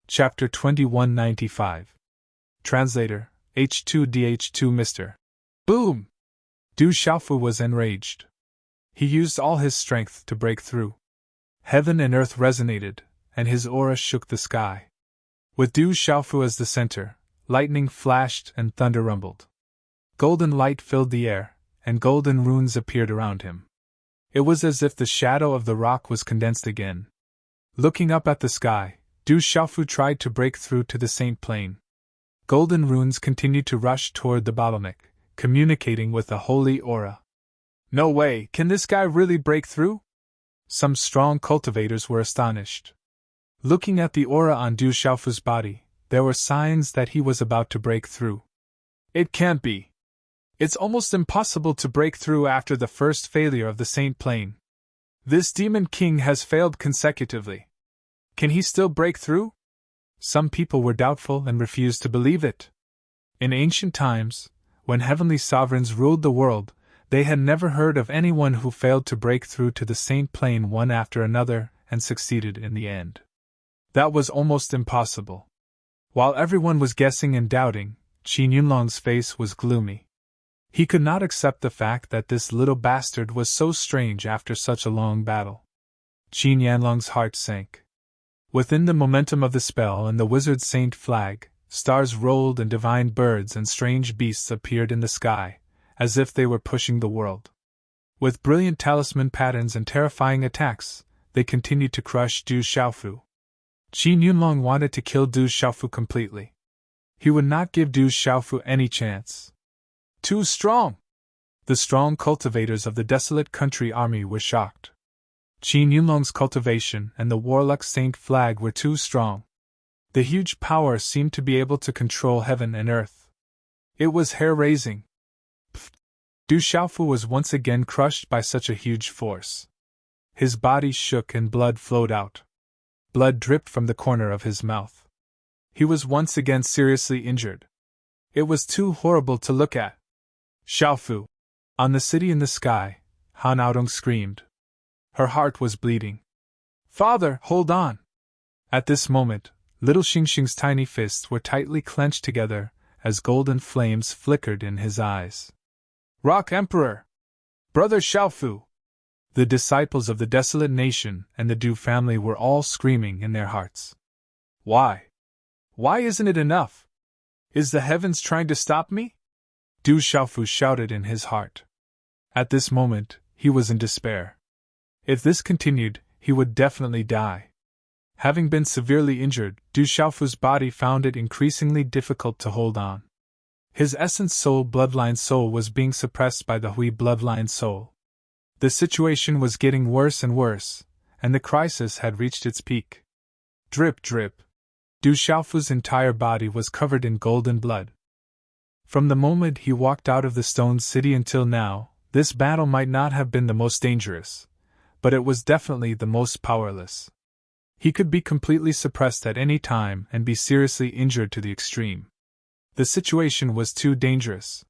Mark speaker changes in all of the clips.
Speaker 1: Chapter 2195. Translator, H2DH2 Mr. Boom! Du Xiaofu was enraged. He used all his strength to break through. Heaven and earth resonated, and his aura shook the sky. With Du Xiaofu as the center, lightning flashed and thunder rumbled. Golden light filled the air, and golden runes appeared around him. It was as if the shadow of the rock was condensed again. Looking up at the sky, Du Xiaofu tried to break through to the Saint Plane. Golden runes continued to rush toward the bottleneck, communicating with the holy aura. No way, can this guy really break through? Some strong cultivators were astonished. Looking at the aura on Du Xiaofu's body, there were signs that he was about to break through. It can't be. It's almost impossible to break through after the first failure of the Saint Plane. This Demon King has failed consecutively. Can he still break through? Some people were doubtful and refused to believe it. In ancient times, when heavenly sovereigns ruled the world, they had never heard of anyone who failed to break through to the Saint Plane one after another and succeeded in the end. That was almost impossible. While everyone was guessing and doubting, Qin Yunlong's face was gloomy. He could not accept the fact that this little bastard was so strange after such a long battle. Qin Yanlong's heart sank. Within the momentum of the spell and the wizard saint flag, stars rolled and divine birds and strange beasts appeared in the sky, as if they were pushing the world. With brilliant talisman patterns and terrifying attacks, they continued to crush Du Xiaofu. Qin Yunlong wanted to kill Du Xiaofu completely. He would not give Du Xiaofu any chance. Too strong! The strong cultivators of the desolate country army were shocked. Qin Yunlong's cultivation and the warlock saint flag were too strong. The huge power seemed to be able to control heaven and earth. It was hair-raising. Du Xiaofu was once again crushed by such a huge force. His body shook and blood flowed out. Blood dripped from the corner of his mouth. He was once again seriously injured. It was too horrible to look at. Xiaofu! On the city in the sky, Han Aodong screamed. Her heart was bleeding. Father, hold on! At this moment, little Xingxing's tiny fists were tightly clenched together as golden flames flickered in his eyes. Rock Emperor! Brother Xiaofu! The disciples of the desolate nation and the Du family were all screaming in their hearts. Why? Why isn't it enough? Is the heavens trying to stop me? Du Xiaofu shouted in his heart. At this moment, he was in despair. If this continued, he would definitely die. Having been severely injured, Du Xiaofu's body found it increasingly difficult to hold on. His essence soul bloodline soul was being suppressed by the Hui bloodline soul. The situation was getting worse and worse, and the crisis had reached its peak. Drip, drip. Du Xiaofu's entire body was covered in golden blood. From the moment he walked out of the stone city until now, this battle might not have been the most dangerous, but it was definitely the most powerless. He could be completely suppressed at any time and be seriously injured to the extreme. The situation was too dangerous.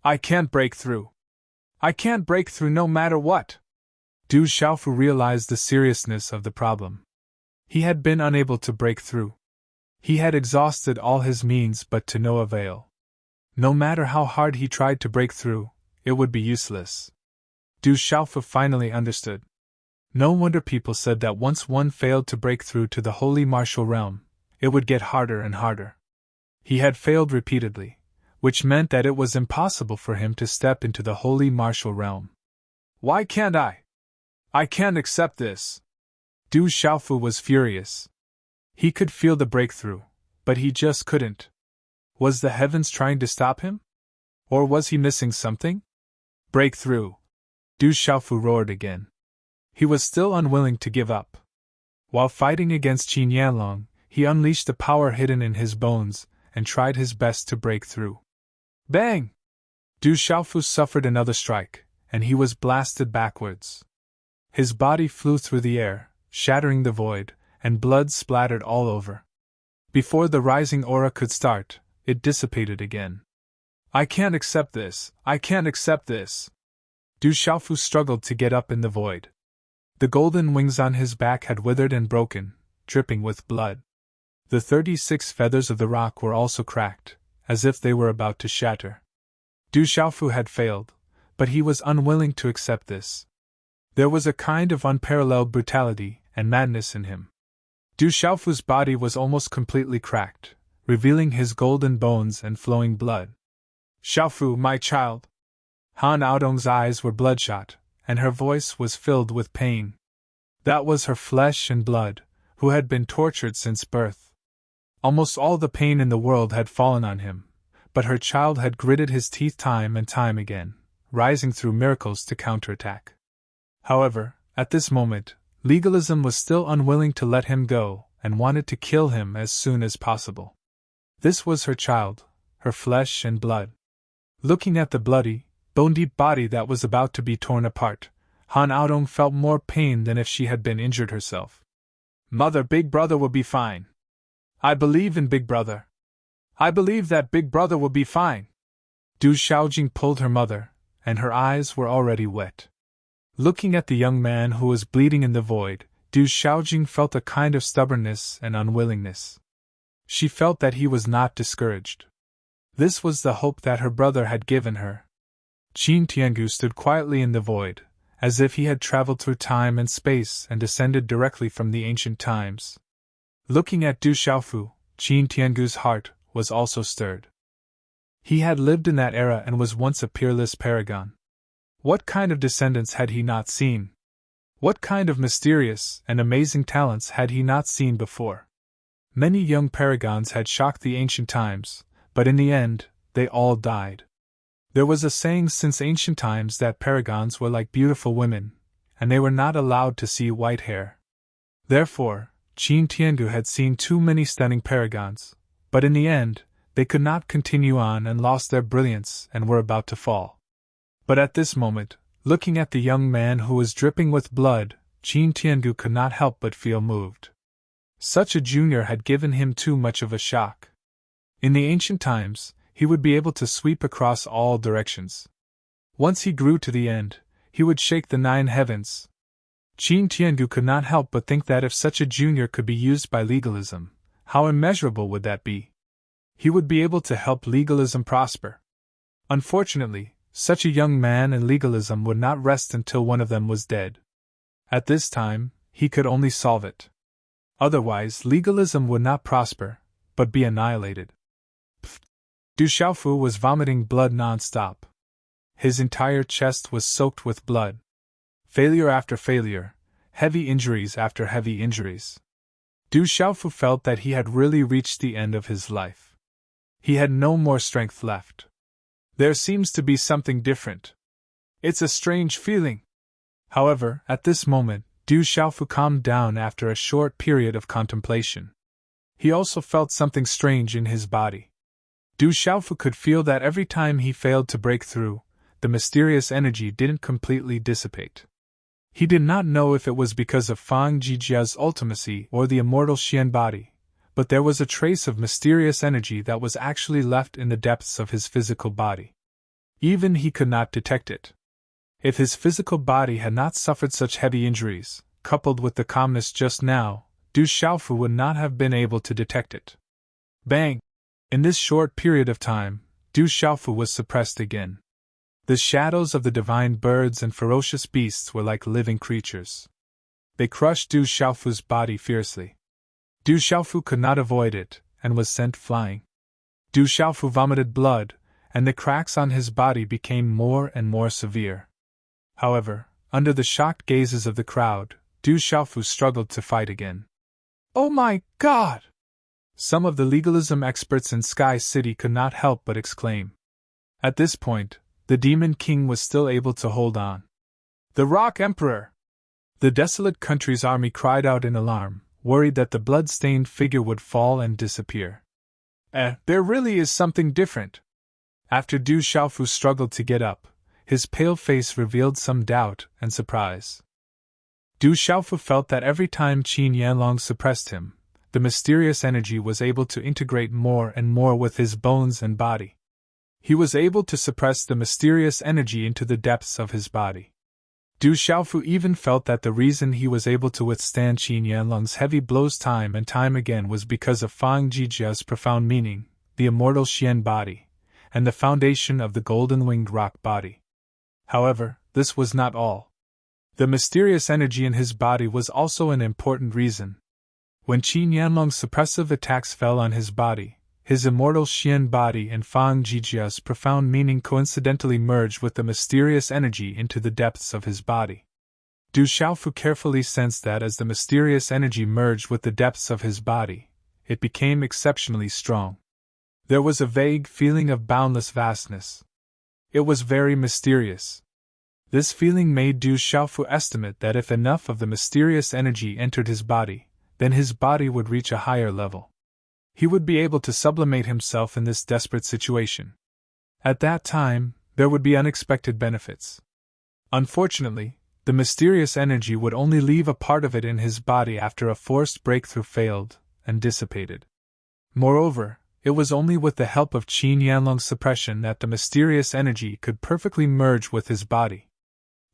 Speaker 1: I can't break through. I can't break through no matter what. Du Xiaofu realized the seriousness of the problem. He had been unable to break through. He had exhausted all his means but to no avail. No matter how hard he tried to break through, it would be useless. Du Xiaofu finally understood. No wonder people said that once one failed to break through to the holy martial realm, it would get harder and harder. He had failed repeatedly, which meant that it was impossible for him to step into the holy martial realm. Why can't I? I can't accept this. Du Xiaofu was furious. He could feel the breakthrough, but he just couldn't. Was the heavens trying to stop him? Or was he missing something? Breakthrough! Du Xiaofu roared again. He was still unwilling to give up. While fighting against Qin Yanlong, he unleashed the power hidden in his bones and tried his best to break through. Bang! Du Xiaofu suffered another strike, and he was blasted backwards. His body flew through the air, shattering the void, and blood splattered all over. Before the rising aura could start, it dissipated again. I can't accept this, I can't accept this. Du Xiaofu struggled to get up in the void. The golden wings on his back had withered and broken, dripping with blood. The 36 feathers of the rock were also cracked, as if they were about to shatter. Du Xiaofu had failed, but he was unwilling to accept this. There was a kind of unparalleled brutality and madness in him. Du Xiaofu's body was almost completely cracked, revealing his golden bones and flowing blood. Xiaofu, my child! Han Aodong's eyes were bloodshot, and her voice was filled with pain. That was her flesh and blood, who had been tortured since birth. Almost all the pain in the world had fallen on him, but her child had gritted his teeth time and time again, rising through miracles to counterattack. However, at this moment, legalism was still unwilling to let him go and wanted to kill him as soon as possible. This was her child, her flesh and blood. Looking at the bloody, bone-deep body that was about to be torn apart, Han Aodong felt more pain than if she had been injured herself. Mother, Big Brother will be fine. I believe in Big Brother. I believe that Big Brother will be fine. Du Xiaojing pulled her mother, and her eyes were already wet. Looking at the young man who was bleeding in the void, Du Xiaojing felt a kind of stubbornness and unwillingness. She felt that he was not discouraged. This was the hope that her brother had given her. Qin Tiangu stood quietly in the void, as if he had traveled through time and space and descended directly from the ancient times. Looking at Du Xiaofu, Qin Tiangu's heart was also stirred. He had lived in that era and was once a peerless paragon. What kind of descendants had he not seen? What kind of mysterious and amazing talents had he not seen before? Many young paragons had shocked the ancient times, but in the end, they all died. There was a saying since ancient times that paragons were like beautiful women, and they were not allowed to see white hair. Therefore, Qin Tiangu had seen too many stunning paragons, but in the end, they could not continue on and lost their brilliance and were about to fall. But at this moment, looking at the young man who was dripping with blood, Qin Tiangu could not help but feel moved. Such a junior had given him too much of a shock. In the ancient times, he would be able to sweep across all directions. Once he grew to the end, he would shake the 9 heavens. Qin Tiangu could not help but think that if such a junior could be used by legalism, how immeasurable would that be? He would be able to help legalism prosper. Unfortunately, such a young man and legalism would not rest until one of them was dead. At this time, he could only solve it. Otherwise, legalism would not prosper, but be annihilated. Du Xiaofu was vomiting blood non-stop. His entire chest was soaked with blood. Failure after failure, heavy injuries after heavy injuries. Du Xiaofu felt that he had really reached the end of his life. He had no more strength left. There seems to be something different. It's a strange feeling. However, at this moment, Du Xiaofu calmed down after a short period of contemplation. He also felt something strange in his body. Du Xiaofu could feel that every time he failed to break through, the mysterious energy didn't completely dissipate. He did not know if it was because of Fang Jijia's ultimacy or the immortal Xian body, but there was a trace of mysterious energy that was actually left in the depths of his physical body. Even he could not detect it. If his physical body had not suffered such heavy injuries, coupled with the calmness just now, Du Xiaofu would not have been able to detect it. Bang! In this short period of time, Du Xiaofu was suppressed again. The shadows of the divine birds and ferocious beasts were like living creatures. They crushed Du Xiaofu's body fiercely. Du Xiaofu could not avoid it, and was sent flying. Du Xiaofu vomited blood, and the cracks on his body became more and more severe. However, under the shocked gazes of the crowd, Du Xiaofu struggled to fight again. Oh my God! Some of the legalism experts in Sky City could not help but exclaim. At this point, the Demon King was still able to hold on. The Rock Emperor! The desolate country's army cried out in alarm, worried that the blood-stained figure would fall and disappear. There really is something different. After Du Xiaofu struggled to get up, his pale face revealed some doubt and surprise. Du Xiaofu felt that every time Qin Yanlong suppressed him, the mysterious energy was able to integrate more and more with his bones and body. He was able to suppress the mysterious energy into the depths of his body. Du Xiaofu even felt that the reason he was able to withstand Qin Yanlong's heavy blows time and time again was because of Fang Jijia's profound meaning, the immortal Xian body, and the foundation of the golden-winged rock body. However, this was not all. The mysterious energy in his body was also an important reason. When Qin Yanlong's suppressive attacks fell on his body, his immortal Xian body and Fang Jijia's profound meaning coincidentally merged with the mysterious energy into the depths of his body. Du Xiaofu carefully sensed that as the mysterious energy merged with the depths of his body, it became exceptionally strong. There was a vague feeling of boundless vastness. It was very mysterious. This feeling made Du Xiaofu estimate that if enough of the mysterious energy entered his body, then his body would reach a higher level. He would be able to sublimate himself in this desperate situation. At that time, there would be unexpected benefits. Unfortunately, the mysterious energy would only leave a part of it in his body after a forced breakthrough failed and dissipated. Moreover, it was only with the help of Qin Yanlong's suppression that the mysterious energy could perfectly merge with his body.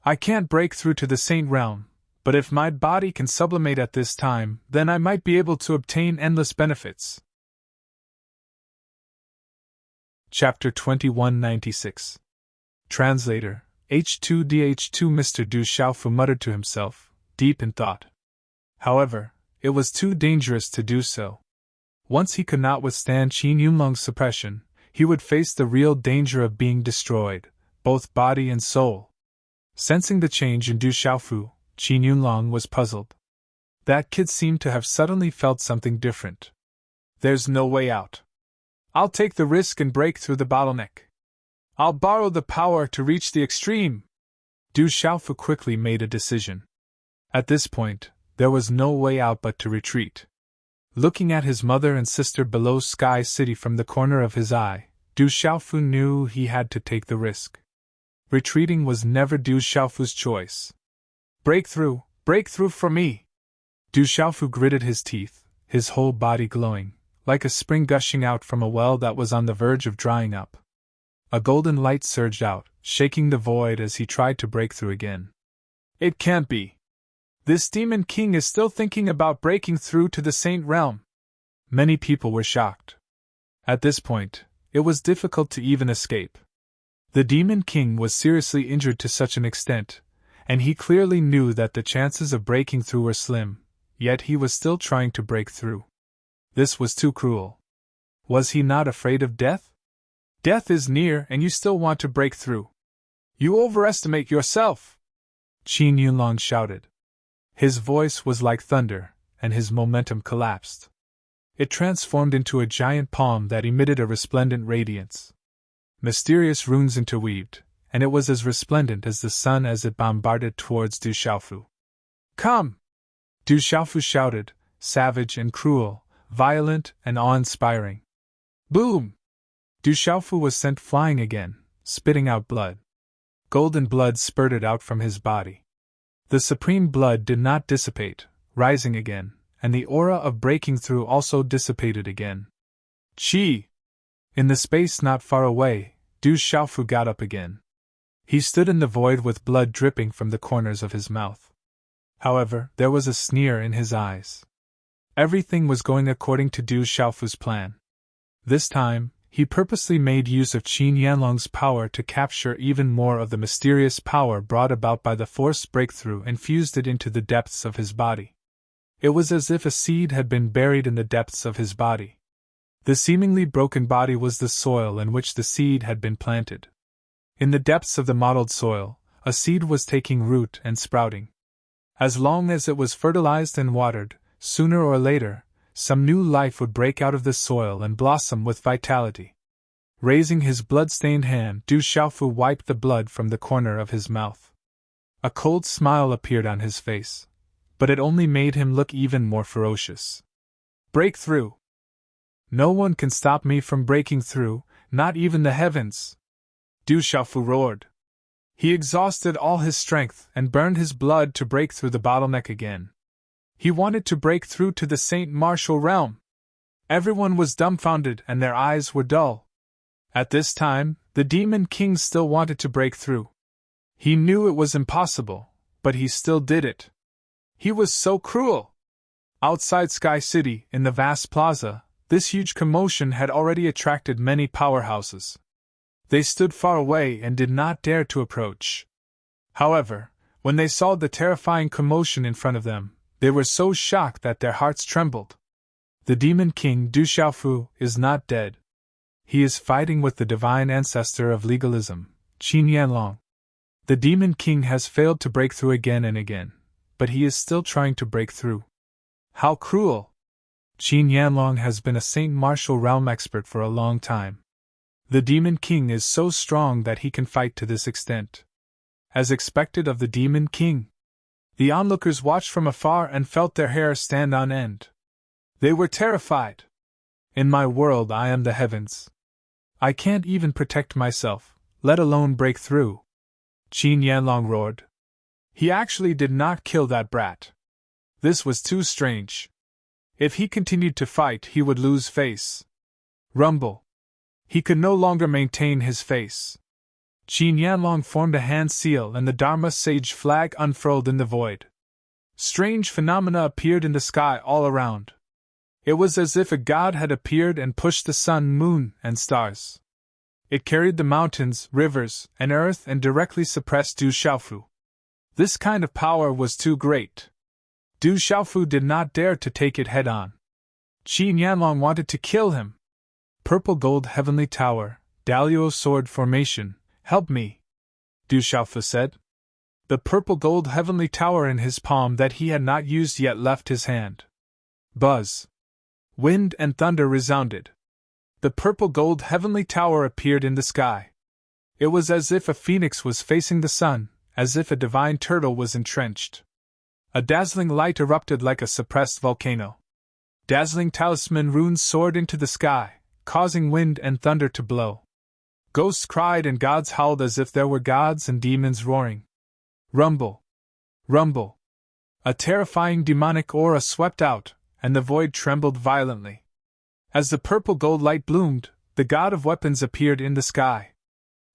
Speaker 1: I can't break through to the Saint Realm, but if my body can sublimate at this time, then I might be able to obtain endless benefits. Chapter 2196. Translator, H2DH2 Mr. Du Xiaofu muttered to himself, deep in thought. However, it was too dangerous to do so. Once he could not withstand Qin Yunlong's suppression, he would face the real danger of being destroyed, both body and soul. Sensing the change in Du Xiaofu, Qin Yunlong was puzzled. That kid seemed to have suddenly felt something different. There's no way out. I'll take the risk and break through the bottleneck. I'll borrow the power to reach the extreme. Du Xiaofu quickly made a decision. At this point, there was no way out but to retreat. Looking at his mother and sister below Sky City from the corner of his eye, Du Xiaofu knew he had to take the risk. Retreating was never Du Xiaofu's choice. Breakthrough for me! Du Xiaofu gritted his teeth, his whole body glowing, like a spring gushing out from a well that was on the verge of drying up. A golden light surged out, shaking the void as he tried to break through again. It can't be. This demon king is still thinking about breaking through to the Saint Realm. Many people were shocked. At this point, it was difficult to even escape. The demon king was seriously injured to such an extent, and he clearly knew that the chances of breaking through were slim, yet he was still trying to break through. This was too cruel. Was he not afraid of death? Death is near and you still want to break through. You overestimate yourself! Qin Yunlong shouted. His voice was like thunder, and his momentum collapsed. It transformed into a giant palm that emitted a resplendent radiance. Mysterious runes interweaved, and it was as resplendent as the sun as it bombarded towards Du Xiaofu. Come! Du Xiaofu shouted, savage and cruel, violent and awe-inspiring. Boom! Du Xiaofu was sent flying again, spitting out blood. Golden blood spurted out from his body. The supreme blood did not dissipate, rising again, and the aura of breaking through also dissipated again. Qi! In the space not far away, Du Xiaofu got up again. He stood in the void with blood dripping from the corners of his mouth. However, there was a sneer in his eyes. Everything was going according to Du Xiaofu's plan. This time, he purposely made use of Qin Yanlong's power to capture even more of the mysterious power brought about by the forced breakthrough and fused it into the depths of his body. It was as if a seed had been buried in the depths of his body. The seemingly broken body was the soil in which the seed had been planted. In the depths of the mottled soil, a seed was taking root and sprouting. As long as it was fertilized and watered, sooner or later, some new life would break out of the soil and blossom with vitality. Raising his blood-stained hand, Du Xiaofu wiped the blood from the corner of his mouth. A cold smile appeared on his face, but it only made him look even more ferocious. Break through! No one can stop me from breaking through, not even the heavens! Du Xiaofu roared. He exhausted all his strength and burned his blood to break through the bottleneck again. He wanted to break through to the Saint Martial Realm. Everyone was dumbfounded and their eyes were dull. At this time, the Demon King still wanted to break through. He knew it was impossible, but he still did it. He was so cruel! Outside Sky City, in the vast plaza, this huge commotion had already attracted many powerhouses. They stood far away and did not dare to approach. However, when they saw the terrifying commotion in front of them, they were so shocked that their hearts trembled. The Demon King Du Xiaofu is not dead. He is fighting with the divine ancestor of legalism, Qin Yanlong. The Demon King has failed to break through again and again, but he is still trying to break through. How cruel! Qin Yanlong has been a Saint Martial realm expert for a long time. The Demon King is so strong that he can fight to this extent. As expected of the Demon King, the onlookers watched from afar and felt their hair stand on end. They were terrified. In my world I am the heavens. I can't even protect myself, let alone break through. Qin Yanlong roared. He actually did not kill that brat. This was too strange. If he continued to fight, he would lose face. Rumble. He could no longer maintain his face. Qin Yanlong formed a hand seal and the Dharma sage flag unfurled in the void. Strange phenomena appeared in the sky all around. It was as if a god had appeared and pushed the sun, moon, and stars. It carried the mountains, rivers, and earth and directly suppressed Du Xiaofu. This kind of power was too great. Du Xiaofu did not dare to take it head-on. Qin Yanlong wanted to kill him. Purple gold heavenly tower, Dalio sword formation, help me, Du Xiaofu said. The purple gold heavenly tower in his palm that he had not used yet left his hand. Buzz. Wind and thunder resounded. The purple gold heavenly tower appeared in the sky. It was as if a phoenix was facing the sun, as if a divine turtle was entrenched. A dazzling light erupted like a suppressed volcano. Dazzling talisman runes soared into the sky, causing wind and thunder to blow. Ghosts cried and gods howled as if there were gods and demons roaring. Rumble. Rumble. A terrifying demonic aura swept out, and the void trembled violently. As the purple gold light bloomed, the god of weapons appeared in the sky.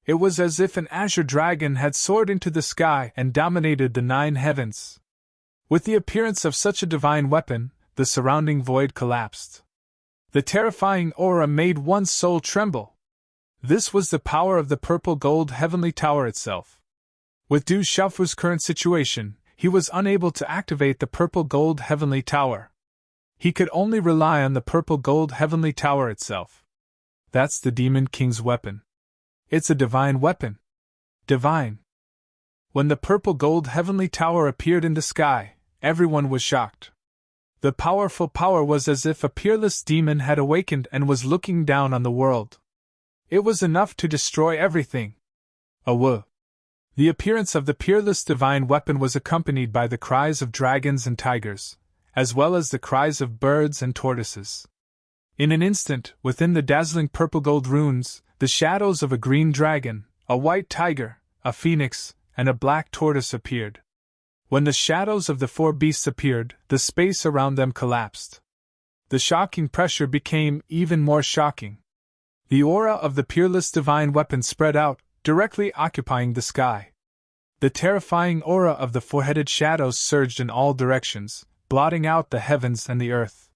Speaker 1: It was as if an azure dragon had soared into the sky and dominated the 9 heavens. With the appearance of such a divine weapon, the surrounding void collapsed. The terrifying aura made one's soul tremble. This was the power of the purple gold heavenly tower itself. With Du Xiaofu's current situation, he was unable to activate the purple gold heavenly tower. He could only rely on the purple gold heavenly tower itself. That's the Demon King's weapon. It's a divine weapon. Divine. When the purple gold heavenly tower appeared in the sky, everyone was shocked. The powerful power was as if a peerless demon had awakened and was looking down on the world. It was enough to destroy everything. Awoo. The appearance of the peerless divine weapon was accompanied by the cries of dragons and tigers, as well as the cries of birds and tortoises. In an instant, within the dazzling purple gold runes, the shadows of a green dragon, a white tiger, a phoenix, and a black tortoise appeared. When the shadows of the 4 beasts appeared, the space around them collapsed. The shocking pressure became even more shocking. The aura of the peerless divine weapon spread out, directly occupying the sky. The terrifying aura of the 4-headed shadows surged in all directions, blotting out the heavens and the earth.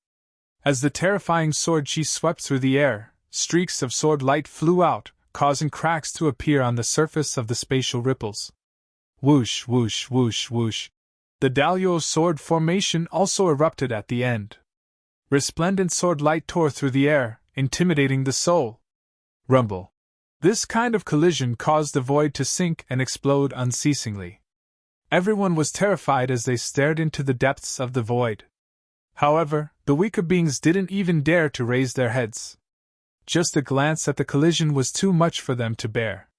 Speaker 1: As the terrifying sword chi swept through the air, streaks of sword light flew out, causing cracks to appear on the surface of the spatial ripples. Whoosh, whoosh, whoosh, whoosh. The Dalio sword formation also erupted at the end. Resplendent sword light tore through the air, intimidating the soul. Rumble. This kind of collision caused the void to sink and explode unceasingly. Everyone was terrified as they stared into the depths of the void. However, the weaker beings didn't even dare to raise their heads. Just a glance at the collision was too much for them to bear.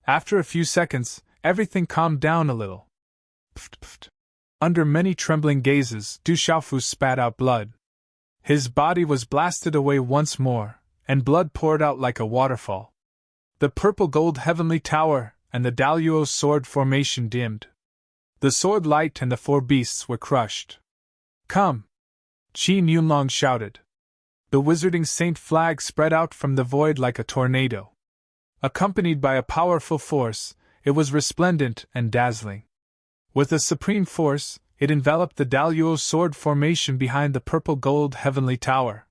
Speaker 1: After a few seconds, everything calmed down a little. Pft, pft. Under many trembling gazes, Du Xiaofu spat out blood. His body was blasted away once more, and blood poured out like a waterfall. The purple gold heavenly tower and the Dalio sword formation dimmed. The sword light and the 4 beasts were crushed. Come! Qin Yunlong shouted. The wizarding saint flag spread out from the void like a tornado. Accompanied by a powerful force, it was resplendent and dazzling. With a supreme force, it enveloped the Daluo sword formation behind the purple-gold heavenly tower.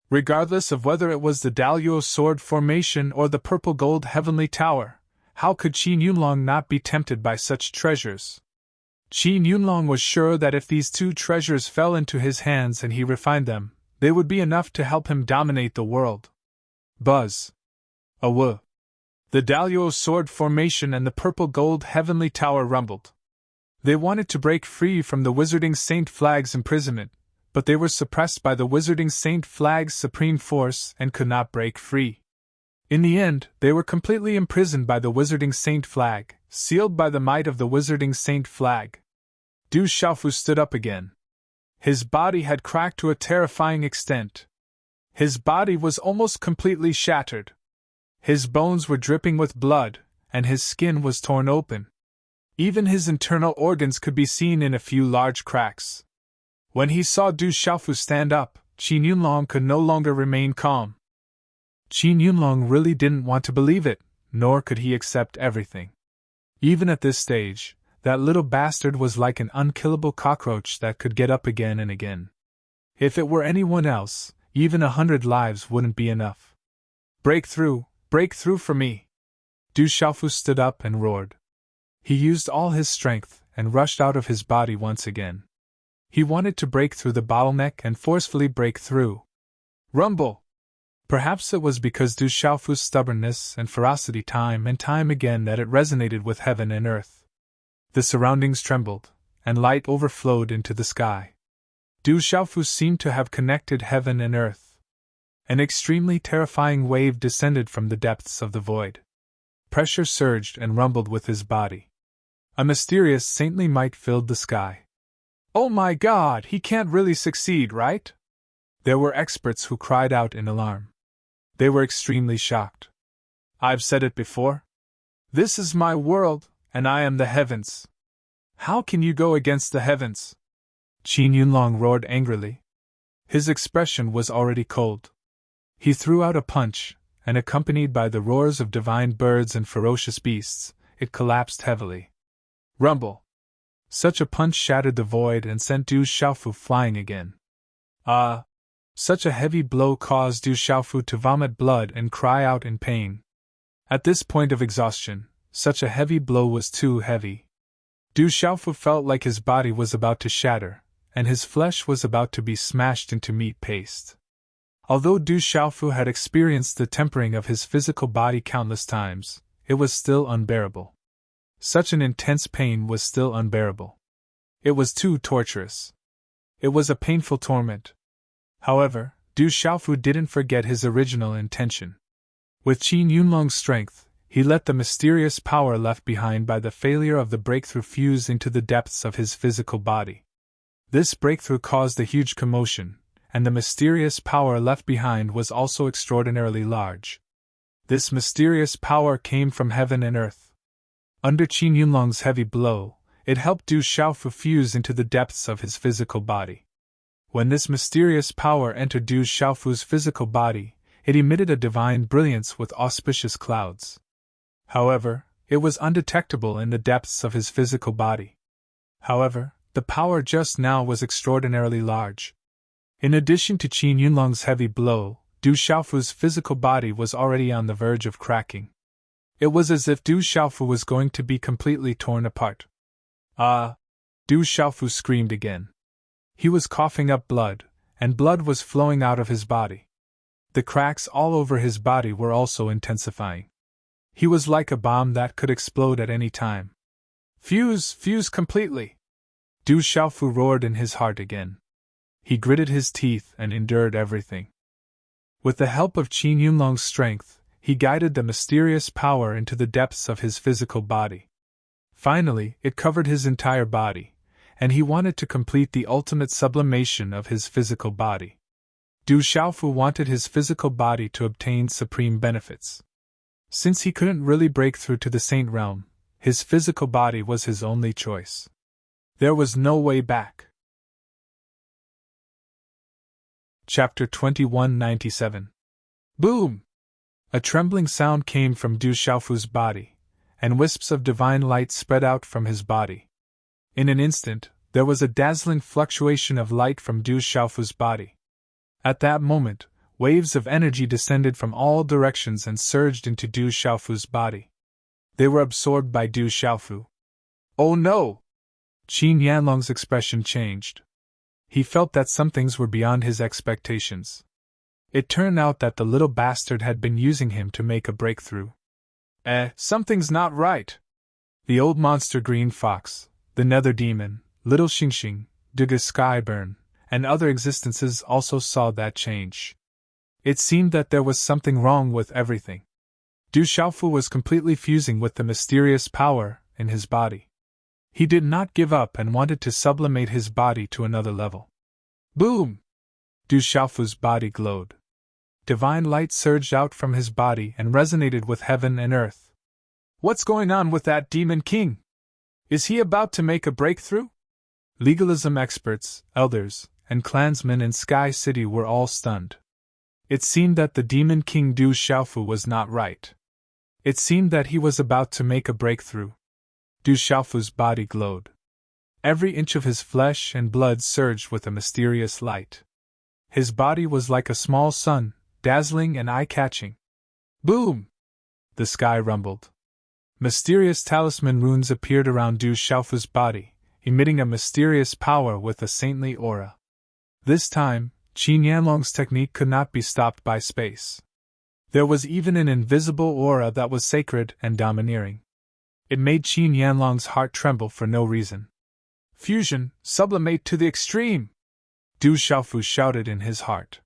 Speaker 1: Regardless of whether it was the Daluo sword formation or the purple-gold heavenly tower, how could Qin Yunlong not be tempted by such treasures? Qin Yunlong was sure that if these two treasures fell into his hands and he refined them, they would be enough to help him dominate the world. Buzz. Awu. The Daluo sword formation and the purple-gold heavenly tower rumbled. They wanted to break free from the Wizarding Saint Flag's imprisonment, but they were suppressed by the Wizarding Saint Flag's supreme force and could not break free. In the end, they were completely imprisoned by the Wizarding Saint Flag, sealed by the might of the Wizarding Saint Flag. Du Xiaofu stood up again. His body had cracked to a terrifying extent. His body was almost completely shattered. His bones were dripping with blood, and his skin was torn open. Even his internal organs could be seen in a few large cracks. When he saw Du Xiaofu stand up, Qin Yunlong could no longer remain calm. Qin Yunlong really didn't want to believe it, nor could he accept everything. Even at this stage, that little bastard was like an unkillable cockroach that could get up again and again. If it were anyone else, even 100 lives wouldn't be enough. Break through for me! Du Xiaofu stood up and roared. He used all his strength and rushed out of his body once again. He wanted to break through the bottleneck and forcefully break through. Rumble! Perhaps it was because Du Xiaofu's stubbornness and ferocity time and time again that it resonated with heaven and earth. The surroundings trembled, and light overflowed into the sky. Du Xiaofu seemed to have connected heaven and earth. An extremely terrifying wave descended from the depths of the void. Pressure surged and rumbled with his body. A mysterious saintly might filled the sky. Oh my God, he can't really succeed, right? There were experts who cried out in alarm. They were extremely shocked. I've said it before. This is my world, and I am the heavens. How can you go against the heavens? Qin Yunlong roared angrily. His expression was already cold. He threw out a punch, and accompanied by the roars of divine birds and ferocious beasts, it collapsed heavily. Rumble! Such a punch shattered the void and sent Du Xiaofu flying again. Such a heavy blow caused Du Xiaofu to vomit blood and cry out in pain. At this point of exhaustion, such a heavy blow was too heavy. Du Xiaofu felt like his body was about to shatter, and his flesh was about to be smashed into meat paste. Although Du Xiaofu had experienced the tempering of his physical body countless times, it was still unbearable. Such an intense pain was still unbearable. It was too torturous. It was a painful torment. However, Du Xiaofu didn't forget his original intention. With Qin Yunlong's strength, he let the mysterious power left behind by the failure of the breakthrough fuse into the depths of his physical body. This breakthrough caused a huge commotion, and the mysterious power left behind was also extraordinarily large. This mysterious power came from heaven and earth. Under Qin Yunlong's heavy blow, it helped Du Xiaofu fuse into the depths of his physical body. When this mysterious power entered Du Xiaofu's physical body, it emitted a divine brilliance with auspicious clouds. However, it was undetectable in the depths of his physical body. However, the power just now was extraordinarily large. In addition to Qin Yunlong's heavy blow, Du Xiaofu's physical body was already on the verge of cracking. It was as if Du Xiaofu was going to be completely torn apart. Du Xiaofu screamed again. He was coughing up blood, and blood was flowing out of his body. The cracks all over his body were also intensifying. He was like a bomb that could explode at any time. Fuse completely! Du Xiaofu roared in his heart again. He gritted his teeth and endured everything. With the help of Qin Yunlong's strength, he guided the mysterious power into the depths of his physical body. Finally, it covered his entire body, and he wanted to complete the ultimate sublimation of his physical body. Du Xiaofu wanted his physical body to obtain supreme benefits. Since he couldn't really break through to the Saint Realm, his physical body was his only choice. There was no way back. Chapter 2197. Boom! A trembling sound came from Du Xiaofu's body, and wisps of divine light spread out from his body. In an instant, there was a dazzling fluctuation of light from Du Xiaofu's body. At that moment, waves of energy descended from all directions and surged into Du Xiaofu's body. They were absorbed by Du Xiaofu. Oh no! Qin Yanlong's expression changed. He felt that some things were beyond his expectations. It turned out that the little bastard had been using him to make a breakthrough. Something's not right. The old monster Green Fox, the Nether Demon, Little Xingxing, Duga Skyburn, and other existences also saw that change. It seemed that there was something wrong with everything. Du Xiaofu was completely fusing with the mysterious power in his body. He did not give up and wanted to sublimate his body to another level. Boom! Du Xiaofu's body glowed. Divine light surged out from his body and resonated with heaven and earth. What's going on with that Demon King? Is he about to make a breakthrough? Legalism experts, elders, and clansmen in Sky City were all stunned. It seemed that the Demon King Du Xiaofu was not right. It seemed that he was about to make a breakthrough. Du Xiaofu's body glowed. Every inch of his flesh and blood surged with a mysterious light. His body was like a small sun, dazzling and eye-catching. Boom! The sky rumbled. Mysterious talisman runes appeared around Du Xiaofu's body, emitting a mysterious power with a saintly aura. This time, Qin Yanlong's technique could not be stopped by space. There was even an invisible aura that was sacred and domineering. It made Qin Yanlong's heart tremble for no reason. Fusion, sublimate to the extreme! Du Xiaofu shouted in his heart.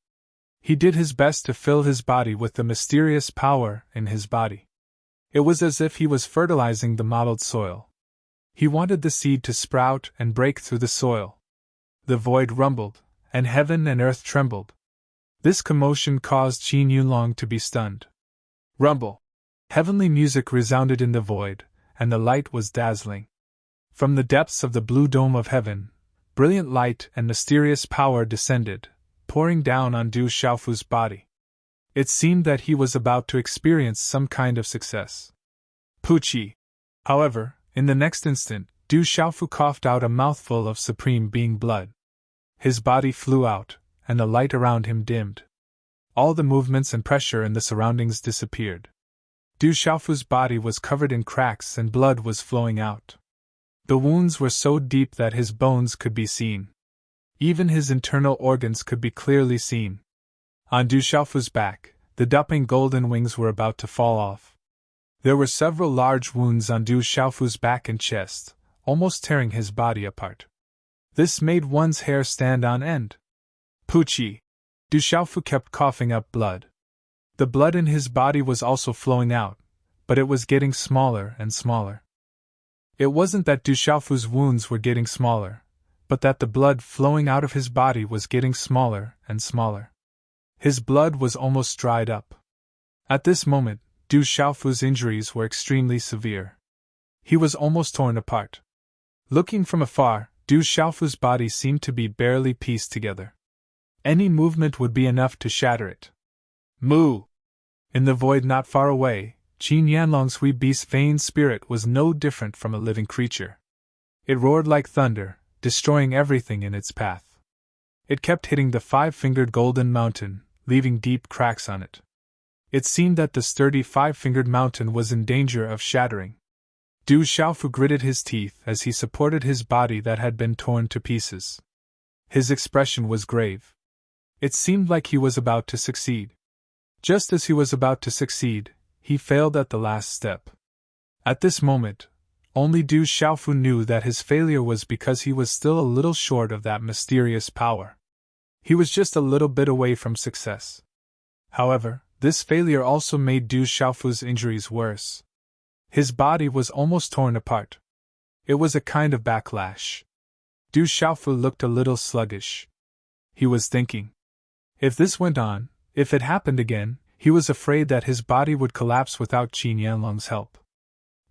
Speaker 1: He did his best to fill his body with the mysterious power in his body. It was as if he was fertilizing the mottled soil. He wanted the seed to sprout and break through the soil. The void rumbled, and heaven and earth trembled. This commotion caused Qin Yunlong to be stunned. Rumble! Heavenly music resounded in the void, and the light was dazzling. From the depths of the blue dome of heaven, brilliant light and mysterious power descended, pouring down on Du Xiaofu's body. It seemed that he was about to experience some kind of success. Puchi! However, in the next instant, Du Xiaofu coughed out a mouthful of supreme being blood. His body flew out, and the light around him dimmed. All the movements and pressure in the surroundings disappeared. Du Xiaofu's body was covered in cracks and blood was flowing out. The wounds were so deep that his bones could be seen. Even his internal organs could be clearly seen. On Du Xiaofu's back, the dumping golden wings were about to fall off. There were several large wounds on Du Xiaofu's back and chest, almost tearing his body apart. This made one's hair stand on end. Puchi! Du Xiaofu kept coughing up blood. The blood in his body was also flowing out, but it was getting smaller and smaller. It wasn't that Du Xiaofu's wounds were getting smaller, but that the blood flowing out of his body was getting smaller and smaller. His blood was almost dried up. At this moment, Du Xiaofu's injuries were extremely severe. He was almost torn apart. Looking from afar, Du Xiaofu's body seemed to be barely pieced together. Any movement would be enough to shatter it. Moo! In the void not far away, Qin Yanlong's wee beast's vain spirit was no different from a living creature. It roared like thunder, destroying everything in its path. It kept hitting the five-fingered golden mountain, leaving deep cracks on it. It seemed that the sturdy five-fingered mountain was in danger of shattering. Du Xiaofu gritted his teeth as he supported his body that had been torn to pieces. His expression was grave. It seemed like he was about to succeed. Just as he was about to succeed, he failed at the last step. At this moment, only Du Xiaofu knew that his failure was because he was still a little short of that mysterious power. He was just a little bit away from success. However, this failure also made Du Xiaofu's injuries worse. His body was almost torn apart. It was a kind of backlash. Du Xiaofu looked a little sluggish. He was thinking. If this went on, if it happened again, he was afraid that his body would collapse without Qin Yanlong's help.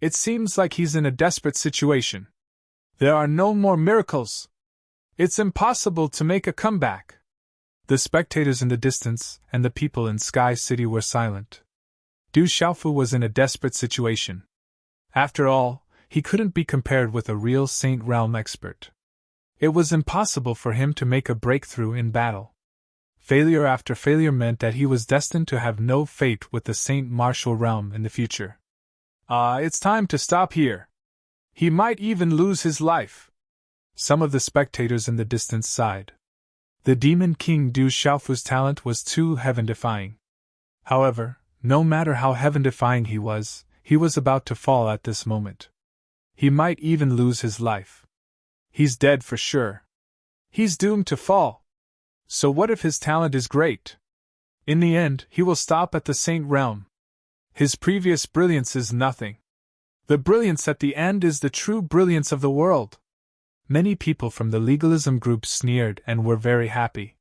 Speaker 1: It seems like he's in a desperate situation. There are no more miracles. It's impossible to make a comeback. The spectators in the distance and the people in Sky City were silent. Du Xiaofu was in a desperate situation. After all, he couldn't be compared with a real Saint Realm expert. It was impossible for him to make a breakthrough in battle. Failure after failure meant that he was destined to have no fate with the Saint Martial Realm in the future. It's time to stop here. He might even lose his life. Some of the spectators in the distance sighed. The Demon King Du Xiaofu's talent was too heaven-defying. However, no matter how heaven-defying he was about to fall at this moment. He might even lose his life. He's dead for sure. He's doomed to fall. So what if his talent is great? In the end, he will stop at the Saint Realm. His previous brilliance is nothing. The brilliance at the end is the true brilliance of the world. Many people from the legalism group sneered and were very happy.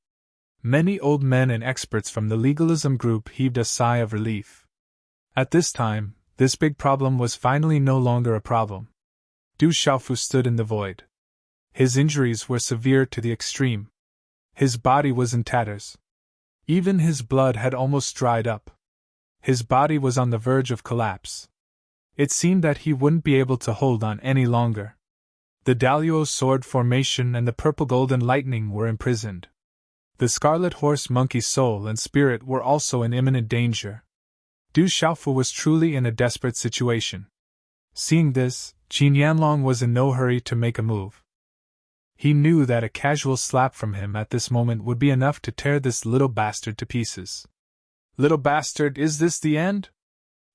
Speaker 1: Many old men and experts from the legalism group heaved a sigh of relief. At this time, this big problem was finally no longer a problem. Du Xiaofu stood in the void. His injuries were severe to the extreme. His body was in tatters. Even his blood had almost dried up. His body was on the verge of collapse. It seemed that he wouldn't be able to hold on any longer. The Daluo sword formation and the purple golden lightning were imprisoned. The scarlet horse monkey's soul and spirit were also in imminent danger. Du Xiaofu was truly in a desperate situation. Seeing this, Qin Yanlong was in no hurry to make a move. He knew that a casual slap from him at this moment would be enough to tear this little bastard to pieces. Little bastard, is this the end?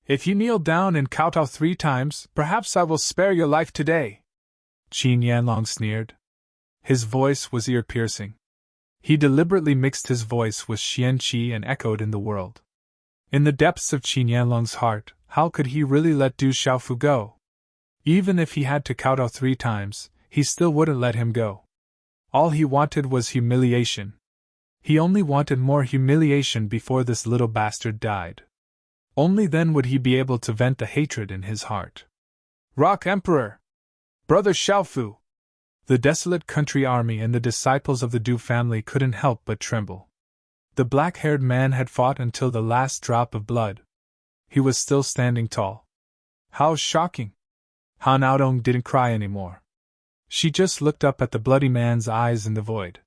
Speaker 1: If you kneel down and kowtow 3 times, perhaps I will spare your life today. Qin Yanlong sneered. His voice was ear-piercing. He deliberately mixed his voice with Xian Qi and echoed in the world. In the depths of Qin Yanlong's heart, how could he really let Du Xiaofu go? Even if he had to kowtow 3 times, he still wouldn't let him go. All he wanted was humiliation. He only wanted more humiliation before this little bastard died. Only then would he be able to vent the hatred in his heart. Rock Emperor! Brother Xiaofu! The desolate country army and the disciples of the Du family couldn't help but tremble. The black-haired man had fought until the last drop of blood. He was still standing tall. How shocking! Han Aodong didn't cry anymore. She just looked up at the bloody man's eyes in the void.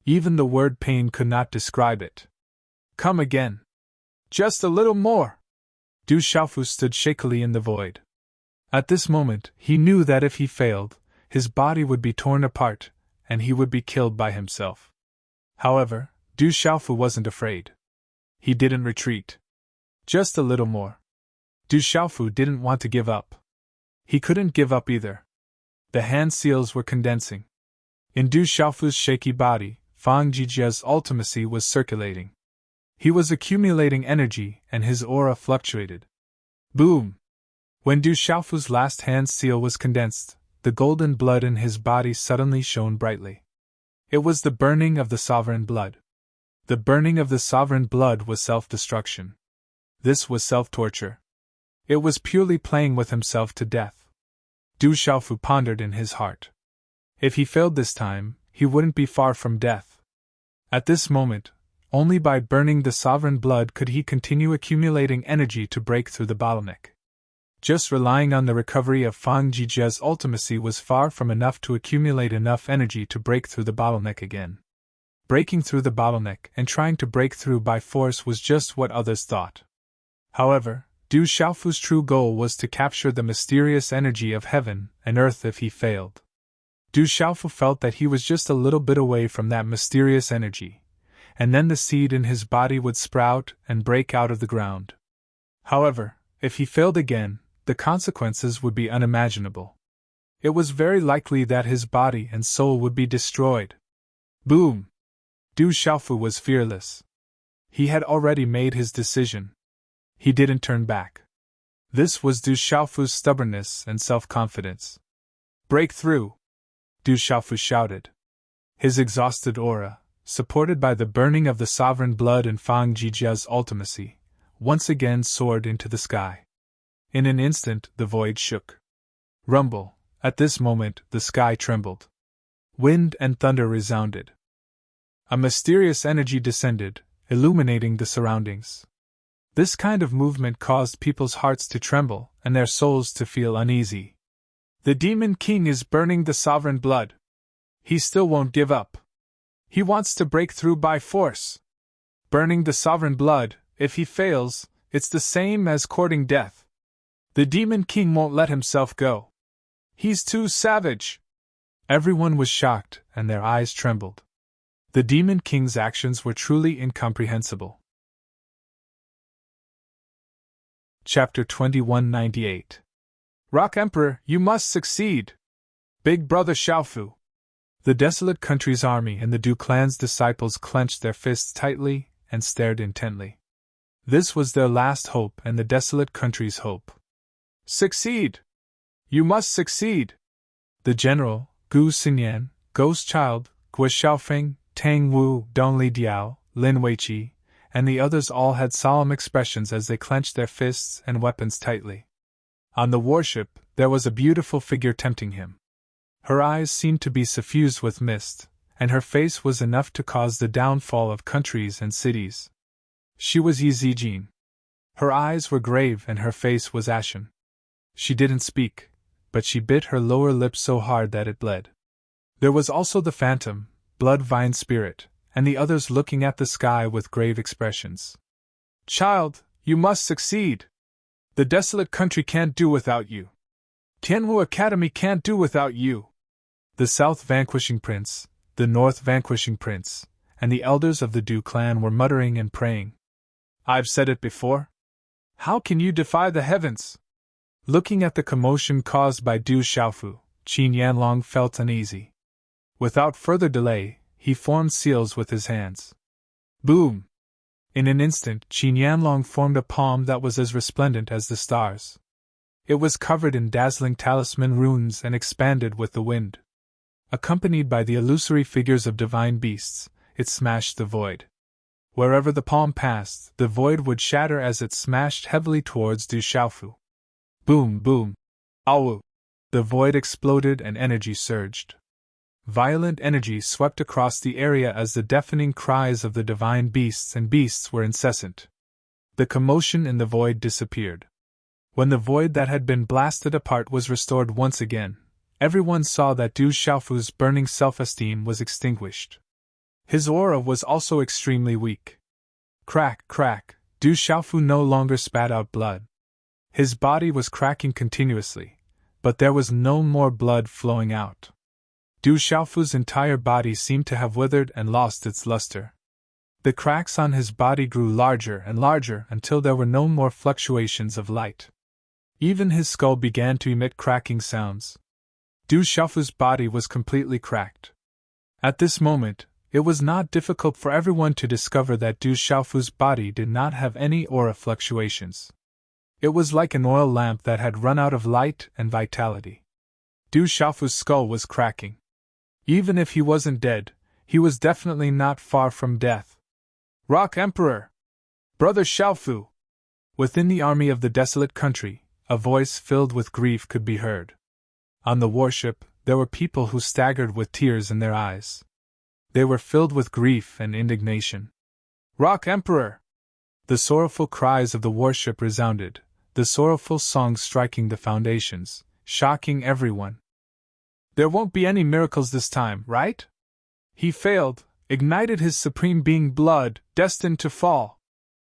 Speaker 1: Even the word pain could not describe it. Come again. Just a little more. Du Xiaofu stood shakily in the void. At this moment, he knew that if he failed, his body would be torn apart, and he would be killed by himself. However, Du Xiaofu wasn't afraid. He didn't retreat. Just a little more. Du Xiaofu didn't want to give up. He couldn't give up either. The hand seals were condensing. In Du Xiaofu's shaky body, Fang Jijia's ultimacy was circulating. He was accumulating energy, and his aura fluctuated. Boom! When Du Xiaofu's last hand seal was condensed, the golden blood in his body suddenly shone brightly. It was the burning of the sovereign blood. The burning of the sovereign blood was self-destruction. This was self-torture. It was purely playing with himself to death. Du Xiaofu pondered in his heart. If he failed this time, he wouldn't be far from death. At this moment, only by burning the sovereign blood could he continue accumulating energy to break through the bottleneck. Just relying on the recovery of Fang Jijia's ultimacy was far from enough to accumulate enough energy to break through the bottleneck again. Breaking through the bottleneck and trying to break through by force was just what others thought. However, Du Xiaofu's true goal was to capture the mysterious energy of heaven and earth if he failed. Du Xiaofu felt that he was just a little bit away from that mysterious energy, and then the seed in his body would sprout and break out of the ground. However, if he failed again, the consequences would be unimaginable. It was very likely that his body and soul would be destroyed. Boom! Du Xiaofu was fearless. He had already made his decision. He didn't turn back. This was Du Xiaofu's stubbornness and self-confidence. Break through! Du Xiaofu shouted. His exhausted aura, supported by the burning of the sovereign blood and Fang Jijia's ultimacy, once again soared into the sky. In an instant, the void shook. Rumble! At this moment, the sky trembled. Wind and thunder resounded. A mysterious energy descended, illuminating the surroundings. This kind of movement caused people's hearts to tremble and their souls to feel uneasy. The Demon King is burning the sovereign blood. He still won't give up. He wants to break through by force. Burning the sovereign blood, if he fails, it's the same as courting death. The Demon King won't let himself go. He's too savage. Everyone was shocked, and their eyes trembled. The Demon King's actions were truly incomprehensible. Chapter 2198. Rock Emperor, you must succeed! Big Brother Xiaofu. The desolate country's army and the Du clan's disciples clenched their fists tightly and stared intently. This was their last hope and the desolate country's hope. Succeed! You must succeed! The general, Gu Xinyan, Ghost Child, Gui Xiaofeng, Tang Wu, Dongli Diao, Lin Weiqi, and the others all had solemn expressions as they clenched their fists and weapons tightly. On the warship, there was a beautiful figure tempting him. Her eyes seemed to be suffused with mist, and her face was enough to cause the downfall of countries and cities. She was Yi Zijin. Her eyes were grave and her face was ashen. She didn't speak, but she bit her lower lip so hard that it bled. There was also the phantom, Blood-Vine Spirit, and the others looking at the sky with grave expressions. Child, you must succeed! The desolate country can't do without you. Tianwu Academy can't do without you. The South Vanquishing Prince, the North Vanquishing Prince, and the elders of the Du clan were muttering and praying. I've said it before. How can you defy the heavens? Looking at the commotion caused by Du Xiaofu, Qin Yanlong felt uneasy. Without further delay, he formed seals with his hands. Boom! In an instant, Qin Yanlong formed a palm that was as resplendent as the stars. It was covered in dazzling talisman runes and expanded with the wind. Accompanied by the illusory figures of divine beasts, it smashed the void. Wherever the palm passed, the void would shatter as it smashed heavily towards Du Xiaofu. Boom, boom! Awu! The void exploded and energy surged. Violent energy swept across the area as the deafening cries of the divine beasts and beasts were incessant. The commotion in the void disappeared. When the void that had been blasted apart was restored once again, everyone saw that Du Xiaofu's burning self-esteem was extinguished. His aura was also extremely weak. Crack, crack, Du Xiaofu no longer spat out blood. His body was cracking continuously, but there was no more blood flowing out. Du Xiaofu's entire body seemed to have withered and lost its luster. The cracks on his body grew larger and larger until there were no more fluctuations of light. Even his skull began to emit cracking sounds. Du Xiaofu's body was completely cracked. At this moment, it was not difficult for everyone to discover that Du Xiaofu's body did not have any aura fluctuations. It was like an oil lamp that had run out of light and vitality. Du Xiaofu's skull was cracking. Even if he wasn't dead, he was definitely not far from death. Rock Emperor! Brother Xiaofu! Within the army of the desolate country, a voice filled with grief could be heard. On the warship, there were people who staggered with tears in their eyes. They were filled with grief and indignation. Rock Emperor! The sorrowful cries of the warship resounded, the sorrowful songs striking the foundations, shocking everyone. There won't be any miracles this time, right? He failed, ignited his supreme being blood, destined to fall.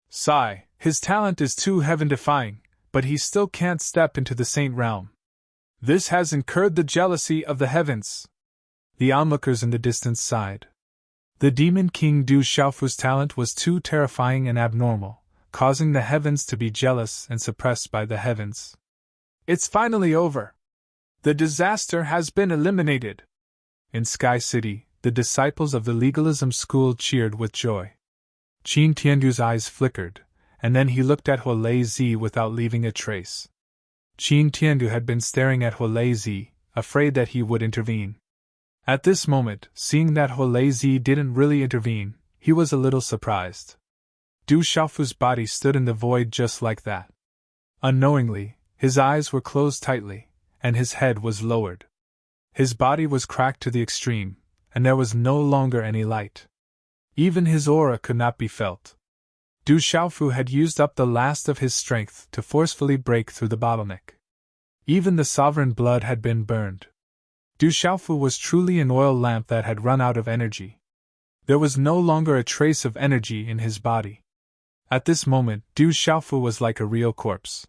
Speaker 1: Sigh, his talent is too heaven-defying, but he still can't step into the saint realm. This has incurred the jealousy of the heavens. The onlookers in the distance sighed. The Demon King Du Xiaofu's talent was too terrifying and abnormal, causing the heavens to be jealous and suppressed by the heavens. It's finally over. The disaster has been eliminated. In Sky City, the disciples of the legalism school cheered with joy. Qin Tiandu's eyes flickered, and then he looked at Huolei Zi without leaving a trace. Qin Tiandu had been staring at Huolei Zi, afraid that he would intervene. At this moment, seeing that Huolei Zi didn't really intervene, he was a little surprised. Du Xiaofu's body stood in the void just like that. Unknowingly, his eyes were closed tightly, and his head was lowered. His body was cracked to the extreme, and there was no longer any light. Even his aura could not be felt. Du Xiaofu had used up the last of his strength to forcefully break through the bottleneck. Even the sovereign blood had been burned. Du Xiaofu was truly an oil lamp that had run out of energy. There was no longer a trace of energy in his body. At this moment, Du Xiaofu was like a real corpse.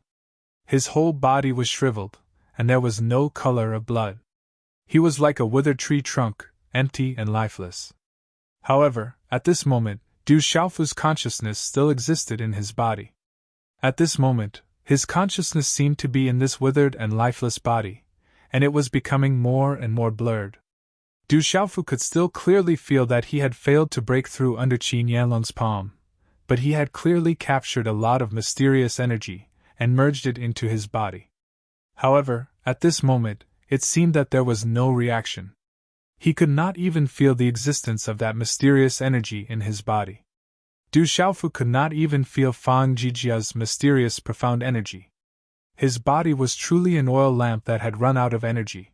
Speaker 1: His whole body was shriveled, and there was no color of blood. He was like a withered tree trunk, empty and lifeless. However, at this moment, Du Xiaofu's consciousness still existed in his body. At this moment, his consciousness seemed to be in this withered and lifeless body, and it was becoming more and more blurred. Du Xiaofu could still clearly feel that he had failed to break through under Qin Yanlong's palm, but he had clearly captured a lot of mysterious energy and merged it into his body. However, at this moment, it seemed that there was no reaction. He could not even feel the existence of that mysterious energy in his body. Du Xiaofu could not even feel Fang Jijia's mysterious profound energy. His body was truly an oil lamp that had run out of energy.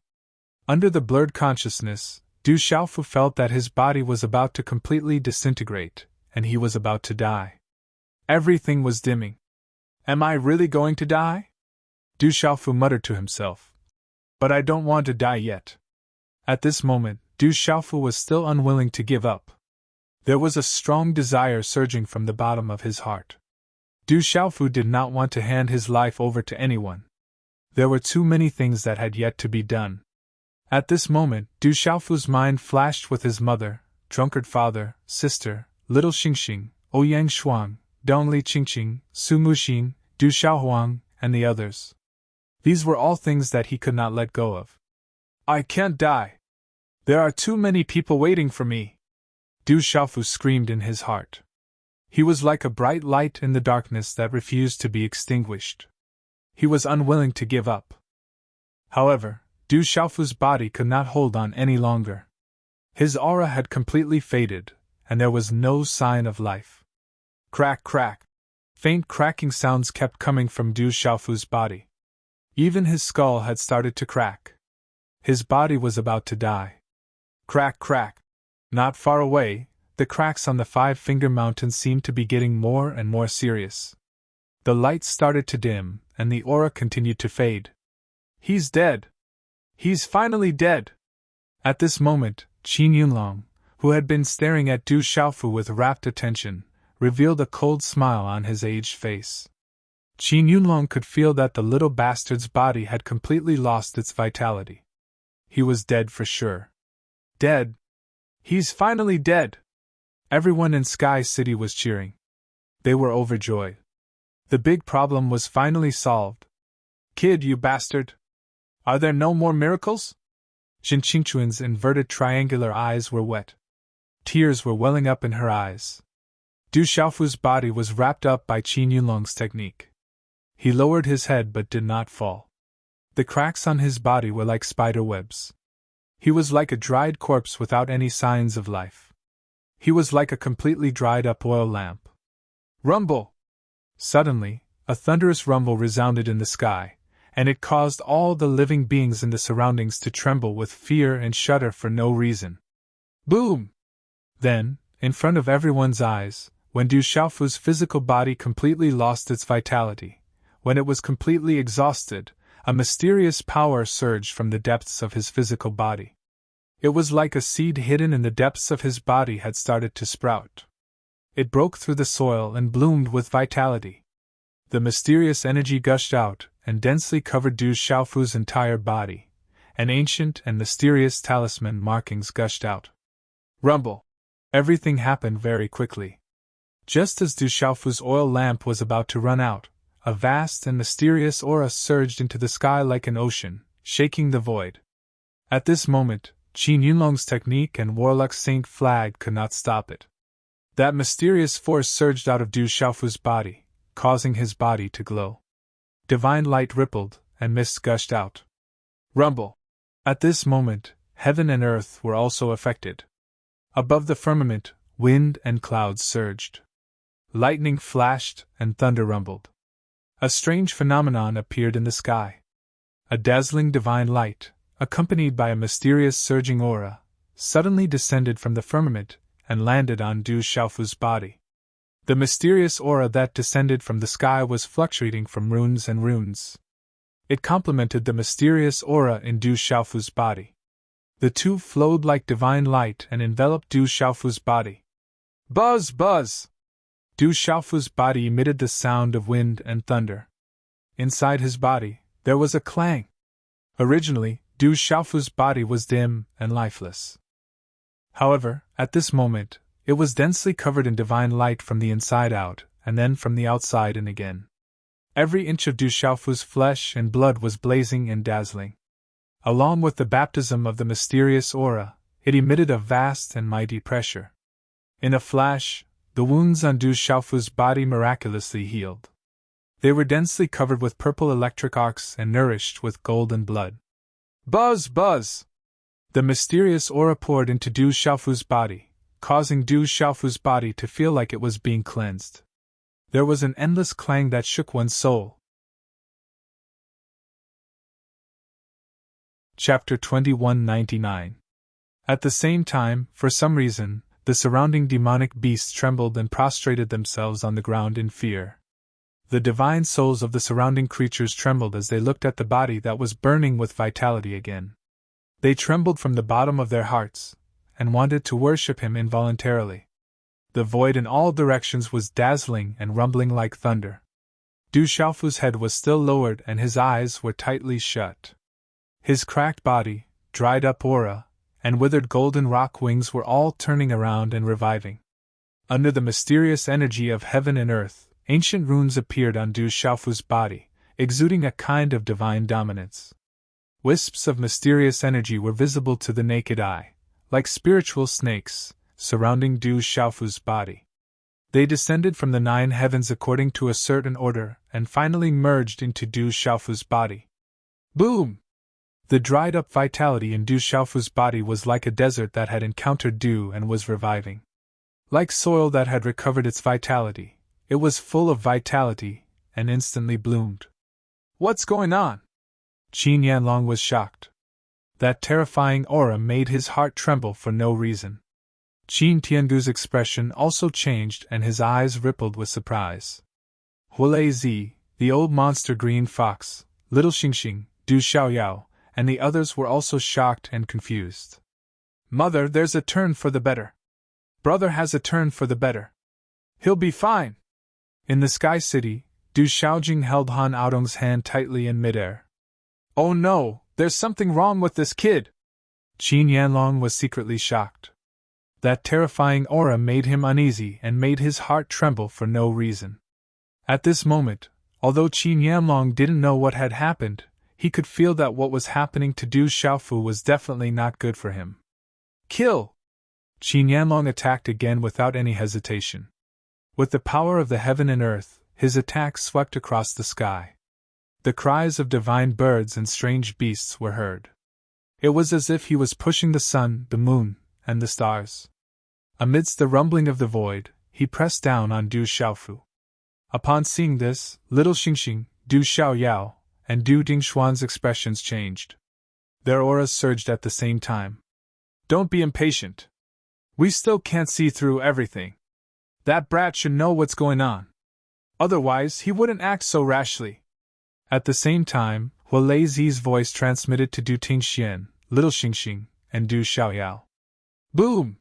Speaker 1: Under the blurred consciousness, Du Xiaofu felt that his body was about to completely disintegrate, and he was about to die. Everything was dimming. Am I really going to die? Du Xiaofu muttered to himself. But I don't want to die yet. At this moment, Du Xiaofu was still unwilling to give up. There was a strong desire surging from the bottom of his heart. Du Xiaofu did not want to hand his life over to anyone. There were too many things that had yet to be done. At this moment, Du Xiaofu's mind flashed with his mother, drunkard father, sister, little Xingxing, Ouyang Shuang, Dongli Qingqing, Su Muxin, Du Xiaohuang, and the others. These were all things that he could not let go of. I can't die. There are too many people waiting for me. Du Xiaofu screamed in his heart. He was like a bright light in the darkness that refused to be extinguished. He was unwilling to give up. However, Du Xiaofu's body could not hold on any longer. His aura had completely faded, and there was no sign of life. Crack, crack. Faint cracking sounds kept coming from Du Xiaofu's body. Even his skull had started to crack. His body was about to die. Crack, crack. Not far away, the cracks on the Five-Finger Mountain seemed to be getting more and more serious. The light started to dim, and the aura continued to fade. He's dead. He's finally dead. At this moment, Qin Yunlong, who had been staring at Du Xiaofu with rapt attention, revealed a cold smile on his aged face. Qin Yunlong could feel that the little bastard's body had completely lost its vitality. He was dead for sure. Dead. He's finally dead. Everyone in Sky City was cheering. They were overjoyed. The big problem was finally solved. Kid, you bastard! Are there no more miracles? Jin Qingchuan's inverted triangular eyes were wet. Tears were welling up in her eyes. Du Xiaofu's body was wrapped up by Qin Yunlong's technique. He lowered his head but did not fall. The cracks on his body were like spider webs. He was like a dried corpse without any signs of life. He was like a completely dried up oil lamp. Rumble! Suddenly, a thunderous rumble resounded in the sky, and it caused all the living beings in the surroundings to tremble with fear and shudder for no reason. Boom! Then, in front of everyone's eyes, when Du Xiaofu's physical body completely lost its vitality, when it was completely exhausted, a mysterious power surged from the depths of his physical body. It was like a seed hidden in the depths of his body had started to sprout. It broke through the soil and bloomed with vitality. The mysterious energy gushed out and densely covered Du Xiaofu's entire body, and ancient and mysterious talisman markings gushed out. Rumble! Everything happened very quickly. Just as Du Xiaofu's oil lamp was about to run out, a vast and mysterious aura surged into the sky like an ocean, shaking the void. At this moment, Qin Yunlong's technique and Warlock's Saint flag could not stop it. That mysterious force surged out of Du Xiaofu's body, causing his body to glow. Divine light rippled, and mist gushed out. Rumble! At this moment, heaven and earth were also affected. Above the firmament, wind and clouds surged. Lightning flashed, and thunder rumbled. A strange phenomenon appeared in the sky. A dazzling divine light, accompanied by a mysterious surging aura, suddenly descended from the firmament and landed on Du Xiaofu's body. The mysterious aura that descended from the sky was fluctuating from runes and runes. It complemented the mysterious aura in Du Xiaofu's body. The two flowed like divine light and enveloped Du Xiaofu's body. Buzz, buzz! Du Xiaofu's body emitted the sound of wind and thunder. Inside his body, there was a clang. Originally, Du Xiaofu's body was dim and lifeless. However, at this moment, it was densely covered in divine light from the inside out, and then from the outside in again. Every inch of Du Xiaofu's flesh and blood was blazing and dazzling. Along with the baptism of the mysterious aura, it emitted a vast and mighty pressure. In a flash, the wounds on Du Xiaofu's body miraculously healed. They were densely covered with purple electric arcs and nourished with golden blood. Buzz, buzz! The mysterious aura poured into Du Xiaofu's body, causing Du Xiaofu's body to feel like it was being cleansed. There was an endless clang that shook one's soul. Chapter 2199. At the same time, for some reason, the surrounding demonic beasts trembled and prostrated themselves on the ground in fear. The divine souls of the surrounding creatures trembled as they looked at the body that was burning with vitality again. They trembled from the bottom of their hearts, and wanted to worship him involuntarily. The void in all directions was dazzling and rumbling like thunder. Du Xiaofu's head was still lowered and his eyes were tightly shut. His cracked body, dried up aura, and withered golden rock wings were all turning around and reviving. Under the mysterious energy of heaven and earth, ancient runes appeared on Du Xiaofu's body, exuding a kind of divine dominance. Wisps of mysterious energy were visible to the naked eye, like spiritual snakes, surrounding Du Xiaofu's body. They descended from the 9 heavens according to a certain order and finally merged into Du Xiaofu's body. Boom! The dried-up vitality in Du Xiaofu's body was like a desert that had encountered dew and was reviving. Like soil that had recovered its vitality, it was full of vitality and instantly bloomed. What's going on? Qin Yanlong was shocked. That terrifying aura made his heart tremble for no reason. Qin Tiangu's expression also changed and his eyes rippled with surprise. Hulei Zi, the old monster green fox, little Xingxing, Du Xiaoyao, and the others were also shocked and confused. Mother, there's a turn for the better. Brother has a turn for the better. He'll be fine. In the Sky City, Du Xiaojing held Han Aodong's hand tightly in midair. Oh no, there's something wrong with this kid. Qin Yanlong was secretly shocked. That terrifying aura made him uneasy and made his heart tremble for no reason. At this moment, although Qin Yanlong didn't know what had happened, he could feel that what was happening to Du Xiaofu was definitely not good for him. Kill! Qin Yanlong attacked again without any hesitation. With the power of the heaven and earth, his attack swept across the sky. The cries of divine birds and strange beasts were heard. It was as if he was pushing the sun, the moon, and the stars. Amidst the rumbling of the void, he pressed down on Du Xiaofu. Upon seeing this, little Xingxing, Du Xiaoyao, and Du Dingxuan's expressions changed. Their auras surged at the same time. Don't be impatient. We still can't see through everything. That brat should know what's going on. Otherwise, he wouldn't act so rashly. At the same time, Hulei Zi's voice transmitted to Du Tingxian, little Xingxing, and Du Xiaoyao. Boom!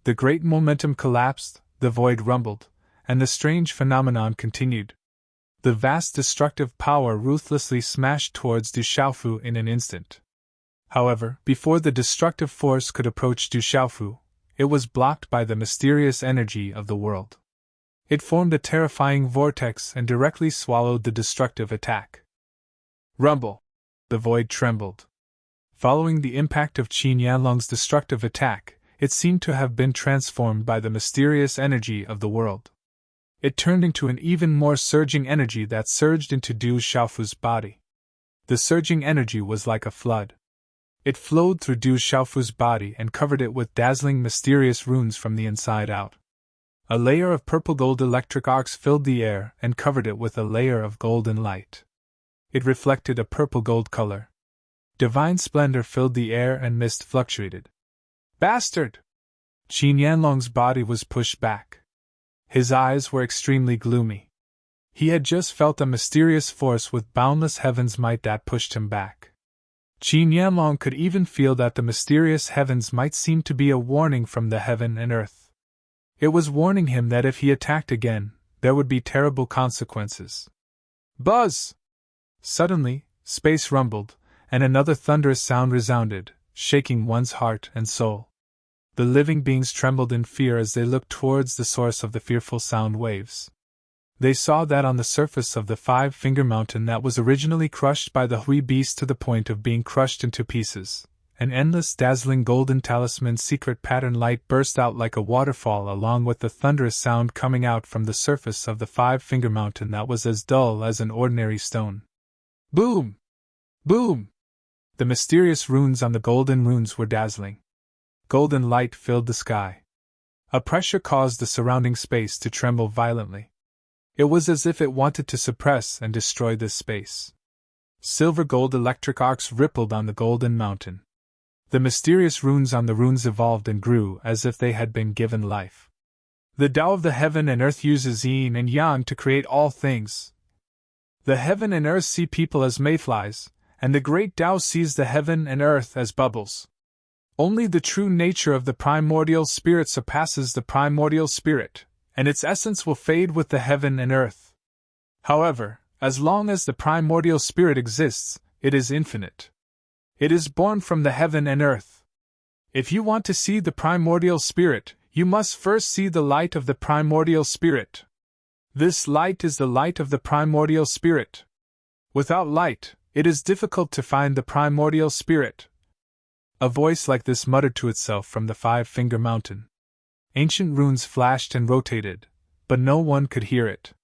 Speaker 1: The great momentum collapsed, the void rumbled, and the strange phenomenon continued. The vast destructive power ruthlessly smashed towards Du Xiaofu in an instant. However, before the destructive force could approach Du Xiaofu, it was blocked by the mysterious energy of the world. It formed a terrifying vortex and directly swallowed the destructive attack. Rumble! The void trembled. Following the impact of Qin Yanlong's destructive attack, it seemed to have been transformed by the mysterious energy of the world. It turned into an even more surging energy that surged into Du Xiaofu's body. The surging energy was like a flood. It flowed through Du Xiaofu's body and covered it with dazzling mysterious runes from the inside out. A layer of purple-gold electric arcs filled the air and covered it with a layer of golden light. It reflected a purple-gold color. Divine splendor filled the air and mist fluctuated. Bastard! Qin Yanlong's body was pushed back. His eyes were extremely gloomy. He had just felt a mysterious force with boundless heaven's might that pushed him back. Qin Yanlong could even feel that the mysterious heavens might seem to be a warning from the heaven and earth. It was warning him that if he attacked again, there would be terrible consequences. Buzz! Suddenly, space rumbled, and another thunderous sound resounded, shaking one's heart and soul. The living beings trembled in fear as they looked towards the source of the fearful sound waves. They saw that on the surface of the Five-Finger Mountain that was originally crushed by the Hui beast to the point of being crushed into pieces, an endless dazzling golden talisman secret pattern light burst out like a waterfall along with the thunderous sound coming out from the surface of the Five-Finger Mountain that was as dull as an ordinary stone. Boom! Boom! The mysterious runes on the golden runes were dazzling. Golden light filled the sky. A pressure caused the surrounding space to tremble violently. It was as if it wanted to suppress and destroy this space. Silver-gold electric arcs rippled on the golden mountain. The mysterious runes on the runes evolved and grew as if they had been given life. The Tao of the heaven and earth uses yin and yang to create all things. The heaven and earth see people as mayflies, and the great Tao sees the heaven and earth as bubbles. Only the true nature of the primordial spirit surpasses the primordial spirit, and its essence will fade with the heaven and earth. However, as long as the primordial spirit exists, it is infinite. It is born from the heaven and earth. If you want to see the primordial spirit, you must first see the light of the primordial spirit. This light is the light of the primordial spirit. Without light, it is difficult to find the primordial spirit. A voice like this muttered to itself from the Five-Finger Mountain. Ancient runes flashed and rotated, but no one could hear it.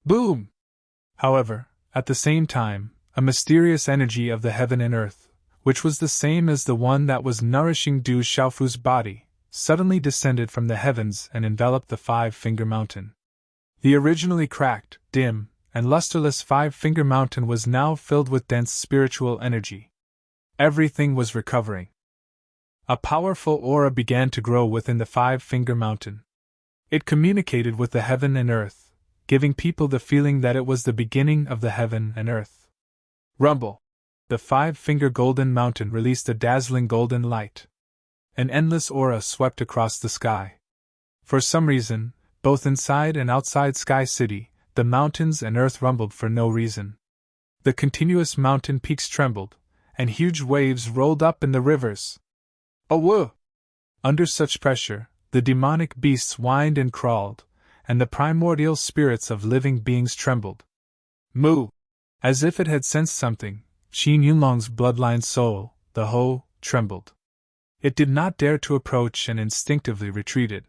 Speaker 1: Boom! However, at the same time, a mysterious energy of the heaven and earth, which was the same as the one that was nourishing Du Xiaofu's body, suddenly descended from the heavens and enveloped the Five-Finger Mountain. The originally cracked, dim, and lusterless Five-Finger Mountain was now filled with dense spiritual energy. Everything was recovering. A powerful aura began to grow within the Five-Finger Mountain. It communicated with the heaven and earth, giving people the feeling that it was the beginning of the heaven and earth. Rumble! The Five-Finger Golden Mountain released a dazzling golden light. An endless aura swept across the sky. For some reason, both inside and outside Sky City, the mountains and earth rumbled for no reason. The continuous mountain peaks trembled, and huge waves rolled up in the rivers. Oh whoa! Under such pressure, the demonic beasts whined and crawled, and the primordial spirits of living beings trembled. Moo! As if it had sensed something, Qin Yunlong's bloodline soul, the Ho, trembled. It did not dare to approach and instinctively retreated.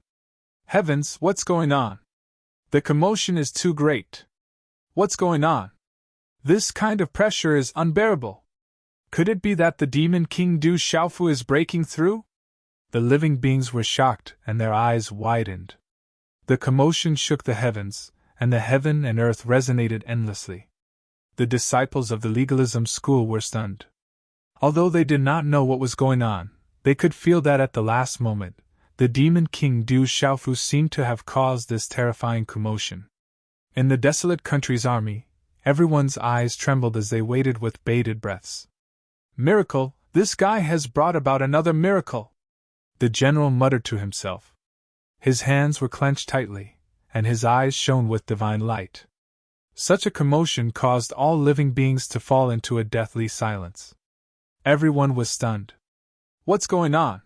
Speaker 1: Heavens, what's going on? The commotion is too great. What's going on? This kind of pressure is unbearable. Could it be that the demon king Du Xiaofu is breaking through? The living beings were shocked and their eyes widened. The commotion shook the heavens, and the heaven and earth resonated endlessly. The disciples of the legalism school were stunned. Although they did not know what was going on, they could feel that at the last moment, the demon king Du Xiaofu seemed to have caused this terrifying commotion. In the desolate country's army, everyone's eyes trembled as they waited with bated breaths. Miracle, this guy has brought about another miracle! The general muttered to himself. His hands were clenched tightly, and his eyes shone with divine light. Such a commotion caused all living beings to fall into a deathly silence. Everyone was stunned. What's going on?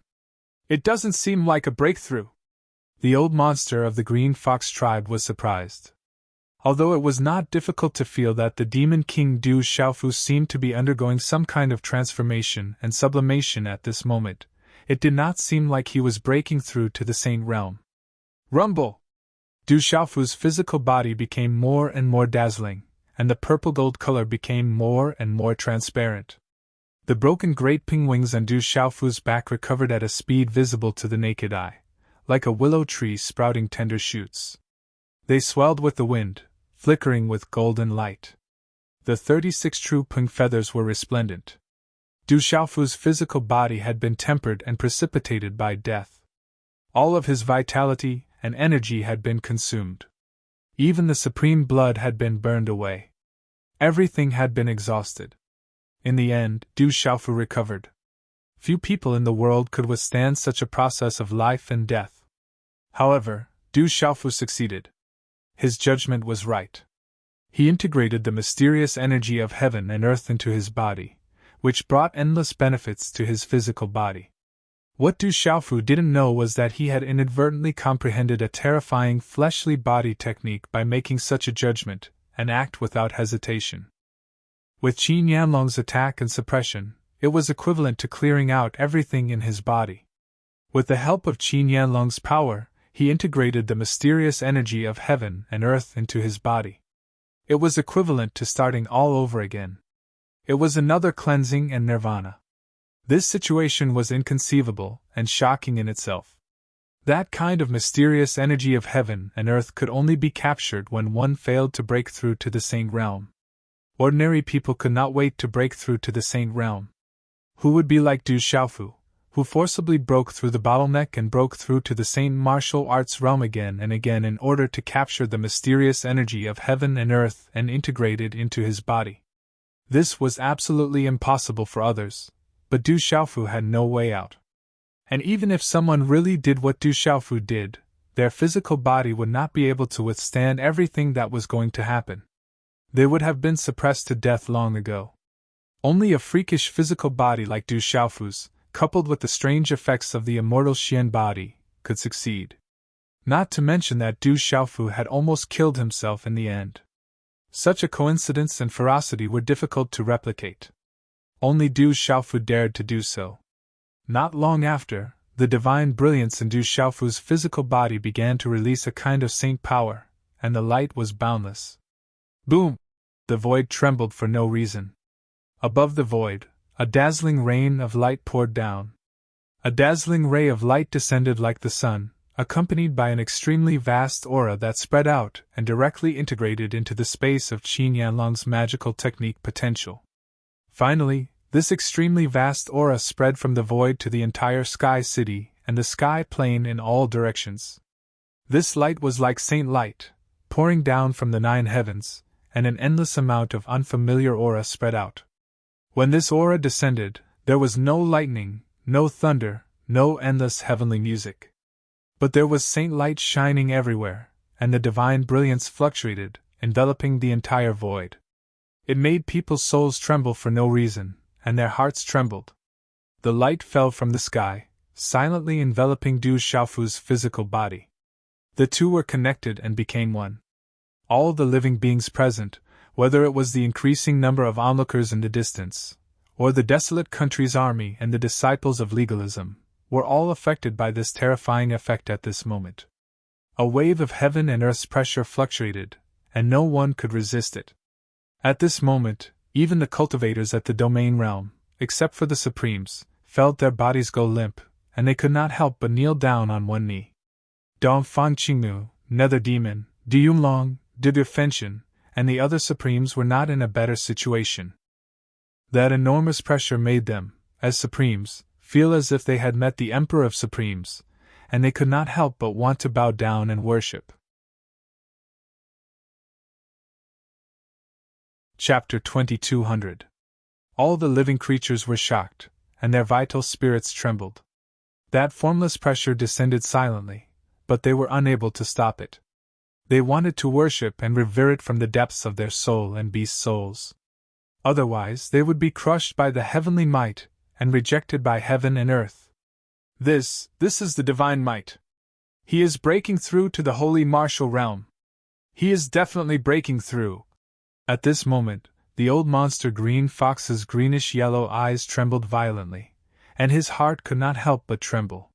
Speaker 1: It doesn't seem like a breakthrough. The old monster of the Green Fox tribe was surprised. Although it was not difficult to feel that the demon king Du Xiaofu seemed to be undergoing some kind of transformation and sublimation at this moment, it did not seem like he was breaking through to the saint realm. Rumble! Du Xiaofu's physical body became more and more dazzling, and the purple-gold color became more and more transparent. The broken great ping wings on Du Xiaofu's back recovered at a speed visible to the naked eye, like a willow tree sprouting tender shoots. They swelled with the wind, flickering with golden light. The 36 true ping feathers were resplendent. Du Xiaofu's physical body had been tempered and precipitated by death. All of his vitality and energy had been consumed. Even the supreme blood had been burned away. Everything had been exhausted. In the end, Du Xiaofu recovered. Few people in the world could withstand such a process of life and death. However, Du Xiaofu succeeded. His judgment was right. He integrated the mysterious energy of heaven and earth into his body, which brought endless benefits to his physical body. What Du Xiaofu didn't know was that he had inadvertently comprehended a terrifying fleshly body technique by making such a judgment, and act without hesitation. With Qin Yanlong's attack and suppression, it was equivalent to clearing out everything in his body. With the help of Qin Yanlong's power, he integrated the mysterious energy of heaven and earth into his body. It was equivalent to starting all over again. It was another cleansing and nirvana. This situation was inconceivable and shocking in itself. That kind of mysterious energy of heaven and earth could only be captured when one failed to break through to the Saint Realm. Ordinary people could not wait to break through to the Saint Realm. Who would be like Du Xiaofu, who forcibly broke through the bottleneck and broke through to the Saint Martial Arts realm again and again in order to capture the mysterious energy of heaven and earth and integrate it into his body? This was absolutely impossible for others, but Du Xiaofu had no way out. And even if someone really did what Du Xiaofu did, their physical body would not be able to withstand everything that was going to happen. They would have been suppressed to death long ago. Only a freakish physical body like Du Xiaofu's, coupled with the strange effects of the immortal Xian body, could succeed. Not to mention that Du Xiaofu had almost killed himself in the end. Such a coincidence and ferocity were difficult to replicate. Only Du Xiaofu dared to do so. Not long after, the divine brilliance in Du Xiaofu's physical body began to release a kind of saint power, and the light was boundless. Boom! The void trembled for no reason. Above the void, a dazzling rain of light poured down. A dazzling ray of light descended like the sun, accompanied by an extremely vast aura that spread out and directly integrated into the space of Qin Yanlong's magical technique potential. Finally, this extremely vast aura spread from the void to the entire sky city and the sky plane in all directions. This light was like saint light, pouring down from the 9 heavens, and an endless amount of unfamiliar aura spread out. When this aura descended, there was no lightning, no thunder, no endless heavenly music. But there was saint light shining everywhere, and the divine brilliance fluctuated, enveloping the entire void. It made people's souls tremble for no reason, and their hearts trembled. The light fell from the sky, silently enveloping Du Xiaofu's physical body. The two were connected and became one. All the living beings present, whether it was the increasing number of onlookers in the distance, or the desolate country's army and the disciples of legalism, were all affected by this terrifying effect at this moment. A wave of heaven and earth's pressure fluctuated, and no one could resist it. At this moment, even the cultivators at the domain realm, except for the supremes, felt their bodies go limp, and they could not help but kneel down on one knee. Dong Fang Qingnu, Nether Demon, Du Yumlong, Du Fenshin, and the other supremes were not in a better situation. That enormous pressure made them, as supremes, feel as if they had met the Emperor of Supremes, and they could not help but want to bow down and worship. Chapter 2200. All the living creatures were shocked, and their vital spirits trembled. That formless pressure descended silently, but they were unable to stop it. They wanted to worship and revere it from the depths of their soul and beast souls. Otherwise, they would be crushed by the heavenly might and rejected by heaven and earth. This is the divine might. He is breaking through to the holy martial realm. He is definitely breaking through. At this moment, the old monster Green Fox's greenish-yellow eyes trembled violently, and his heart could not help but tremble.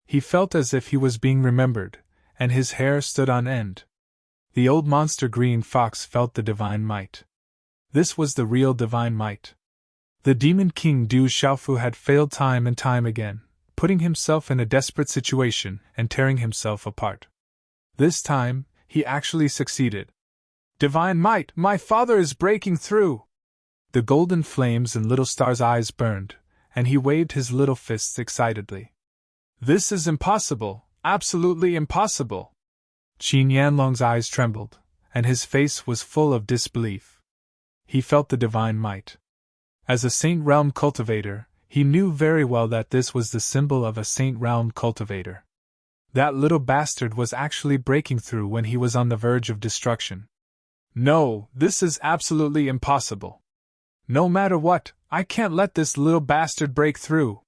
Speaker 1: He felt as if he was being remembered, and his hair stood on end. The old monster Green Fox felt the divine might. This was the real divine might. The demon king Du Xiaofu had failed time and time again, putting himself in a desperate situation and tearing himself apart. This time, he actually succeeded. Divine might, my father is breaking through! The golden flames in Little Star's eyes burned, and he waved his little fists excitedly. This is impossible, absolutely impossible! Qin Yanlong's eyes trembled, and his face was full of disbelief. He felt the divine might. As a Saint Realm cultivator, he knew very well that this was the symbol of a Saint Realm cultivator. That little bastard was actually breaking through when he was on the verge of destruction. No, this is absolutely impossible. No matter what, I can't let this little bastard break through.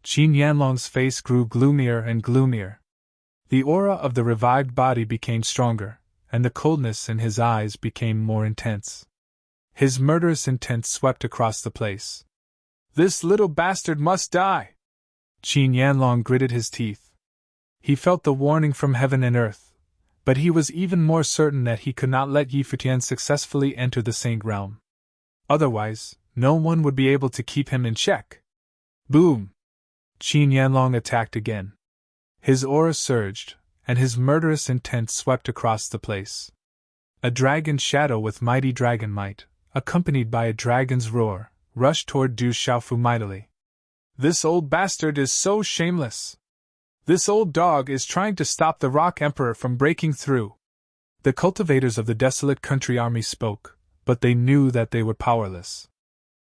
Speaker 1: Qin Yanlong's face grew gloomier and gloomier. The aura of the revived body became stronger, and the coldness in his eyes became more intense. His murderous intent swept across the place. This little bastard must die! Qin Yanlong gritted his teeth. He felt the warning from heaven and earth, but he was even more certain that he could not let Yi Futian successfully enter the Saint Realm. Otherwise, no one would be able to keep him in check. Boom! Qin Yanlong attacked again. His aura surged, and his murderous intent swept across the place. A dragon shadow with mighty dragon might, accompanied by a dragon's roar, rushed toward Du Xiaofu mightily. This old bastard is so shameless! This old dog is trying to stop the Rock Emperor from breaking through. The cultivators of the desolate country army spoke, but they knew that they were powerless.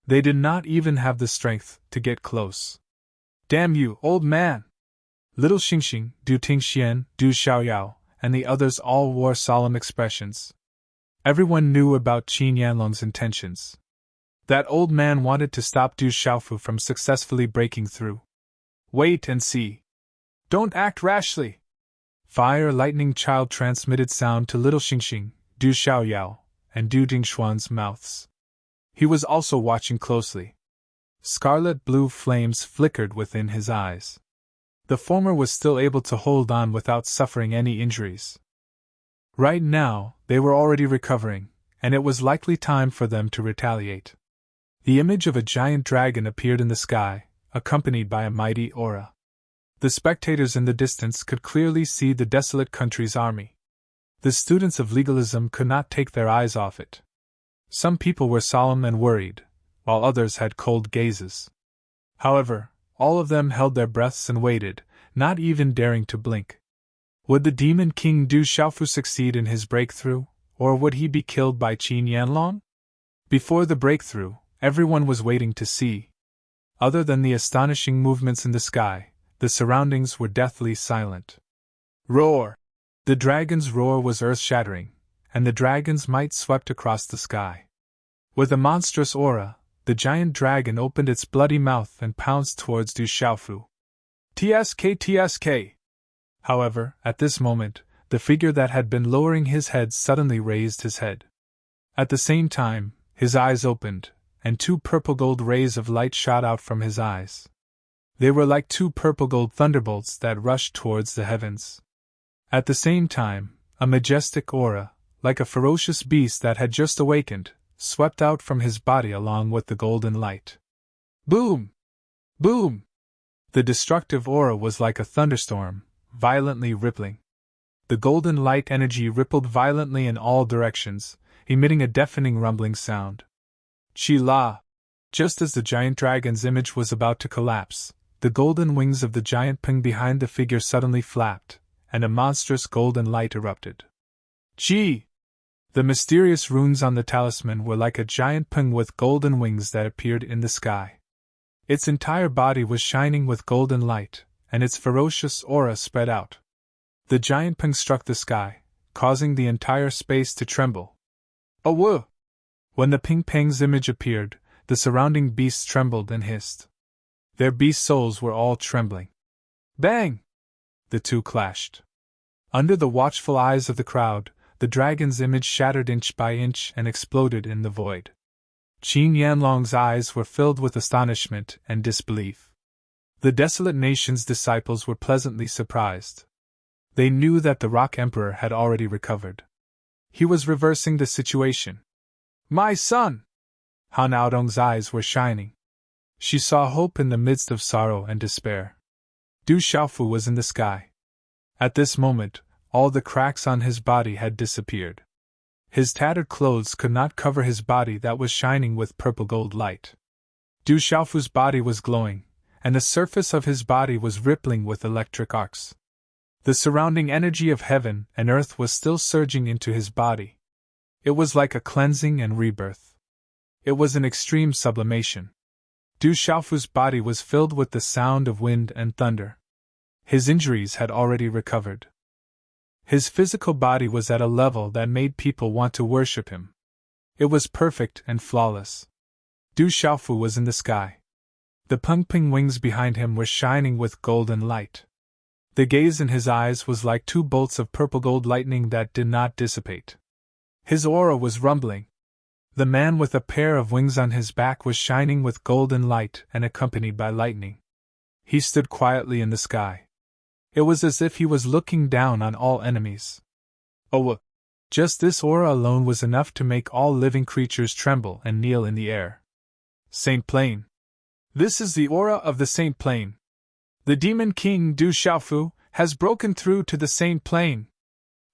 Speaker 1: They did not even have the strength to get close. Damn you, old man! Little Xingxing, Du Tingxian, Du Xiaoyao, and the others all wore solemn expressions. Everyone knew about Qin Yanlong's intentions. That old man wanted to stop Du Xiaofu from successfully breaking through. Wait and see. Don't act rashly. Fire Lightning Child transmitted sound to Little Xingxing, Du Xiaoyao, and Du Dingshuan's mouths. He was also watching closely. Scarlet-blue flames flickered within his eyes. The former was still able to hold on without suffering any injuries. Right now, they were already recovering, and it was likely time for them to retaliate. The image of a giant dragon appeared in the sky, accompanied by a mighty aura. The spectators in the distance could clearly see the desolate country's army. The students of legalism could not take their eyes off it. Some people were solemn and worried, while others had cold gazes. However, all of them held their breaths and waited, not even daring to blink. Would the Demon King Du Xiaofu succeed in his breakthrough, or would he be killed by Qin Yanlong? Before the breakthrough, everyone was waiting to see. Other than the astonishing movements in the sky, the surroundings were deathly silent. Roar! The dragon's roar was earth-shattering, and the dragon's might swept across the sky. With a monstrous aura, the giant dragon opened its bloody mouth and pounced towards Du Xiaofu. TSK TSK! However, at this moment, the figure that had been lowering his head suddenly raised his head. At the same time, his eyes opened, and two purple-gold rays of light shot out from his eyes. They were like two purple-gold thunderbolts that rushed towards the heavens. At the same time, a majestic aura, like a ferocious beast that had just awakened, swept out from his body along with the golden light. Boom! Boom! The destructive aura was like a thunderstorm, violently rippling. The golden light energy rippled violently in all directions, emitting a deafening rumbling sound. Chi-la! Just as the giant dragon's image was about to collapse, the golden wings of the giant ping behind the figure suddenly flapped, and a monstrous golden light erupted. Chi! The mysterious runes on the talisman were like a giant ping with golden wings that appeared in the sky. Its entire body was shining with golden light, and its ferocious aura spread out. The giant ping struck the sky, causing the entire space to tremble. Awoo! When the Ping Pang's image appeared, the surrounding beasts trembled and hissed. Their beast souls were all trembling. Bang! The two clashed. Under the watchful eyes of the crowd, the dragon's image shattered inch by inch and exploded in the void. Qin Yanlong's eyes were filled with astonishment and disbelief. The desolate nation's disciples were pleasantly surprised. They knew that the Rock Emperor had already recovered. He was reversing the situation. My son! Han Aodong's eyes were shining. She saw hope in the midst of sorrow and despair. Du Xiaofu was in the sky. At this moment, all the cracks on his body had disappeared. His tattered clothes could not cover his body that was shining with purple gold light. Du Xiaofu's body was glowing, and the surface of his body was rippling with electric arcs. The surrounding energy of heaven and earth was still surging into his body. It was like a cleansing and rebirth. It was an extreme sublimation. Du Xiaofu's body was filled with the sound of wind and thunder. His injuries had already recovered. His physical body was at a level that made people want to worship him. It was perfect and flawless. Du Xiaofu was in the sky. The Pengping wings behind him were shining with golden light. The gaze in his eyes was like two bolts of purple gold lightning that did not dissipate. His aura was rumbling. The man with a pair of wings on his back was shining with golden light and accompanied by lightning. He stood quietly in the sky. It was as if he was looking down on all enemies. Oh, just this aura alone was enough to make all living creatures tremble and kneel in the air. Saint Plane. This is the aura of the Saint Plane. The Demon King Du Xiaofu has broken through to the Saint Plane.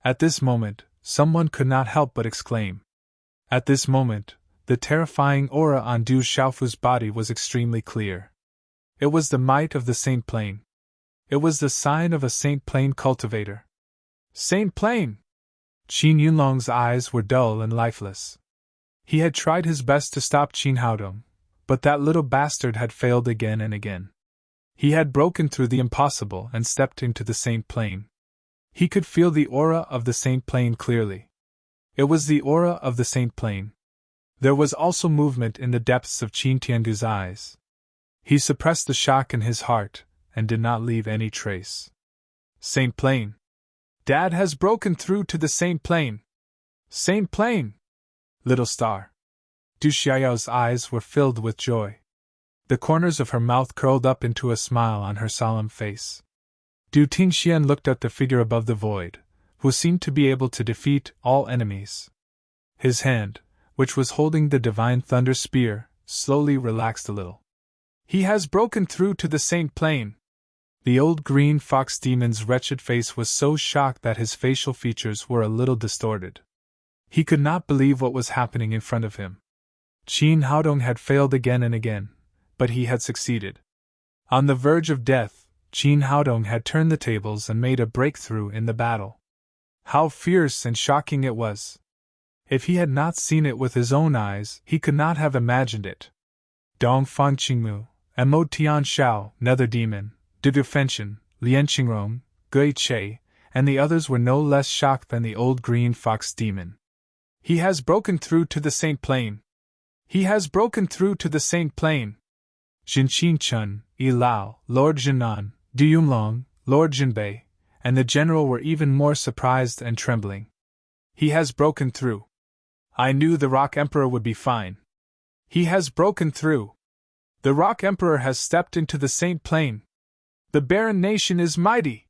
Speaker 1: At this moment, someone could not help but exclaim. At this moment, the terrifying aura on Du Xiaofu's body was extremely clear. It was the might of the Saint Plane. It was the sign of a Saint Plane cultivator. Saint Plane! Qin Yunlong's eyes were dull and lifeless. He had tried his best to stop Qin Haodong, but that little bastard had failed again and again. He had broken through the impossible and stepped into the Saint Plane. He could feel the aura of the Saint Plane clearly. It was the aura of the Saint Plane. There was also movement in the depths of Qin Tiangu's eyes. He suppressed the shock in his heart and did not leave any trace. Saint Plane. Dad has broken through to the Saint Plane. Saint Plane! Little star. Du Xiaoyao's eyes were filled with joy. The corners of her mouth curled up into a smile on her solemn face. Du Tingxian looked at the figure above the void, who seemed to be able to defeat all enemies. His hand, which was holding the divine thunder spear, slowly relaxed a little. He has broken through to the Saint Plane. The old green fox demon's wretched face was so shocked that his facial features were a little distorted. He could not believe what was happening in front of him. Qin Haodong had failed again and again, but he had succeeded. On the verge of death, Qin Haodong had turned the tables and made a breakthrough in the battle. How fierce and shocking it was! If he had not seen it with his own eyes, he could not have imagined it. Dong Fang Qingmu, Mo Tian Shao, Nether Demon, Du Fenshin, Lian Qingrong, Gui Che, and the others were no less shocked than the old green fox demon. He has broken through to the Saint Plane. He has broken through to the Saint Plane. Jinqing Chun, Yi Lao, Lord Jinan, Du Yumlong, Lord Jinbei, and the general were even more surprised and trembling. He has broken through. I knew the Rock Emperor would be fine. He has broken through. The Rock Emperor has stepped into the Saint Plane. The barren nation is mighty.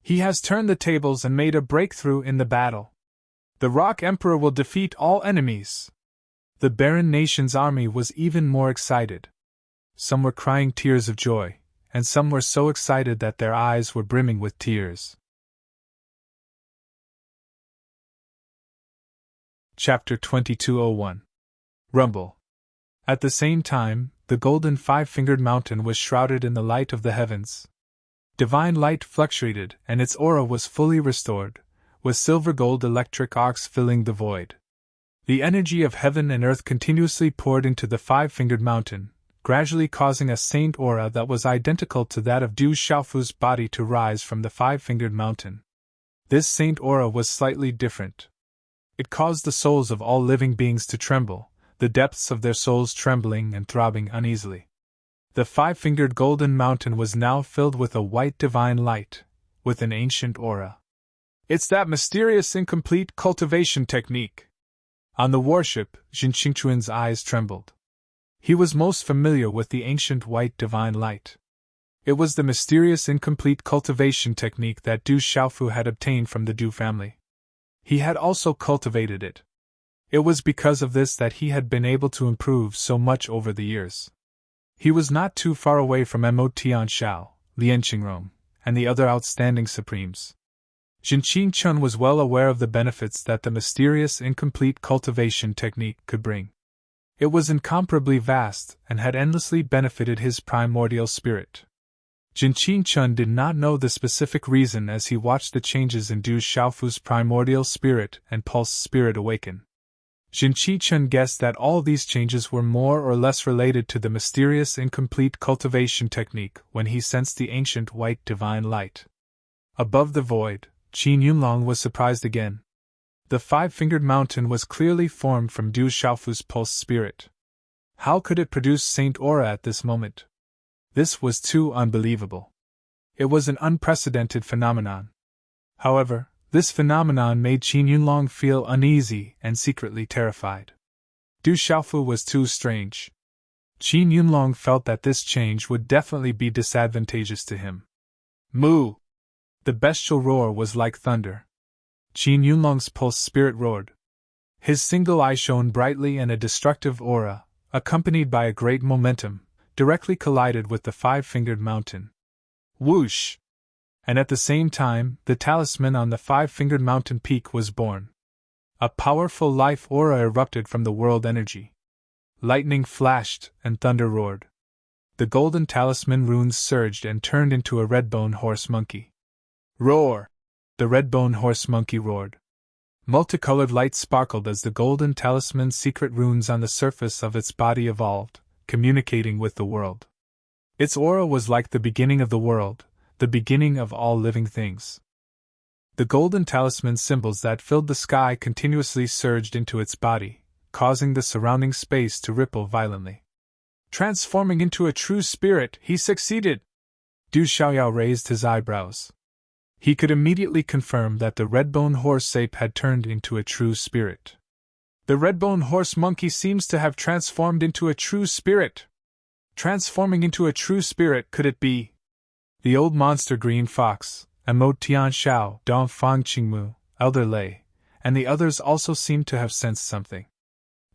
Speaker 1: He has turned the tables and made a breakthrough in the battle. The Rock Emperor will defeat all enemies. The barren nation's army was even more excited. Some were crying tears of joy, and some were so excited that their eyes were brimming with tears. Chapter 2201. Rumble. At the same time, the golden five-fingered mountain was shrouded in the light of the heavens. Divine light fluctuated, and its aura was fully restored, with silver-gold electric arcs filling the void. The energy of heaven and earth continuously poured into the five-fingered mountain, gradually causing a saint aura that was identical to that of Du Xiaofu's body to rise from the five-fingered mountain. This saint aura was slightly different. It caused the souls of all living beings to tremble, the depths of their souls trembling and throbbing uneasily. The five-fingered golden mountain was now filled with a white divine light, with an ancient aura. It's that mysterious incomplete cultivation technique. On the warship, Jin Qingchuan's eyes trembled. He was most familiar with the ancient white divine light. It was the mysterious incomplete cultivation technique that Du Xiaofu had obtained from the Du family. He had also cultivated it. It was because of this that he had been able to improve so much over the years. He was not too far away from Mo Tian Shao, Lian Qingrong, and the other outstanding supremes. Jinqing Chun was well aware of the benefits that the mysterious incomplete cultivation technique could bring. It was incomparably vast and had endlessly benefited his primordial spirit. Jinqing Chun did not know the specific reason as he watched the changes in Du Xiaofu's primordial spirit and pulse spirit awaken. Jinqing Chun guessed that all these changes were more or less related to the mysterious incomplete cultivation technique when he sensed the ancient white divine light. Above the void, Qin Yunlong was surprised again. The five-fingered mountain was clearly formed from Du Xiaofu's pulse spirit. How could it produce Saint Aura at this moment? This was too unbelievable. It was an unprecedented phenomenon. However, this phenomenon made Qin Yunlong feel uneasy and secretly terrified. Du Xiaofu was too strange. Qin Yunlong felt that this change would definitely be disadvantageous to him. Moo! The bestial roar was like thunder. Qin Yunlong's pulse spirit roared. His single eye shone brightly, and a destructive aura, accompanied by a great momentum, directly collided with the five-fingered mountain. Whoosh! And at the same time, the talisman on the five-fingered mountain peak was born. A powerful life aura erupted from the world energy. Lightning flashed and thunder roared. The golden talisman runes surged and turned into a red-bone horse monkey. Roar! The red-bone horse monkey roared. Multicolored light sparkled as the golden talisman's secret runes on the surface of its body evolved, communicating with the world. Its aura was like the beginning of the world, the beginning of all living things. The golden talisman symbols that filled the sky continuously surged into its body, causing the surrounding space to ripple violently. Transforming into a true spirit, he succeeded! Du Xiaoyao raised his eyebrows. He could immediately confirm that the red-bone horse ape had turned into a true spirit. The red-bone horse monkey seems to have transformed into a true spirit. Transforming into a true spirit, could it be? The old monster green fox, Amo Tian Shao, Dong Fang Qingmu, Elder Lei, and the others also seemed to have sensed something.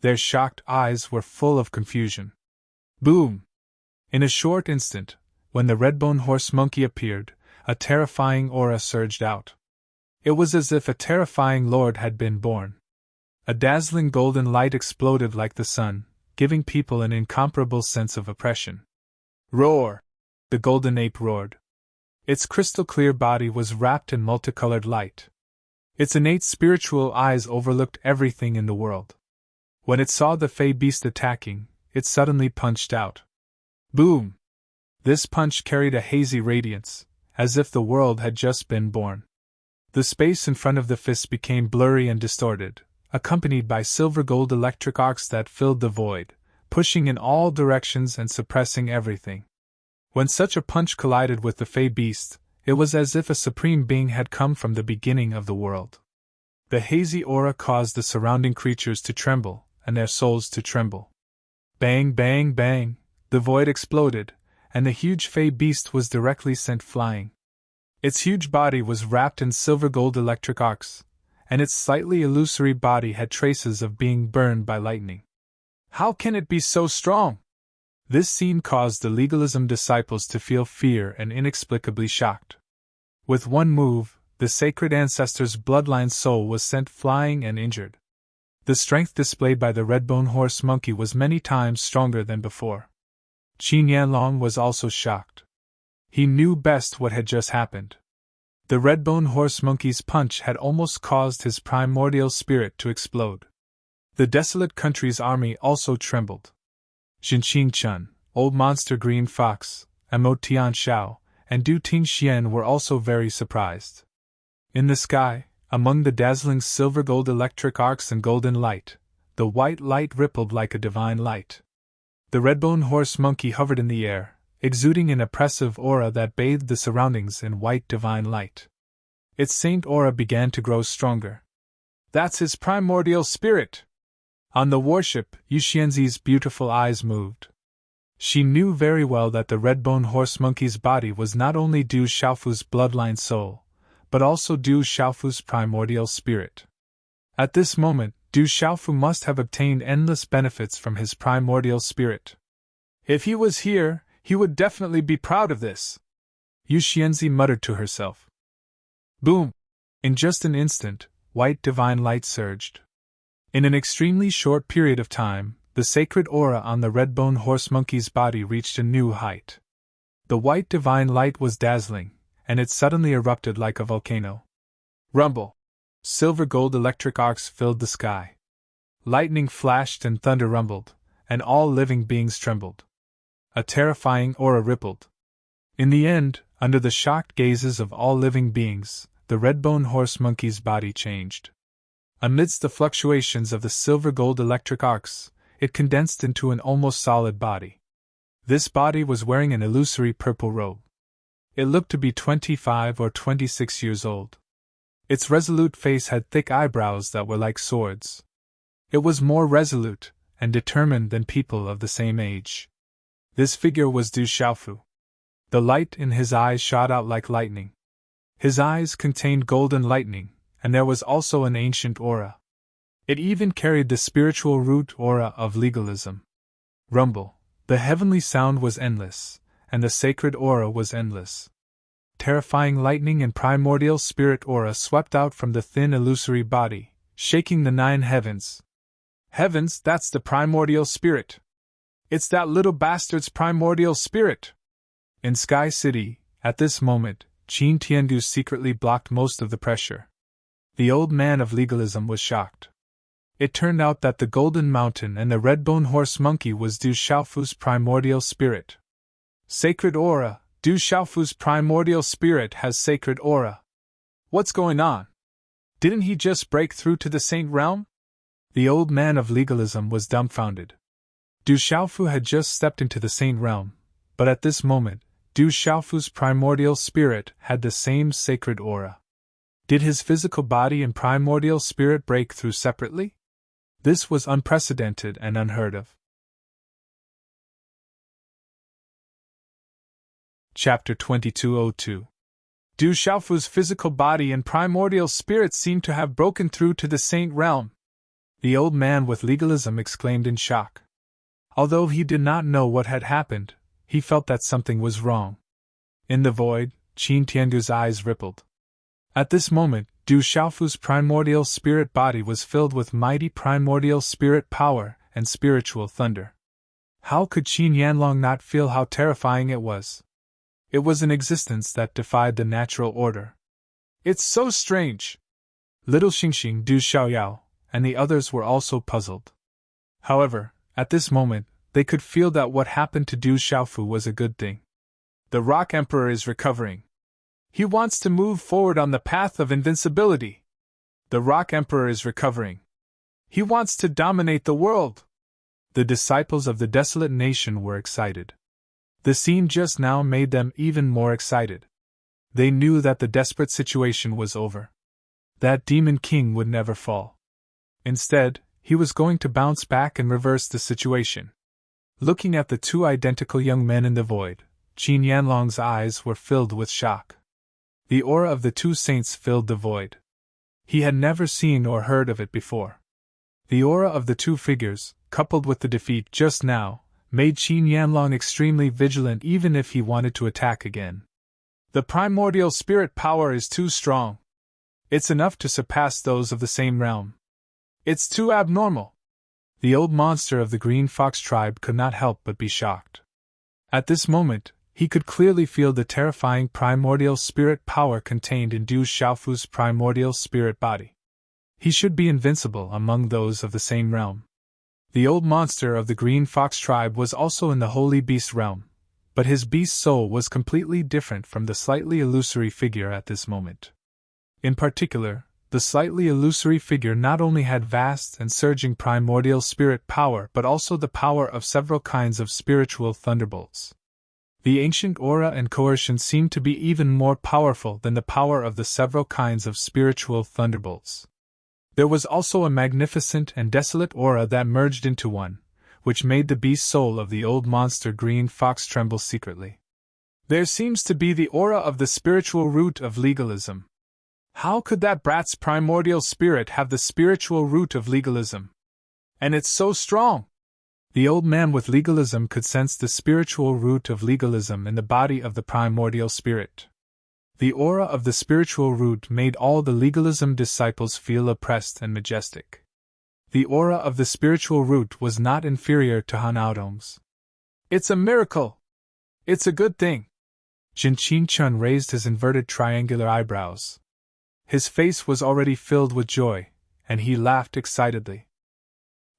Speaker 1: Their shocked eyes were full of confusion. Boom! In a short instant, when the red-bone horse monkey appeared, a terrifying aura surged out. It was as if a terrifying lord had been born. A dazzling golden light exploded like the sun, giving people an incomparable sense of oppression. Roar! The golden ape roared. Its crystal-clear body was wrapped in multicolored light. Its innate spiritual eyes overlooked everything in the world. When it saw the fey beast attacking, it suddenly punched out. Boom! This punch carried a hazy radiance, as if the world had just been born. The space in front of the fist became blurry and distorted, accompanied by silver-gold electric arcs that filled the void, pushing in all directions and suppressing everything. When such a punch collided with the fey beast, it was as if a supreme being had come from the beginning of the world. The hazy aura caused the surrounding creatures to tremble, and their souls to tremble. Bang, bang, bang, the void exploded, and the huge fey beast was directly sent flying. Its huge body was wrapped in silver-gold electric arcs, and its slightly illusory body had traces of being burned by lightning. How can it be so strong? This scene caused the legalism disciples to feel fear and inexplicably shocked. With one move, the sacred ancestor's bloodline soul was sent flying and injured. The strength displayed by the red-bone horse monkey was many times stronger than before. Qin Yanlong was also shocked. He knew best what had just happened. The red-bone horse monkey's punch had almost caused his primordial spirit to explode. The desolate country's army also trembled. Jinqing Chun, Old Monster Green Fox, Amo Tian Shao, and Du Ting Xian were also very surprised. In the sky, among the dazzling silver-gold electric arcs and golden light, the white light rippled like a divine light. The red-bone horse monkey hovered in the air, exuding an oppressive aura that bathed the surroundings in white divine light. Its saint aura began to grow stronger. That's his primordial spirit! On the warship, Yuxianzi's beautiful eyes moved. She knew very well that the red-bone horse monkey's body was not only Du Xiaofu's bloodline soul, but also Du Xiaofu's primordial spirit. At this moment, Du Xiaofu must have obtained endless benefits from his primordial spirit. If he was here, he would definitely be proud of this, Yuxianzi muttered to herself. Boom! In just an instant, white divine light surged. In an extremely short period of time, the sacred aura on the red-bone horse monkey's body reached a new height. The white divine light was dazzling, and it suddenly erupted like a volcano. Rumble! Silver gold electric arcs filled the sky. Lightning flashed and thunder rumbled, and all living beings trembled. A terrifying aura rippled. In the end, under the shocked gazes of all living beings, the red-bone horse monkey's body changed. Amidst the fluctuations of the silver-gold electric arcs, it condensed into an almost solid body. This body was wearing an illusory purple robe. It looked to be 25 or 26 years old. Its resolute face had thick eyebrows that were like swords. It was more resolute and determined than people of the same age. This figure was Du Xiaofu. The light in his eyes shot out like lightning. His eyes contained golden lightning, and there was also an ancient aura. It even carried the spiritual root aura of legalism. Rumble! The heavenly sound was endless, and the sacred aura was endless. Terrifying lightning and primordial spirit aura swept out from the thin illusory body, shaking the 9 heavens. Heavens, that's the primordial spirit! It's that little bastard's primordial spirit! In Sky City, at this moment, Qin Tiandu secretly blocked most of the pressure. The old man of legalism was shocked. It turned out that the Golden Mountain and the red-bone horse monkey was Du Xiaofu's primordial spirit. Sacred aura! Du Xiaofu's primordial spirit has sacred aura. What's going on? Didn't he just break through to the Saint Realm? The old man of legalism was dumbfounded. Du Xiaofu had just stepped into the Saint Realm, but at this moment, Du Xiaofu's primordial spirit had the same sacred aura. Did his physical body and primordial spirit break through separately? This was unprecedented and unheard of. Chapter 2202. Du Xiaofu's physical body and primordial spirit seemed to have broken through to the Saint Realm. The old man with legalism exclaimed in shock. Although he did not know what had happened, he felt that something was wrong. In the void, Qin Tiandu's eyes rippled. At this moment, Du Xiaofu's primordial spirit body was filled with mighty primordial spirit power and spiritual thunder. How could Qin Yanlong not feel how terrifying it was? It was an existence that defied the natural order. It's so strange! Little Xingxing, Du Xiaoyao, and the others were also puzzled. However, at this moment, they could feel that what happened to Du Xiaofu was a good thing. The Rock Emperor is recovering. He wants to move forward on the path of invincibility. The Rock Emperor is recovering. He wants to dominate the world. The disciples of the desolate nation were excited. The scene just now made them even more excited. They knew that the desperate situation was over. That demon king would never fall. Instead, he was going to bounce back and reverse the situation. Looking at the 2 identical young men in the void, Qin Yanlong's eyes were filled with shock. The aura of the 2 saints filled the void. He had never seen or heard of it before. The aura of the 2 figures, coupled with the defeat just now, made Qin Yanlong extremely vigilant even if he wanted to attack again. The primordial spirit power is too strong. It's enough to surpass those of the same realm. It's too abnormal. The old monster of the Green Fox tribe could not help but be shocked. At this moment, he could clearly feel the terrifying primordial spirit power contained in Du Xiaofu's primordial spirit body. He should be invincible among those of the same realm. The old monster of the Green Fox tribe was also in the Holy Beast realm, but his beast soul was completely different from the slightly illusory figure at this moment. In particular, the slightly illusory figure not only had vast and surging primordial spirit power but also the power of several kinds of spiritual thunderbolts. The ancient aura and coercion seemed to be even more powerful than the power of the several kinds of spiritual thunderbolts. There was also a magnificent and desolate aura that merged into one, which made the beast soul of the old monster Green Fox tremble secretly. There seems to be the aura of the spiritual root of legalism. How could that brat's primordial spirit have the spiritual root of legalism? And it's so strong! The old man with legalism could sense the spiritual root of legalism in the body of the primordial spirit. The aura of the spiritual root made all the legalism disciples feel oppressed and majestic. The aura of the spiritual root was not inferior to Han Aodong's. It's a miracle! It's a good thing! Jin Chun raised his inverted triangular eyebrows. His face was already filled with joy, and he laughed excitedly.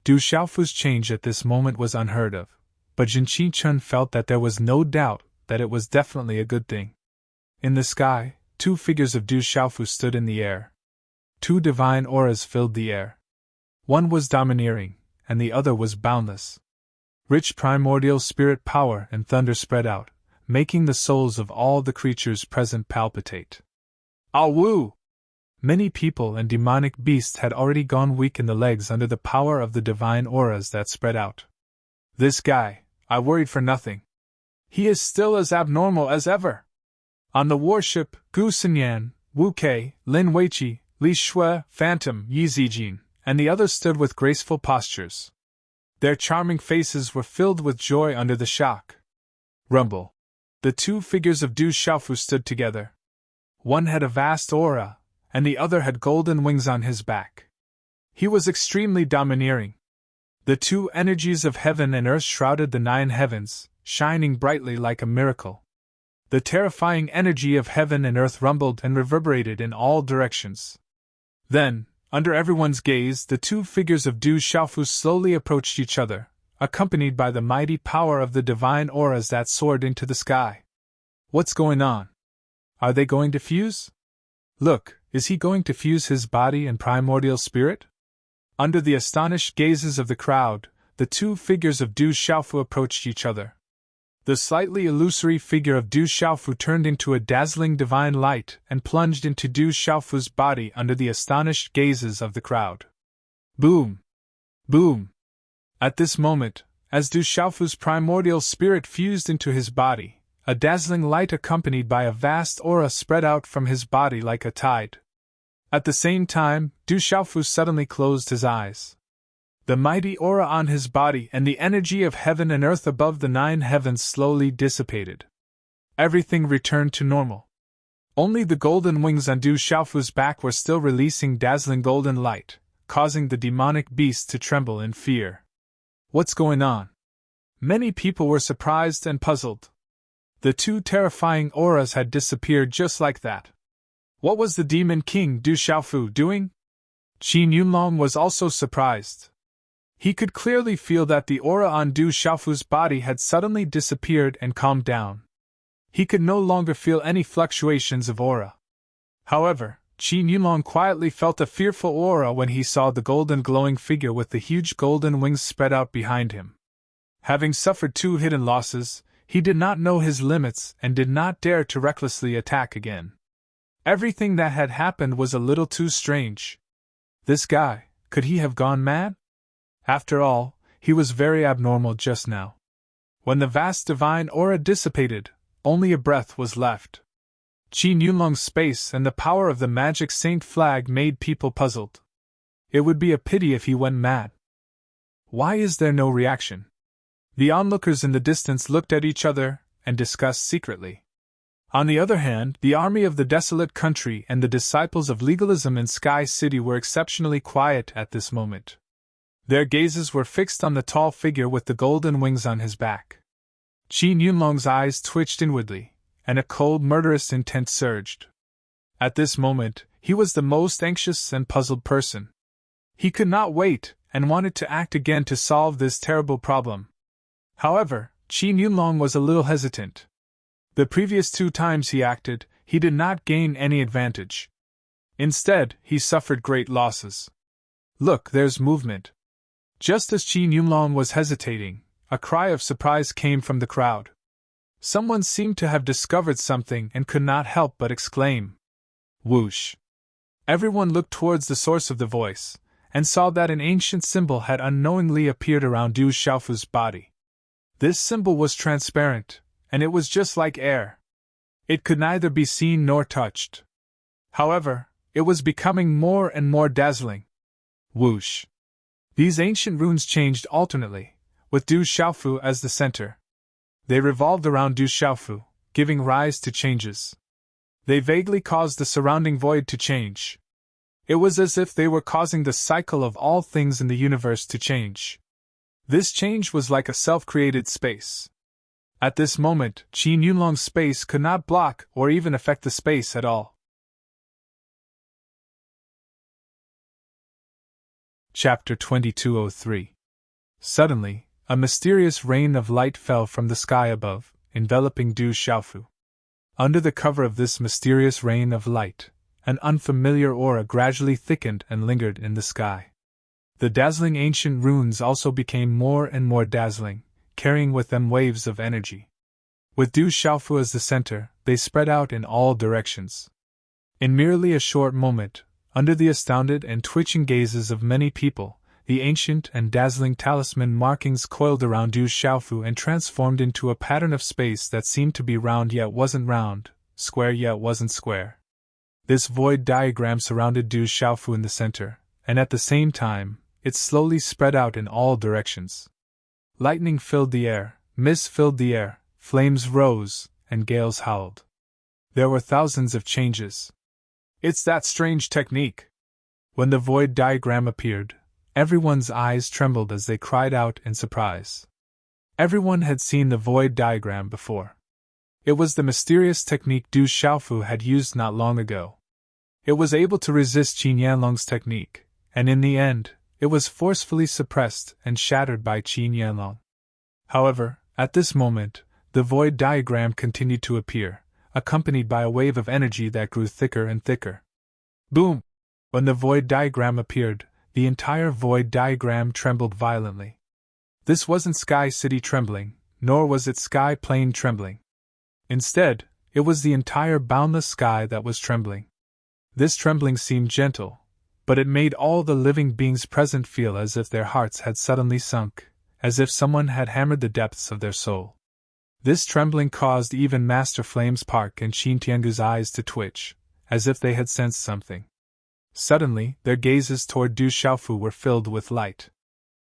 Speaker 1: Du Xiaofu's change at this moment was unheard of, but Jin Chun felt that there was no doubt that it was definitely a good thing. In the sky, two figures of Du Xiaofu stood in the air. Two divine auras filled the air. One was domineering, and the other was boundless. Rich primordial spirit power and thunder spread out, making the souls of all the creatures present palpitate. Ah woo! Many people and demonic beasts had already gone weak in the legs under the power of the divine auras that spread out. This guy, I worried for nothing. He is still as abnormal as ever. On the warship, Gu Xinyan, Wu Kei, Lin Weiqi, Li Shui, Phantom, Yi Zijin, and the others stood with graceful postures. Their charming faces were filled with joy under the shock. Rumble. The two figures of Du Xiaofu stood together. One had a vast aura, and the other had golden wings on his back. He was extremely domineering. The two energies of heaven and earth shrouded the 9 heavens, shining brightly like a miracle. The terrifying energy of heaven and earth rumbled and reverberated in all directions. Then, under everyone's gaze, the two figures of Du Xiaofu slowly approached each other, accompanied by the mighty power of the divine auras that soared into the sky. What's going on? Are they going to fuse? Look, is he going to fuse his body and primordial spirit? Under the astonished gazes of the crowd, the two figures of Du Xiaofu approached each other. The slightly illusory figure of Du Xiaofu turned into a dazzling divine light and plunged into Du Xiaofu's body under the astonished gazes of the crowd. Boom! Boom! At this moment, as Du Xiaofu's primordial spirit fused into his body, a dazzling light accompanied by a vast aura spread out from his body like a tide. At the same time, Du Xiaofu suddenly closed his eyes. The mighty aura on his body and the energy of heaven and earth above the 9 heavens slowly dissipated. Everything returned to normal. Only the golden wings on Du Xiaofu's back were still releasing dazzling golden light, causing the demonic beast to tremble in fear. What's going on? Many people were surprised and puzzled. The two terrifying auras had disappeared just like that. What was the Demon King Du Xiaofu doing? Qin Yunlong was also surprised. He could clearly feel that the aura on Du Xiaofu's body had suddenly disappeared and calmed down. He could no longer feel any fluctuations of aura. However, Qin Yunlong quietly felt a fearful aura when he saw the golden glowing figure with the huge golden wings spread out behind him. Having suffered 2 hidden losses, he did not know his limits and did not dare to recklessly attack again. Everything that had happened was a little too strange. This guy, could he have gone mad? After all, he was very abnormal just now. When the vast divine aura dissipated, only a breath was left. Qin Yunlong's space and the power of the magic saint flag made people puzzled. It would be a pity if he went mad. Why is there no reaction? The onlookers in the distance looked at each other and discussed secretly. On the other hand, the army of the desolate country and the disciples of legalism in Sky City were exceptionally quiet at this moment. Their gazes were fixed on the tall figure with the golden wings on his back. Qin Yunlong's eyes twitched inwardly, and a cold, murderous intent surged. At this moment, he was the most anxious and puzzled person. He could not wait, and wanted to act again to solve this terrible problem. However, Qin Yunlong was a little hesitant. The previous 2 times he acted, he did not gain any advantage. Instead, he suffered great losses. Look, there's movement. Just as Qin Yunlong was hesitating, a cry of surprise came from the crowd. Someone seemed to have discovered something and could not help but exclaim, "Whoosh!" Everyone looked towards the source of the voice, and saw that an ancient symbol had unknowingly appeared around Du Xiaofu's body. This symbol was transparent, and it was just like air. It could neither be seen nor touched. However, it was becoming more and more dazzling. Whoosh! These ancient runes changed alternately, with Du Xiaofu as the center. They revolved around Du Xiaofu, giving rise to changes. They vaguely caused the surrounding void to change. It was as if they were causing the cycle of all things in the universe to change. This change was like a self-created space. At this moment, Qin Yunlong's space could not block or even affect the space at all. Chapter 2203. Suddenly, a mysterious rain of light fell from the sky above, enveloping Du Xiaofu. Under the cover of this mysterious rain of light, an unfamiliar aura gradually thickened and lingered in the sky. The dazzling ancient runes also became more and more dazzling, carrying with them waves of energy. With Du Xiaofu as the center, they spread out in all directions. In merely a short moment, under the astounded and twitching gazes of many people, the ancient and dazzling talisman markings coiled around Du Xiaofu and transformed into a pattern of space that seemed to be round yet wasn't round, square yet wasn't square. This void diagram surrounded Du Xiaofu in the center, and at the same time, it slowly spread out in all directions. Lightning filled the air, mist filled the air, flames rose, and gales howled. There were thousands of changes. It's that strange technique. When the void diagram appeared, everyone's eyes trembled as they cried out in surprise. Everyone had seen the void diagram before. It was the mysterious technique Du Xiaofu had used not long ago. It was able to resist Qin Yanlong's technique, and in the end, it was forcefully suppressed and shattered by Qin Yanlong. However, at this moment, the void diagram continued to appear, accompanied by a wave of energy that grew thicker and thicker. Boom! When the void diagram appeared, the entire void diagram trembled violently. This wasn't Sky City trembling, nor was it Sky Plane trembling. Instead, it was the entire boundless sky that was trembling. This trembling seemed gentle, but it made all the living beings present feel as if their hearts had suddenly sunk, as if someone had hammered the depths of their soul. This trembling caused even Master Flames Park and Qin Tiangu's eyes to twitch, as if they had sensed something. Suddenly, their gazes toward Du Xiaofu were filled with light.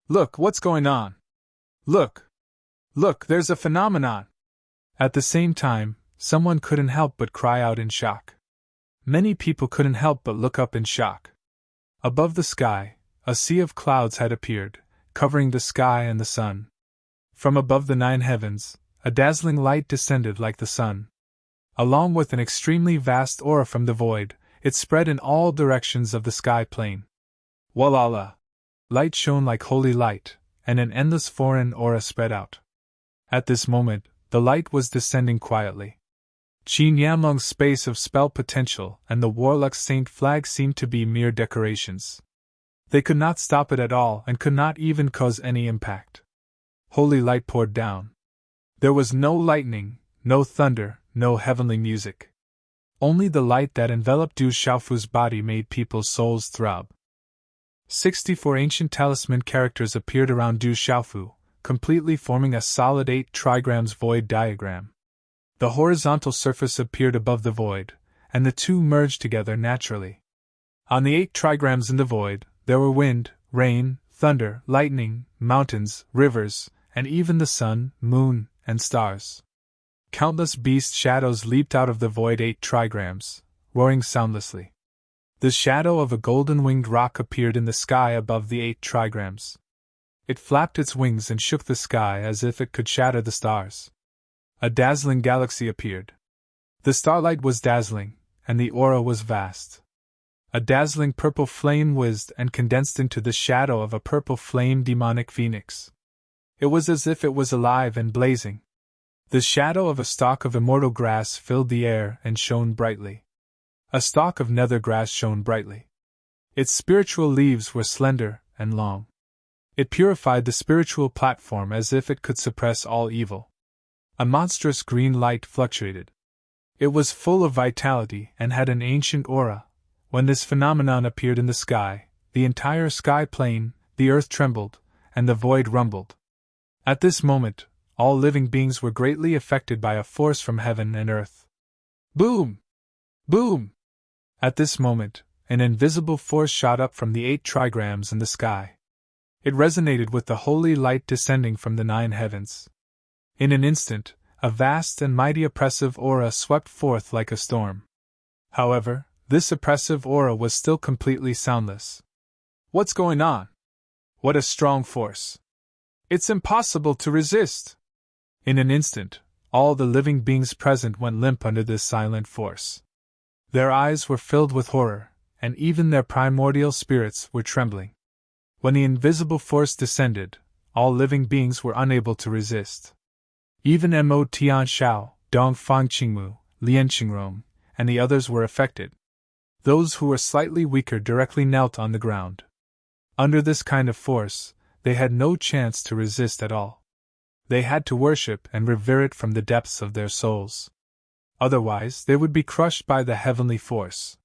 Speaker 1: Look, what's going on? Look! Look, there's a phenomenon! At the same time, someone couldn't help but cry out in shock. Many people couldn't help but look up in shock. Above the sky, a sea of clouds had appeared, covering the sky and the sun. From above the 9 heavens, a dazzling light descended like the sun. Along with an extremely vast aura from the void, it spread in all directions of the sky plane. Walala! Light shone like holy light, and an endless foreign aura spread out. At this moment, the light was descending quietly. Qin Yanlong's space of spell potential and the Warlock Saint flag seemed to be mere decorations. They could not stop it at all and could not even cause any impact. Holy light poured down. There was no lightning, no thunder, no heavenly music. Only the light that enveloped Du Xiaofu's body made people's souls throb. 64 ancient talisman characters appeared around Du Xiaofu, completely forming a solid 8 trigrams void diagram. The horizontal surface appeared above the void, and the two merged together naturally. On the 8 trigrams in the void, there were wind, rain, thunder, lightning, mountains, rivers, and even the sun, moon, and stars. Countless beast shadows leaped out of the void 8 trigrams, roaring soundlessly. The shadow of a golden-winged rock appeared in the sky above the 8 trigrams. It flapped its wings and shook the sky as if it could shatter the stars. A dazzling galaxy appeared. The starlight was dazzling, and the aura was vast. A dazzling purple flame whizzed and condensed into the shadow of a purple flame demonic phoenix. It was as if it was alive and blazing. The shadow of a stalk of immortal grass filled the air and shone brightly. A stalk of nether grass shone brightly. Its spiritual leaves were slender and long. It purified the spiritual platform as if it could suppress all evil. A monstrous green light fluctuated. It was full of vitality and had an ancient aura. When this phenomenon appeared in the sky, the entire sky plane, the earth trembled, and the void rumbled. At this moment, all living beings were greatly affected by a force from heaven and earth. Boom! Boom! At this moment, an invisible force shot up from the 8 trigrams in the sky. It resonated with the holy light descending from the 9 heavens. In an instant, a vast and mighty oppressive aura swept forth like a storm. However, this oppressive aura was still completely soundless. What's going on? What a strong force! It's impossible to resist! In an instant, all the living beings present went limp under this silent force. Their eyes were filled with horror, and even their primordial spirits were trembling. When the invisible force descended, all living beings were unable to resist. Even Mo Tian Shao, Dong Fang Qingmu, Lian Qingrong, and the others were affected. Those who were slightly weaker directly knelt on the ground. Under this kind of force, they had no chance to resist at all. They had to worship and revere it from the depths of their souls. Otherwise, they would be crushed by the heavenly force.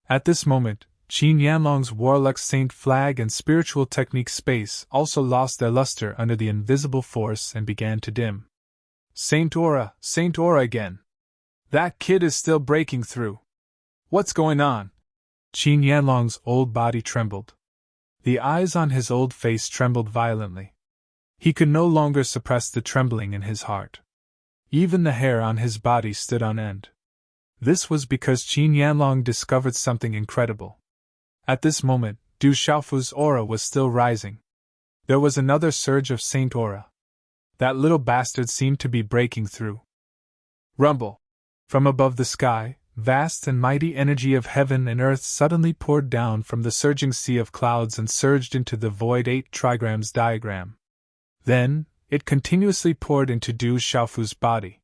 Speaker 1: At this moment, Qin Yanlong's warlike saint flag and spiritual technique space also lost their luster under the invisible force and began to dim. Saint Aura again. That kid is still breaking through. What's going on? Qin Yanlong's old body trembled. The eyes on his old face trembled violently. He could no longer suppress the trembling in his heart. Even the hair on his body stood on end. This was because Qin Yanlong discovered something incredible. At this moment, Du Xiaofu's aura was still rising. There was another surge of Saint Aura. That little bastard seemed to be breaking through. Rumble! From above the sky, vast and mighty energy of heaven and earth suddenly poured down from the surging sea of clouds and surged into the void 8 trigrams diagram. Then, it continuously poured into Du Xiaofu's body.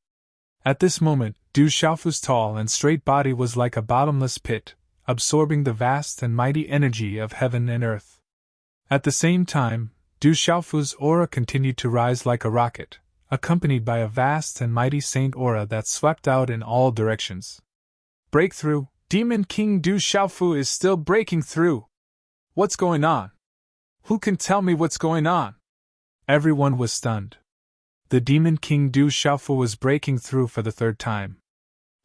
Speaker 1: At this moment, Du Xiaofu's tall and straight body was like a bottomless pit, absorbing the vast and mighty energy of heaven and earth. At the same time, Du Xiaofu's aura continued to rise like a rocket, accompanied by a vast and mighty saint aura that swept out in all directions. Breakthrough! Demon King Du Xiaofu is still breaking through! What's going on? Who can tell me what's going on? Everyone was stunned. The Demon King Du Xiaofu was breaking through for the third time.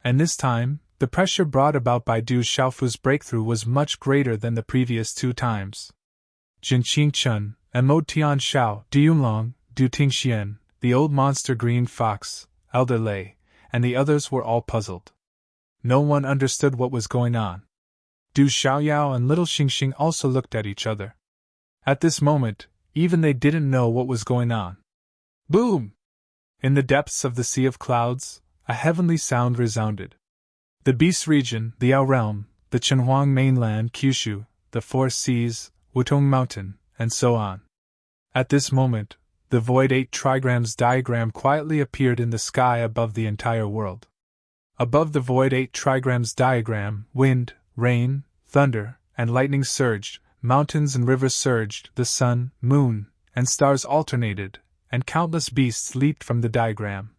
Speaker 1: And this time, the pressure brought about by Du Xiaofu's breakthrough was much greater than the previous 2 times. Jin Qingchun, Mo Tian Shao, Du Yunlong, Du Tingxian, the old monster Green Fox, Elder Lei, and the others were all puzzled. No one understood what was going on. Du Xiaoyao and Little Xingxing also looked at each other. At this moment, even they didn't know what was going on. Boom! In the depths of the sea of clouds, a heavenly sound resounded. The Beast region, the Ao realm, the Chenhuang mainland, Kyushu, the Four Seas, Wutong Mountain, and so on. At this moment, the Void 8 trigrams diagram quietly appeared in the sky above the entire world. Above the Void 8 trigrams diagram, wind, rain, thunder, and lightning surged, mountains and rivers surged, the sun, moon, and stars alternated, and countless beasts leaped from the diagram.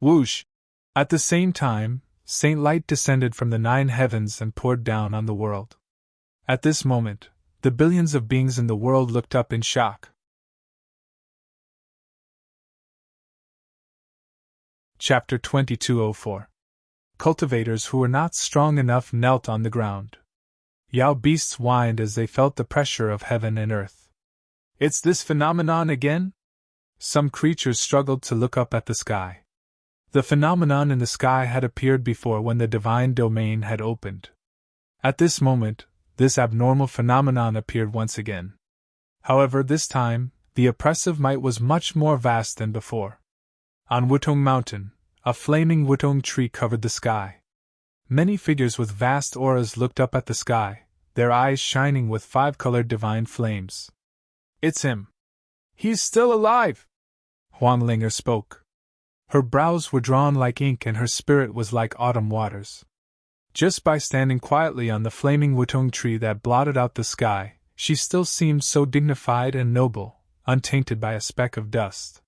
Speaker 1: Whoosh! At the same time, Saint Light descended from the 9 heavens and poured down on the world. At this moment, the billions of beings in the world looked up in shock. Chapter 2204. Cultivators who were not strong enough knelt on the ground. Yao beasts whined as they felt the pressure of heaven and earth. It's this phenomenon again? Some creatures struggled to look up at the sky. The phenomenon in the sky had appeared before when the divine domain had opened. At this moment, this abnormal phenomenon appeared once again. However, this time, the oppressive might was much more vast than before. On Wutong Mountain, a flaming Wutong tree covered the sky. Many figures with vast auras looked up at the sky, their eyes shining with 5-colored divine flames. It's him. He's still alive! Huang Linger spoke. Her brows were drawn like ink and her spirit was like autumn waters. Just by standing quietly on the flaming Wutong tree that blotted out the sky, she still seemed so dignified and noble, untainted by a speck of dust.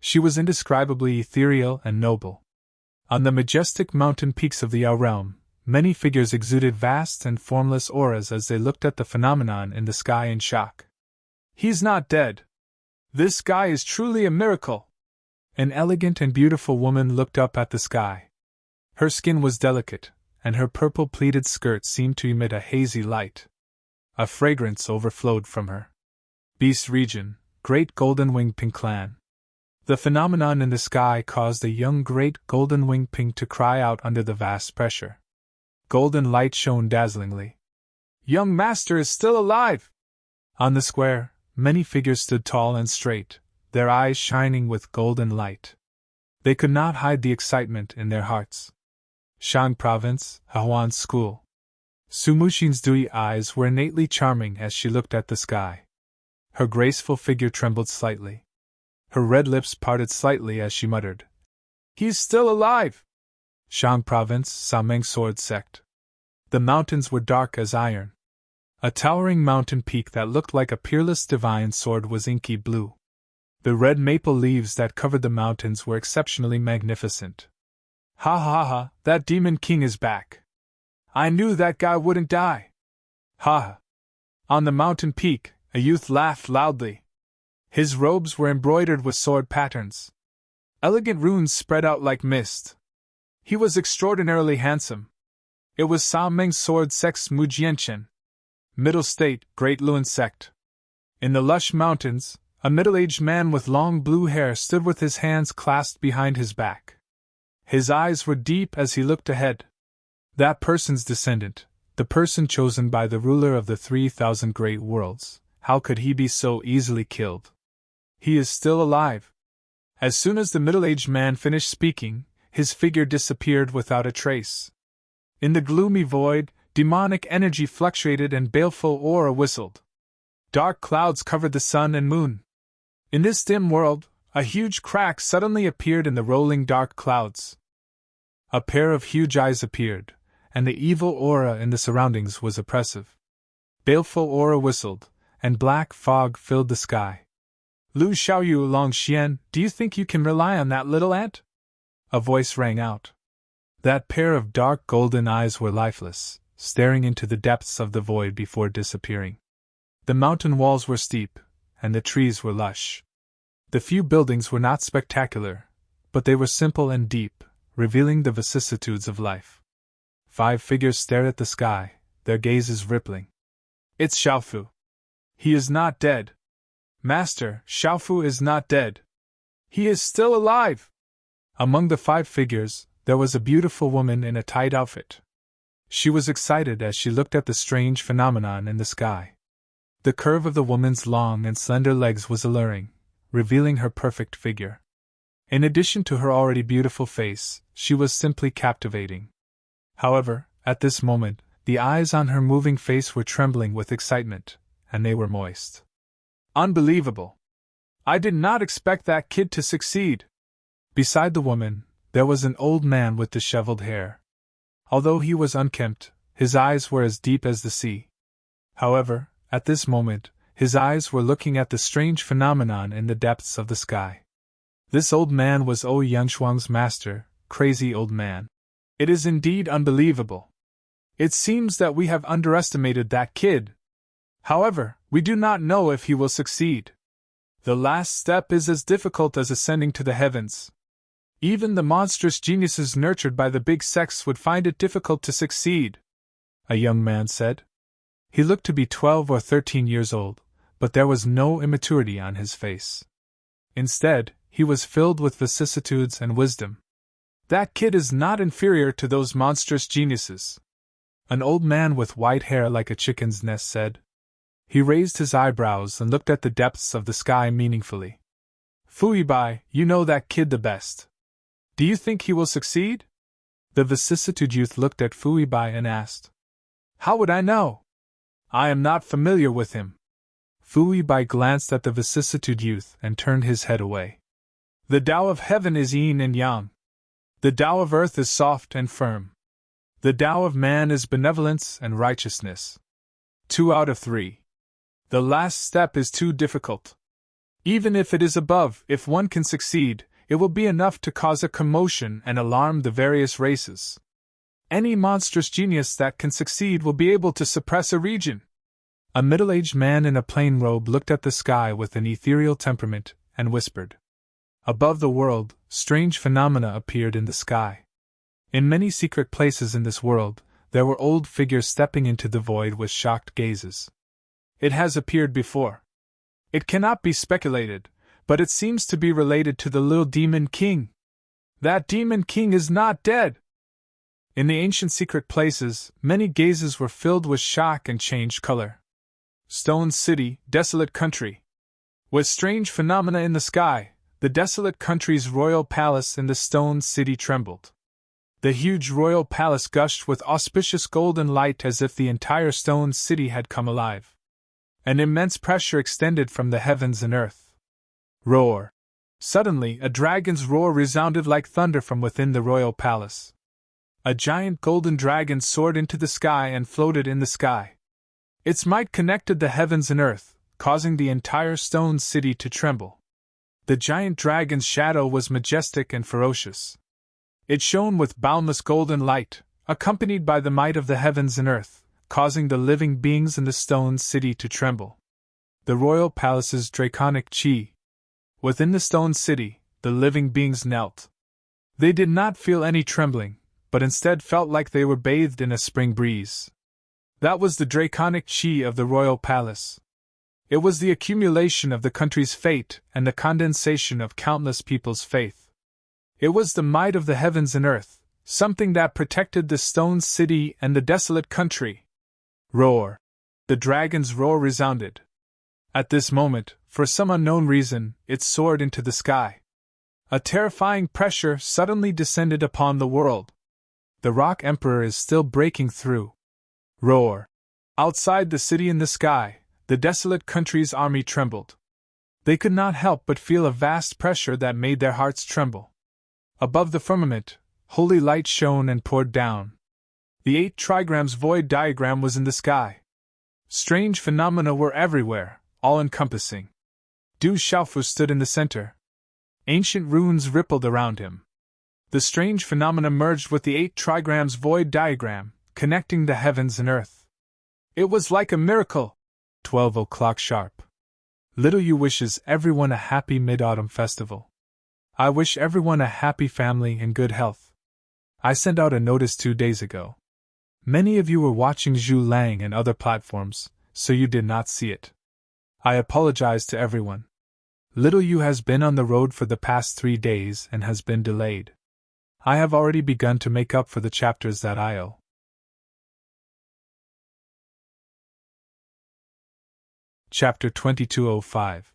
Speaker 1: She was indescribably ethereal and noble. On the majestic mountain peaks of the Ao realm, many figures exuded vast and formless auras as they looked at the phenomenon in the sky in shock. He's not dead. This sky is truly a miracle. An elegant and beautiful woman looked up at the sky. Her skin was delicate, and her purple pleated skirt seemed to emit a hazy light. A fragrance overflowed from her. Beast region, Great Golden Winged Pink Clan. The phenomenon in the sky caused a young Great Golden Winged Pink to cry out under the vast pressure. Golden light shone dazzlingly. Young Master is still alive! On the square, many figures stood tall and straight, their eyes shining with golden light. They could not hide the excitement in their hearts. Shang Province, Hahuan School. Su Muxin's dewy eyes were innately charming as she looked at the sky. Her graceful figure trembled slightly. Her red lips parted slightly as she muttered, "He's still alive!" Shang Province, Sameng Sword Sect. The mountains were dark as iron. A towering mountain peak that looked like a peerless divine sword was inky blue. The red maple leaves that covered the mountains were exceptionally magnificent. "Ha ha ha, that demon king is back! I knew that guy wouldn't die! Ha ha!" On the mountain peak, a youth laughed loudly. His robes were embroidered with sword patterns. Elegant runes spread out like mist. He was extraordinarily handsome. It was Sao Meng's sword sect's Mujianchen. Middle State, Great Luan sect. In the lush mountains, a middle-aged man with long blue hair stood with his hands clasped behind his back. His eyes were deep as he looked ahead. That person's descendant, the person chosen by the ruler of the 3,000 great worlds, how could he be so easily killed? He is still alive. As soon as the middle-aged man finished speaking, his figure disappeared without a trace. In the gloomy void, demonic energy fluctuated and baleful aura whistled. Dark clouds covered the sun and moon. In this dim world, a huge crack suddenly appeared in the rolling dark clouds. A pair of huge eyes appeared, and the evil aura in the surroundings was oppressive. Baleful aura whistled, and black fog filled the sky. "Lu Xiaoyu Longxian, do you think you can rely on that little ant?" A voice rang out. That pair of dark golden eyes were lifeless, staring into the depths of the void before disappearing. The mountain walls were steep, and the trees were lush. The few buildings were not spectacular, but they were simple and deep, revealing the vicissitudes of life. 5 figures stared at the sky, their gazes rippling. "It's Xiaofu. He is not dead. Master, Xiaofu is not dead. He is still alive!" Among the 5 figures, there was a beautiful woman in a tight outfit. She was excited as she looked at the strange phenomenon in the sky. The curve of the woman's long and slender legs was alluring, revealing her perfect figure. In addition to her already beautiful face, she was simply captivating. However, at this moment, the eyes on her moving face were trembling with excitement, and they were moist. "Unbelievable! I did not expect that kid to succeed!" Beside the woman, there was an old man with disheveled hair. Although he was unkempt, his eyes were as deep as the sea. However, at this moment, his eyes were looking at the strange phenomenon in the depths of the sky. This old man was O Yangshuang's master, Crazy Old Man. "It is indeed unbelievable. It seems that we have underestimated that kid. However, we do not know if he will succeed. The last step is as difficult as ascending to the heavens. Even the monstrous geniuses nurtured by the big sects would find it difficult to succeed," a young man said. He looked to be 12 or 13 years old, but there was no immaturity on his face. Instead, he was filled with vicissitudes and wisdom. "That kid is not inferior to those monstrous geniuses," an old man with white hair like a chicken's nest said. He raised his eyebrows and looked at the depths of the sky meaningfully. "Fuibai, you know that kid the best. Do you think he will succeed?" The vicissitude youth looked at Fuibai and asked. "How would I know? I am not familiar with him." Fuibai glanced at the vicissitude youth and turned his head away. "The Tao of heaven is yin and yang. The Tao of earth is soft and firm. The Tao of man is benevolence and righteousness. 2 out of 3. The last step is too difficult. Even if it is above, if one can succeed, it will be enough to cause a commotion and alarm the various races. Any monstrous genius that can succeed will be able to suppress a region." A middle-aged man in a plain robe looked at the sky with an ethereal temperament and whispered. Above the world, strange phenomena appeared in the sky. In many secret places in this world, there were old figures stepping into the void with shocked gazes. "It has appeared before. It cannot be speculated, but it seems to be related to the little demon king. That demon king is not dead." In the ancient secret places, many gazes were filled with shock and changed color. Stone city, desolate country. With strange phenomena in the sky, The desolate country's royal palace in the stone city trembled. The huge royal palace gushed with auspicious golden light as if the entire stone city had come alive. An immense pressure extended from the heavens and earth. Roar! Suddenly, a dragon's roar resounded like thunder from within the royal palace. A giant golden dragon soared into the sky and floated in the sky. Its might connected the heavens and earth, causing the entire stone city to tremble. The giant dragon's shadow was majestic and ferocious. It shone with boundless golden light, accompanied by the might of the heavens and earth, causing the living beings in the stone city to tremble. The royal palace's draconic chi. Within the stone city, the living beings knelt. They did not feel any trembling, but instead felt like they were bathed in a spring breeze. That was the draconic chi of the royal palace. It was the accumulation of the country's fate and the condensation of countless people's faith. It was the might of the heavens and earth, something that protected the stone city and the desolate country. Roar! The dragon's roar resounded. At this moment, for some unknown reason, it soared into the sky. A terrifying pressure suddenly descended upon the world. The Rock Emperor is still breaking through. Roar! Outside the city in the sky, the desolate country's army trembled. They could not help but feel a vast pressure that made their hearts tremble. Above the firmament, holy light shone and poured down. The 8 trigrams void diagram was in the sky. Strange phenomena were everywhere, all-encompassing. Du Xiaofu stood in the center. Ancient runes rippled around him. The strange phenomena merged with the 8 trigrams void diagram, connecting the heavens and earth. It was like a miracle. 12 o'clock sharp. Little Yu wishes everyone a happy Mid-Autumn festival. I wish everyone a happy family and good health. I sent out a notice 2 days ago. Many of you were watching Zhu Lang and other platforms, so you did not see it. I apologize to everyone. Little Yu has been on the road for the past 3 days and has been delayed. I have already begun to make up for the chapters that I owe. Chapter 2205.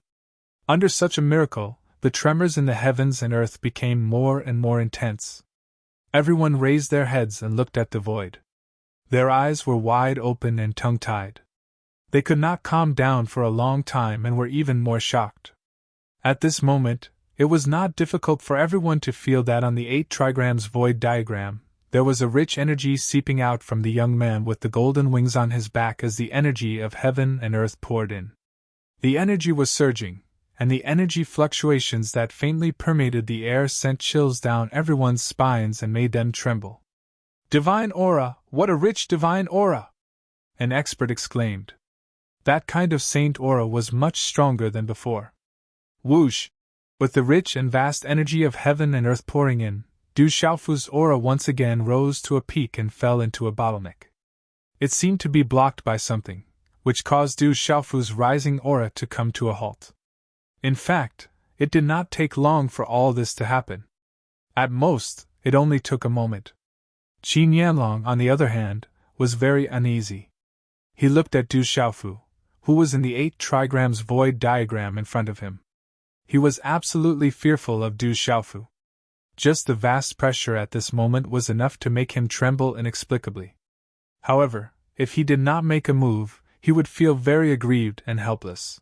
Speaker 1: Under such a miracle, the tremors in the heavens and earth became more and more intense. Everyone raised their heads and looked at the void. Their eyes were wide open and tongue-tied. They could not calm down for a long time and were even more shocked. At this moment, it was not difficult for everyone to feel that on the 8 trigrams void diagram, there was a rich energy seeping out from the young man with the golden wings on his back as the energy of heaven and earth poured in. The energy was surging, and the energy fluctuations that faintly permeated the air sent chills down everyone's spines and made them tremble. Divine aura! What a rich divine aura! An expert exclaimed. That kind of saint aura was much stronger than before. Whoosh! With the rich and vast energy of heaven and earth pouring in, Du Xiaofu's aura once again rose to a peak and fell into a bottleneck. It seemed to be blocked by something, which caused Du Xiaofu's rising aura to come to a halt. In fact, it did not take long for all this to happen. At most, it only took a moment. Qin Yanlong, on the other hand, was very uneasy. He looked at Du Xiaofu, who was in the 8 trigrams void diagram in front of him. He was absolutely fearful of Du Xiaofu. Just the vast pressure at this moment was enough to make him tremble inexplicably. However, if he did not make a move, he would feel very aggrieved and helpless.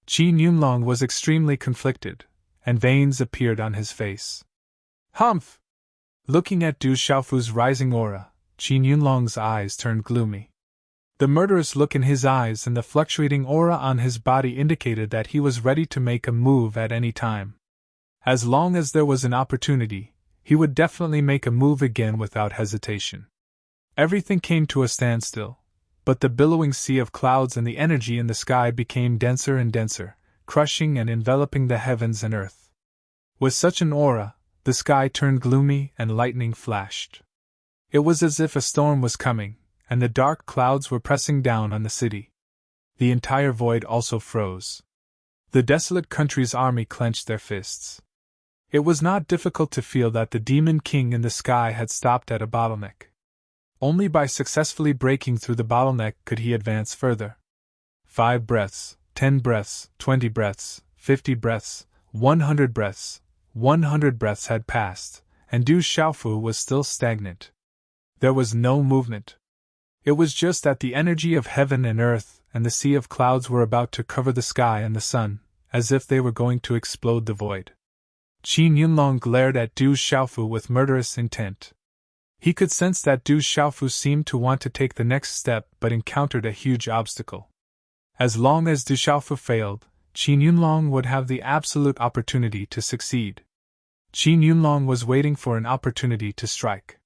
Speaker 1: Qin Yunlong was extremely conflicted, and veins appeared on his face. Humph! Looking at Du Xiaofu's rising aura, Qin Yunlong's eyes turned gloomy. The murderous look in his eyes and the fluctuating aura on his body indicated that he was ready to make a move at any time. As long as there was an opportunity, he would definitely make a move again without hesitation. Everything came to a standstill, but the billowing sea of clouds and the energy in the sky became denser and denser, crushing and enveloping the heavens and earth. With such an aura, the sky turned gloomy and lightning flashed. It was as if a storm was coming, and the dark clouds were pressing down on the city. The entire void also froze. The desolate country's army clenched their fists. It was not difficult to feel that the demon king in the sky had stopped at a bottleneck. Only by successfully breaking through the bottleneck could he advance further. 5 breaths, 10 breaths, 20 breaths, 50 breaths, 100 breaths, 100 breaths had passed, and Du Xiaofu was still stagnant. There was no movement. It was just that the energy of heaven and earth and the sea of clouds were about to cover the sky and the sun, as if they were going to explode the void. Qin Yunlong glared at Du Xiaofu with murderous intent. He could sense that Du Xiaofu seemed to want to take the next step but encountered a huge obstacle. As long as Du Xiaofu failed, Qin Yunlong would have the absolute opportunity to succeed. Qin Yunlong was waiting for an opportunity to strike.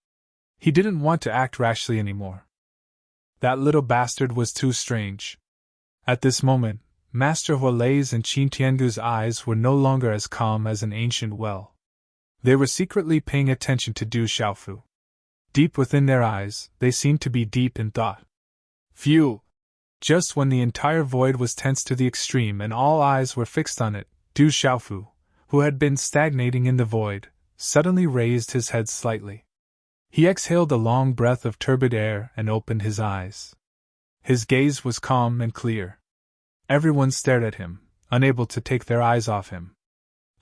Speaker 1: He didn't want to act rashly anymore. That little bastard was too strange. At this moment, Master Hualei's and Qin Tiangu's eyes were no longer as calm as an ancient well. They were secretly paying attention to Du Xiaofu. Deep within their eyes, they seemed to be deep in thought. Phew! Just when the entire void was tense to the extreme and all eyes were fixed on it, Du Xiaofu, who had been stagnating in the void, suddenly raised his head slightly. He exhaled a long breath of turbid air and opened his eyes. His gaze was calm and clear. Everyone stared at him, unable to take their eyes off him.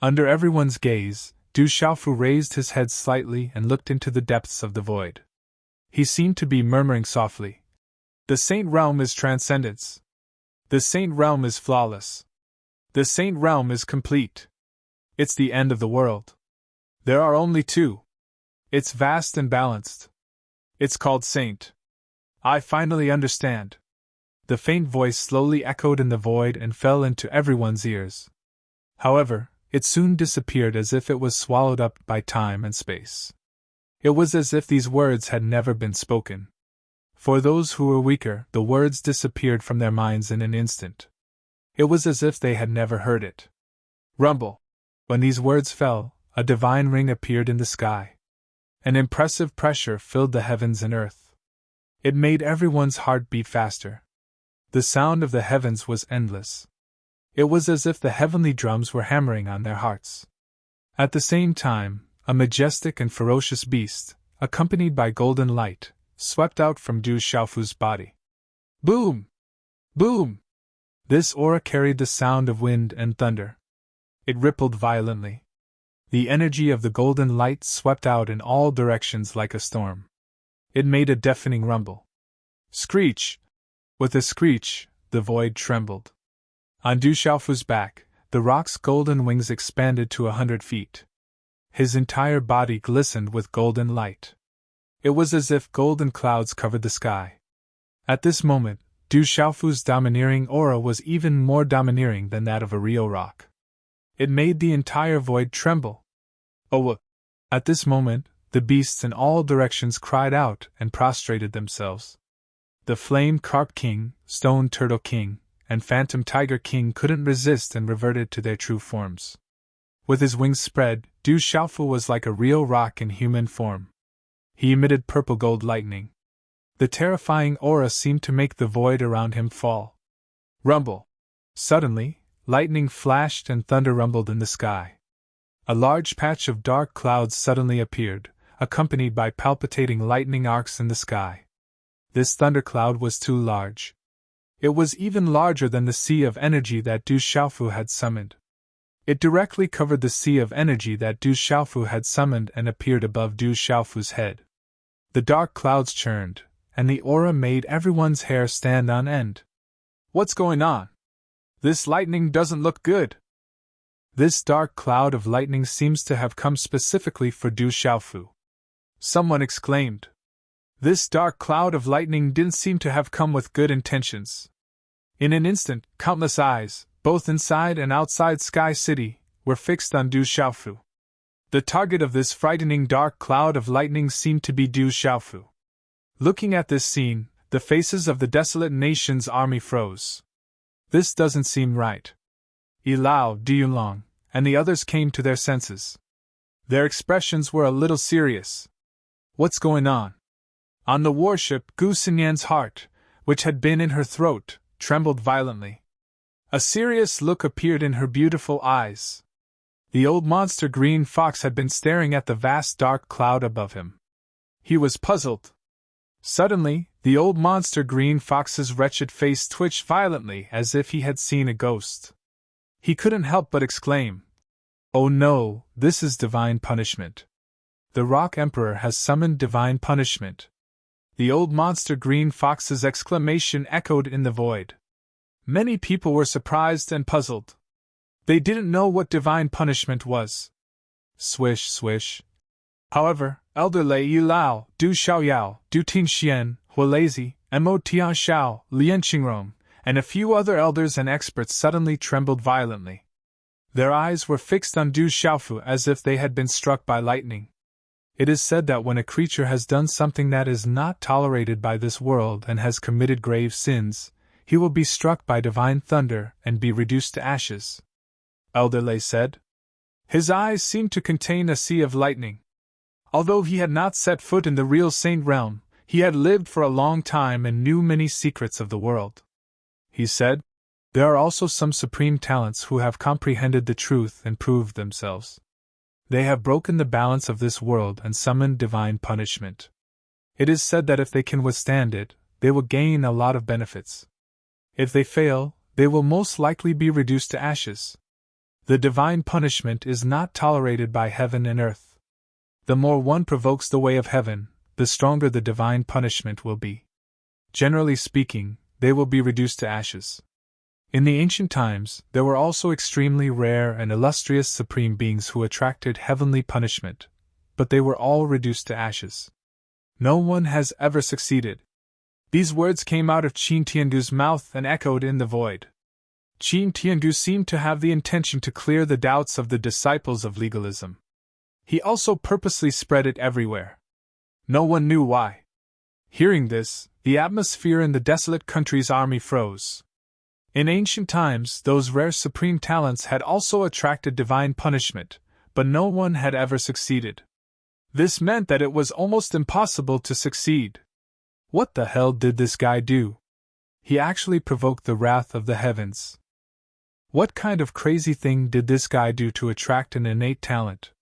Speaker 1: Under everyone's gaze, Du Xiaofu raised his head slightly and looked into the depths of the void. He seemed to be murmuring softly, "The Saint Realm is transcendence. The Saint Realm is flawless. The Saint Realm is complete. It's the end of the world. There are only two. It's vast and balanced. It's called Saint. I finally understand." The faint voice slowly echoed in the void and fell into everyone's ears. However, it soon disappeared as if it was swallowed up by time and space. It was as if these words had never been spoken. For those who were weaker, the words disappeared from their minds in an instant. It was as if they had never heard it. Rumble! When these words fell, a divine ring appeared in the sky. An impressive pressure filled the heavens and earth. It made everyone's heart beat faster. The sound of the heavens was endless. It was as if the heavenly drums were hammering on their hearts. At the same time, a majestic and ferocious beast, accompanied by golden light, swept out from Du Xiaofu's body. Boom! Boom! This aura carried the sound of wind and thunder. It rippled violently. The energy of the golden light swept out in all directions like a storm. It made a deafening rumble. Screech! With a screech, the void trembled. On Du Xiaofu's back, the rock's golden wings expanded to 100 feet. His entire body glistened with golden light. It was as if golden clouds covered the sky. At this moment, Du Xiaofu's domineering aura was even more domineering than that of a real rock. It made the entire void tremble. Oh! At this moment, the beasts in all directions cried out and prostrated themselves. The Flame Carp King, Stone Turtle King, and Phantom Tiger King couldn't resist and reverted to their true forms. With his wings spread, Du Xiaofu was like a real rock in human form. He emitted purple gold lightning. The terrifying aura seemed to make the void around him fall. Rumble! Suddenly, lightning flashed and thunder rumbled in the sky. A large patch of dark clouds suddenly appeared, accompanied by palpitating lightning arcs in the sky. This thundercloud was too large. It was even larger than the sea of energy that Du Xiaofu had summoned. It directly covered the sea of energy that Du Xiaofu had summoned and appeared above Du Xiaofu's head. The dark clouds churned, and the aura made everyone's hair stand on end. What's going on? This lightning doesn't look good. This dark cloud of lightning seems to have come specifically for Du Xiaofu. Someone exclaimed. This dark cloud of lightning didn't seem to have come with good intentions. In an instant, countless eyes, both inside and outside Sky City, were fixed on Du Xiaofu. The target of this frightening dark cloud of lightning seemed to be Du Xiaofu. Looking at this scene, the faces of the desolate nation's army froze. This doesn't seem right. Yilao, Diyunlong, and the others came to their senses. Their expressions were a little serious. What's going on? On the warship, Gu Xinyan's heart, which had been in her throat, trembled violently. A serious look appeared in her beautiful eyes. The old monster green fox had been staring at the vast dark cloud above him. He was puzzled. Suddenly, the old monster green fox's wretched face twitched violently as if he had seen a ghost. He couldn't help but exclaim, Oh no, this is divine punishment. The Rock Emperor has summoned divine punishment. The old monster Green Fox's exclamation echoed in the void. Many people were surprised and puzzled. They didn't know what divine punishment was. Swish, swish. However, Elder Lei Yulao, Du Xiaoyao, Du Tingxian, Hualazi, Mo Tian Xiao, Lian Qingrom, and a few other elders and experts suddenly trembled violently. Their eyes were fixed on Du Xiaofu as if they had been struck by lightning. It is said that when a creature has done something that is not tolerated by this world and has committed grave sins, he will be struck by divine thunder and be reduced to ashes. Elder Lei said. His eyes seemed to contain a sea of lightning. Although he had not set foot in the real saint realm, he had lived for a long time and knew many secrets of the world. He said, "There are also some supreme talents who have comprehended the truth and proved themselves. They have broken the balance of this world and summoned divine punishment. It is said that if they can withstand it, they will gain a lot of benefits. If they fail, they will most likely be reduced to ashes. The divine punishment is not tolerated by heaven and earth. The more one provokes the way of heaven, the stronger the divine punishment will be. Generally speaking, they will be reduced to ashes. In the ancient times, there were also extremely rare and illustrious supreme beings who attracted heavenly punishment, but they were all reduced to ashes. No one has ever succeeded." These words came out of Qin Tiangu's mouth and echoed in the void. Qin Tiangu seemed to have the intention to clear the doubts of the disciples of legalism. He also purposely spread it everywhere. No one knew why. Hearing this, the atmosphere in the desolate country's army froze. In ancient times, those rare supreme talents had also attracted divine punishment, but no one had ever succeeded. This meant that it was almost impossible to succeed. What the hell did this guy do? He actually provoked the wrath of the heavens. What kind of crazy thing did this guy do to attract an innate talent?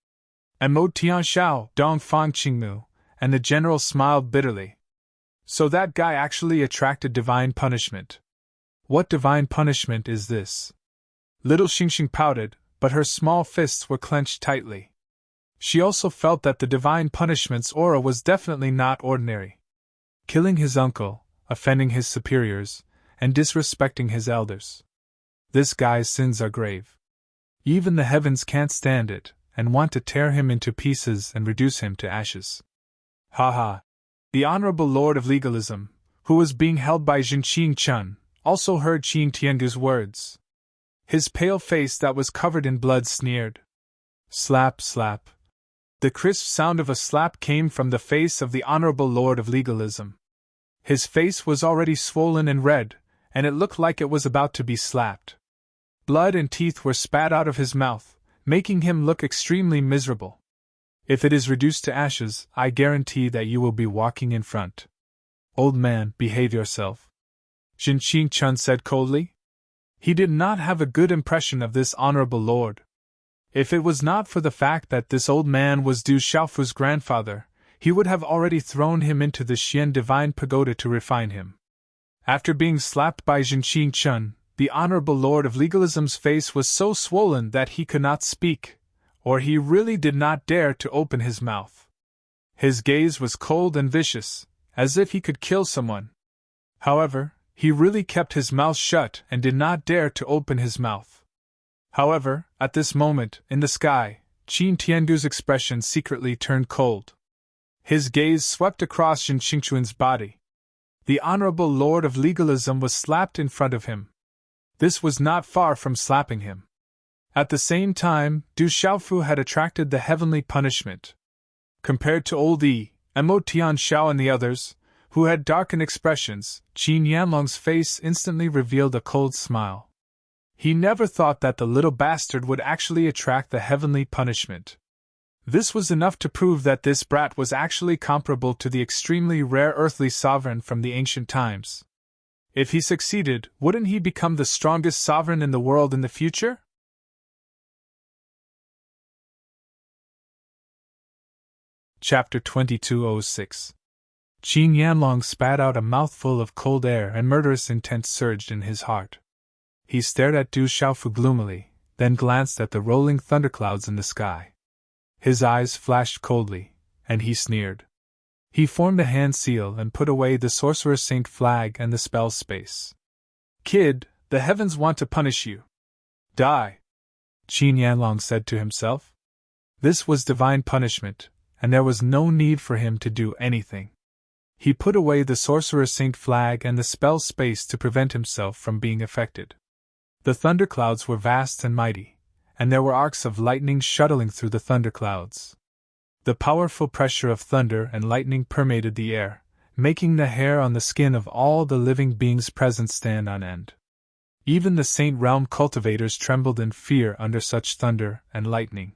Speaker 1: Mo Tianxiao, Dong Fang Qingmu, and the general smiled bitterly. So that guy actually attracted divine punishment. What divine punishment is this? Little Xingxing pouted, but her small fists were clenched tightly. She also felt that the divine punishment's aura was definitely not ordinary. Killing his uncle, offending his superiors, and disrespecting his elders. This guy's sins are grave. Even the heavens can't stand it, and want to tear him into pieces and reduce him to ashes. Ha ha! The Honorable Lord of Legalism, who was being held by Jinqing Chun, also heard Qin Tiangu's words. His pale face that was covered in blood sneered. Slap, slap. The crisp sound of a slap came from the face of the Honorable Lord of Legalism. His face was already swollen and red, and it looked like it was about to be slapped. Blood and teeth were spat out of his mouth, making him look extremely miserable. If it is reduced to ashes, I guarantee that you will be walking in front. Old man, behave yourself. Jinqing Chun said coldly. He did not have a good impression of this honorable lord. If it was not for the fact that this old man was Du Xiaofu's grandfather, he would have already thrown him into the Xian Divine Pagoda to refine him. After being slapped by Jinqing Chun, the honorable lord of legalism's face was so swollen that he could not speak, or he really did not dare to open his mouth. His gaze was cold and vicious, as if he could kill someone. However, he really kept his mouth shut and did not dare to open his mouth. However, at this moment, in the sky, Qin Tiangu's expression secretly turned cold. His gaze swept across Jin Qingchuan's body. The Honorable Lord of Legalism was slapped in front of him. This was not far from slapping him. At the same time, Du Xiaofu had attracted the heavenly punishment. Compared to old Mo Tian Xiao and the others, who had darkened expressions, Qin Yanlong's face instantly revealed a cold smile. He never thought that the little bastard would actually attract the heavenly punishment. This was enough to prove that this brat was actually comparable to the extremely rare earthly sovereign from the ancient times. If he succeeded, wouldn't he become the strongest sovereign in the world in the future? Chapter 2206. Qin Yanlong spat out a mouthful of cold air and murderous intent surged in his heart. He stared at Du Xiaofu gloomily, then glanced at the rolling thunderclouds in the sky. His eyes flashed coldly, and he sneered. He formed a hand seal and put away the Sorcerer's Saint flag and the spell space. "Kid, the heavens want to punish you. Die," Qin Yanlong said to himself. This was divine punishment, and there was no need for him to do anything. He put away the Sorcerer's Saint flag and the spell space to prevent himself from being affected. The thunderclouds were vast and mighty, and there were arcs of lightning shuttling through the thunderclouds. The powerful pressure of thunder and lightning permeated the air, making the hair on the skin of all the living beings present stand on end. Even the Saint Realm cultivators trembled in fear under such thunder and lightning.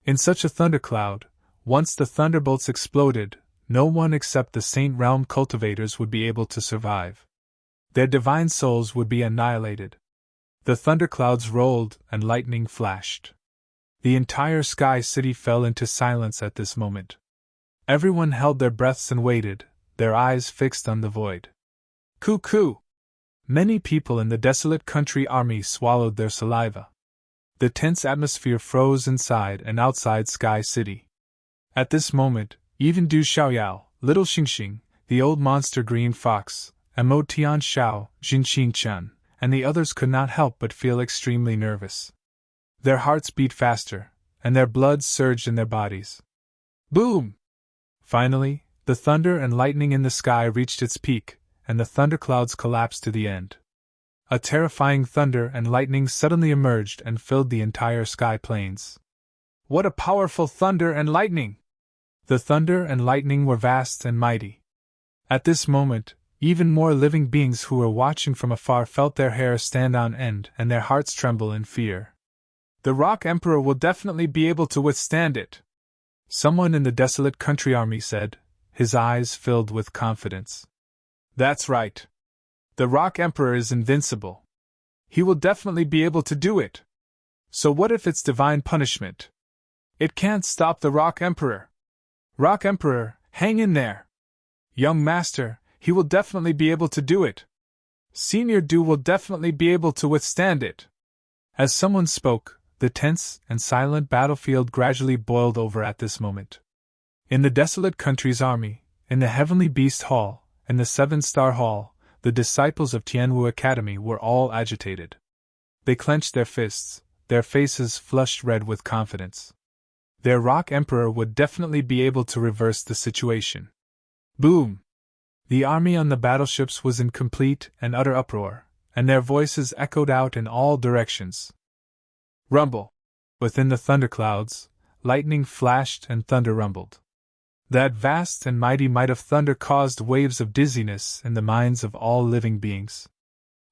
Speaker 1: In such a thundercloud, once the thunderbolts exploded, no one except the Saint Realm cultivators would be able to survive. Their divine souls would be annihilated. The thunderclouds rolled and lightning flashed. The entire Sky City fell into silence at this moment. Everyone held their breaths and waited, their eyes fixed on the void. Cuckoo! Many people in the desolate country army swallowed their saliva. The tense atmosphere froze inside and outside Sky City. At this moment, even Du Xiaoyao, Little Xingxing, the old monster green fox, and Mo Tianxiao, Jin Qingqian, and the others could not help but feel extremely nervous. Their hearts beat faster, and their blood surged in their bodies. Boom! Finally, the thunder and lightning in the sky reached its peak, and the thunderclouds collapsed to the end. A terrifying thunder and lightning suddenly emerged and filled the entire sky plains. What a powerful thunder and lightning! The thunder and lightning were vast and mighty. At this moment, even more living beings who were watching from afar felt their hair stand on end and their hearts tremble in fear. The Rock Emperor will definitely be able to withstand it, someone in the desolate country army said, his eyes filled with confidence. That's right. The Rock Emperor is invincible. He will definitely be able to do it. So what if it's divine punishment? It can't stop the Rock Emperor. Rock Emperor, hang in there. Young Master, he will definitely be able to do it. Senior Du will definitely be able to withstand it. As someone spoke, the tense and silent battlefield gradually boiled over at this moment. In the desolate country's army, in the Heavenly Beast Hall, and the Seven-Star Hall, the disciples of Tianwu Academy were all agitated. They clenched their fists, their faces flushed red with confidence. Their Rock Emperor would definitely be able to reverse the situation. Boom! The army on the battleships was in complete and utter uproar, and their voices echoed out in all directions. Rumble! Within the thunderclouds, lightning flashed and thunder rumbled. That vast and mighty might of thunder caused waves of dizziness in the minds of all living beings.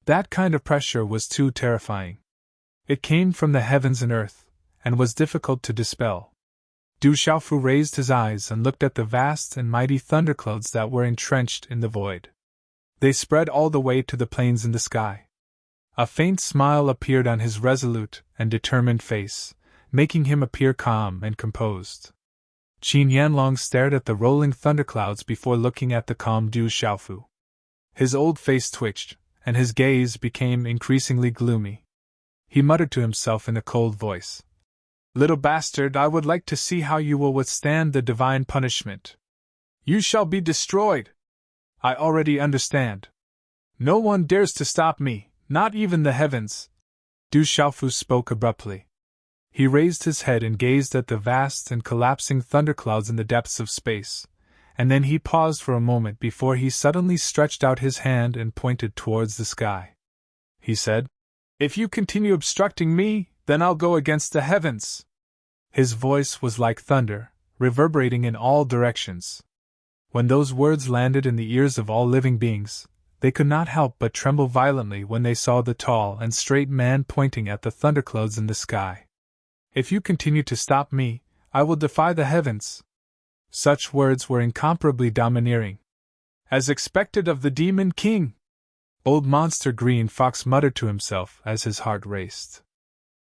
Speaker 1: That kind of pressure was too terrifying. It came from the heavens and earth, and was difficult to dispel. Du Xiaofu raised his eyes and looked at the vast and mighty thunderclouds that were entrenched in the void. They spread all the way to the plains in the sky. A faint smile appeared on his resolute and determined face, making him appear calm and composed. Qin Yanlong stared at the rolling thunderclouds before looking at the calm Du Xiaofu. His old face twitched, and his gaze became increasingly gloomy. He muttered to himself in a cold voice, "Little bastard, I would like to see how you will withstand the divine punishment. You shall be destroyed. I already understand. No one dares to stop me, not even the heavens." Du Xiaofu spoke abruptly. He raised his head and gazed at the vast and collapsing thunderclouds in the depths of space, and then he paused for a moment before he suddenly stretched out his hand and pointed towards the sky. He said, "If you continue obstructing me, then I'll go against the heavens." His voice was like thunder, reverberating in all directions. When those words landed in the ears of all living beings, they could not help but tremble violently when they saw the tall and straight man pointing at the thunderclouds in the sky. "If you continue to stop me, I will defy the heavens." Such words were incomparably domineering. As expected of the Demon King, Old Monster Green Fox muttered to himself as his heart raced.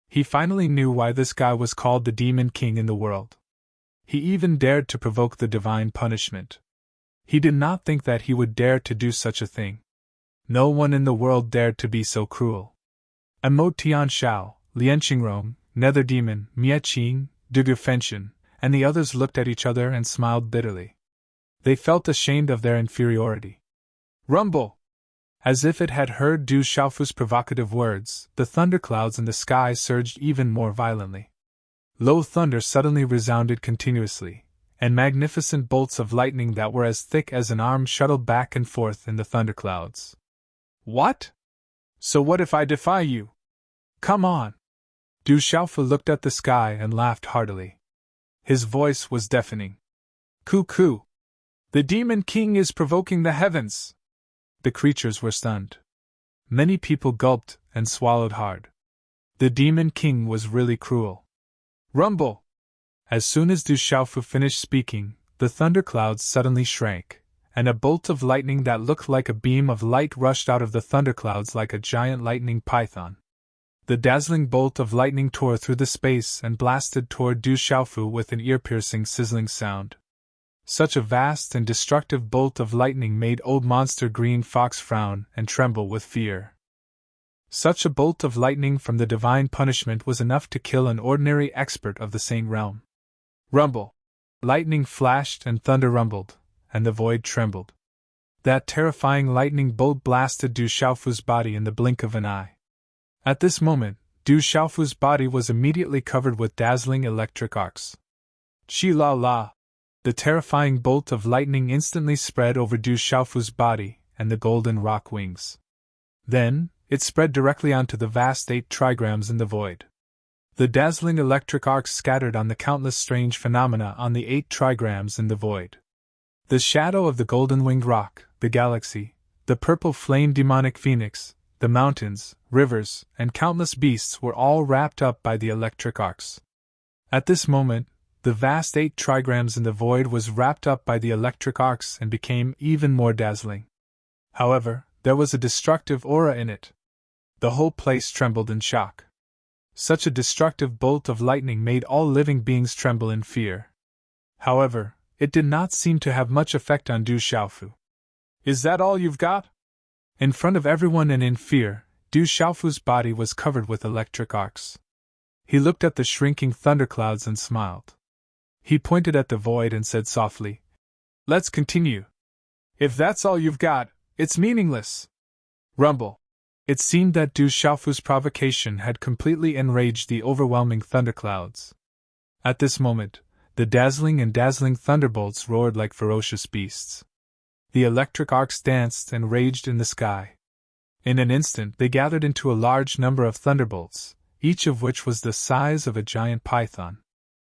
Speaker 1: He finally knew why this guy was called the Demon King in the world. He even dared to provoke the divine punishment. He did not think that he would dare to do such a thing. No one in the world dared to be so cruel. And Mo Tianxiao, Lianqingrong, Nether Demon, Miaqing, Dugufenshin, and the others looked at each other and smiled bitterly. They felt ashamed of their inferiority. Rumble! As if it had heard Du Xiaofu's provocative words, the thunderclouds in the sky surged even more violently. Low thunder suddenly resounded continuously, and magnificent bolts of lightning that were as thick as an arm shuttled back and forth in the thunderclouds. What? So what if I defy you? Come on! Du Xiaofu looked at the sky and laughed heartily. His voice was deafening. Cuckoo! The Demon King is provoking the heavens! The creatures were stunned. Many people gulped and swallowed hard. The Demon King was really cruel. Rumble! As soon as Du Xiaofu finished speaking, the thunderclouds suddenly shrank, and a bolt of lightning that looked like a beam of light rushed out of the thunderclouds like a giant lightning python. The dazzling bolt of lightning tore through the space and blasted toward Du Xiaofu with an ear-piercing sizzling sound. Such a vast and destructive bolt of lightning made Old Monster Green Fox frown and tremble with fear. Such a bolt of lightning from the divine punishment was enough to kill an ordinary expert of the Saint realm. Rumble! Lightning flashed and thunder rumbled, and the void trembled. That terrifying lightning bolt blasted Du Xiaofu's body in the blink of an eye. At this moment, Du Xiaofu's body was immediately covered with dazzling electric arcs. Chi-la-la! The terrifying bolt of lightning instantly spread over Du Xiaofu's body and the golden rock wings. Then, it spread directly onto the vast 8 trigrams in the void. The dazzling electric arcs scattered on the countless strange phenomena on the 8 trigrams in the void. The shadow of the golden-winged rock, the galaxy, the purple flame demonic phoenix, the mountains, rivers, and countless beasts were all wrapped up by the electric arcs. At this moment, the vast 8 trigrams in the void was wrapped up by the electric arcs and became even more dazzling. However, there was a destructive aura in it. The whole place trembled in shock. Such a destructive bolt of lightning made all living beings tremble in fear. However, it did not seem to have much effect on Du Xiaofu. Is that all you've got? In front of everyone and in fear, Du Xiaofu's body was covered with electric arcs. He looked at the shrinking thunderclouds and smiled. He pointed at the void and said softly, "Let's continue. If that's all you've got, it's meaningless." Rumble. It seemed that Du Xiaofu's provocation had completely enraged the overwhelming thunderclouds. At this moment, the dazzling thunderbolts roared like ferocious beasts. The electric arcs danced and raged in the sky. In an instant they gathered into a large number of thunderbolts, each of which was the size of a giant python.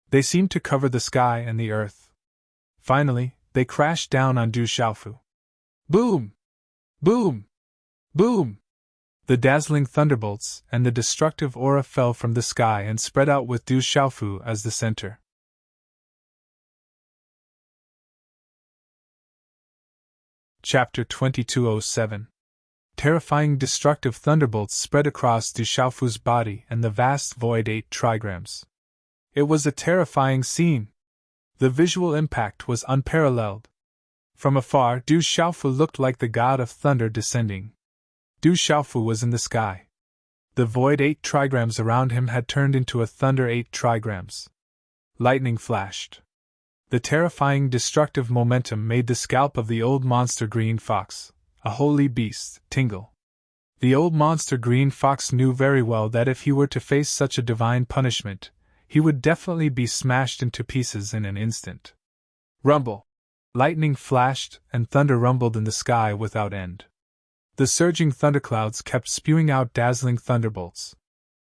Speaker 1: They seemed to cover the sky and the earth. Finally, they crashed down on Du Xiaofu. Boom! Boom! Boom! The dazzling thunderbolts and the destructive aura fell from the sky and spread out with Du Xiaofu as the center. Chapter 2207. Terrifying destructive thunderbolts spread across Du Xiaofu's body and the vast void 8 trigrams. It was a terrifying scene. The visual impact was unparalleled. From afar, Du Xiaofu looked like the god of thunder descending. Du Xiaofu was in the sky. The void 8 trigrams around him had turned into a thunder 8 trigrams. Lightning flashed. The terrifying destructive momentum made the scalp of the old monster green fox, a holy beast, tingle. The old monster green fox knew very well that if he were to face such a divine punishment, he would definitely be smashed into pieces in an instant. Rumble! Lightning flashed and thunder rumbled in the sky without end. The surging thunderclouds kept spewing out dazzling thunderbolts.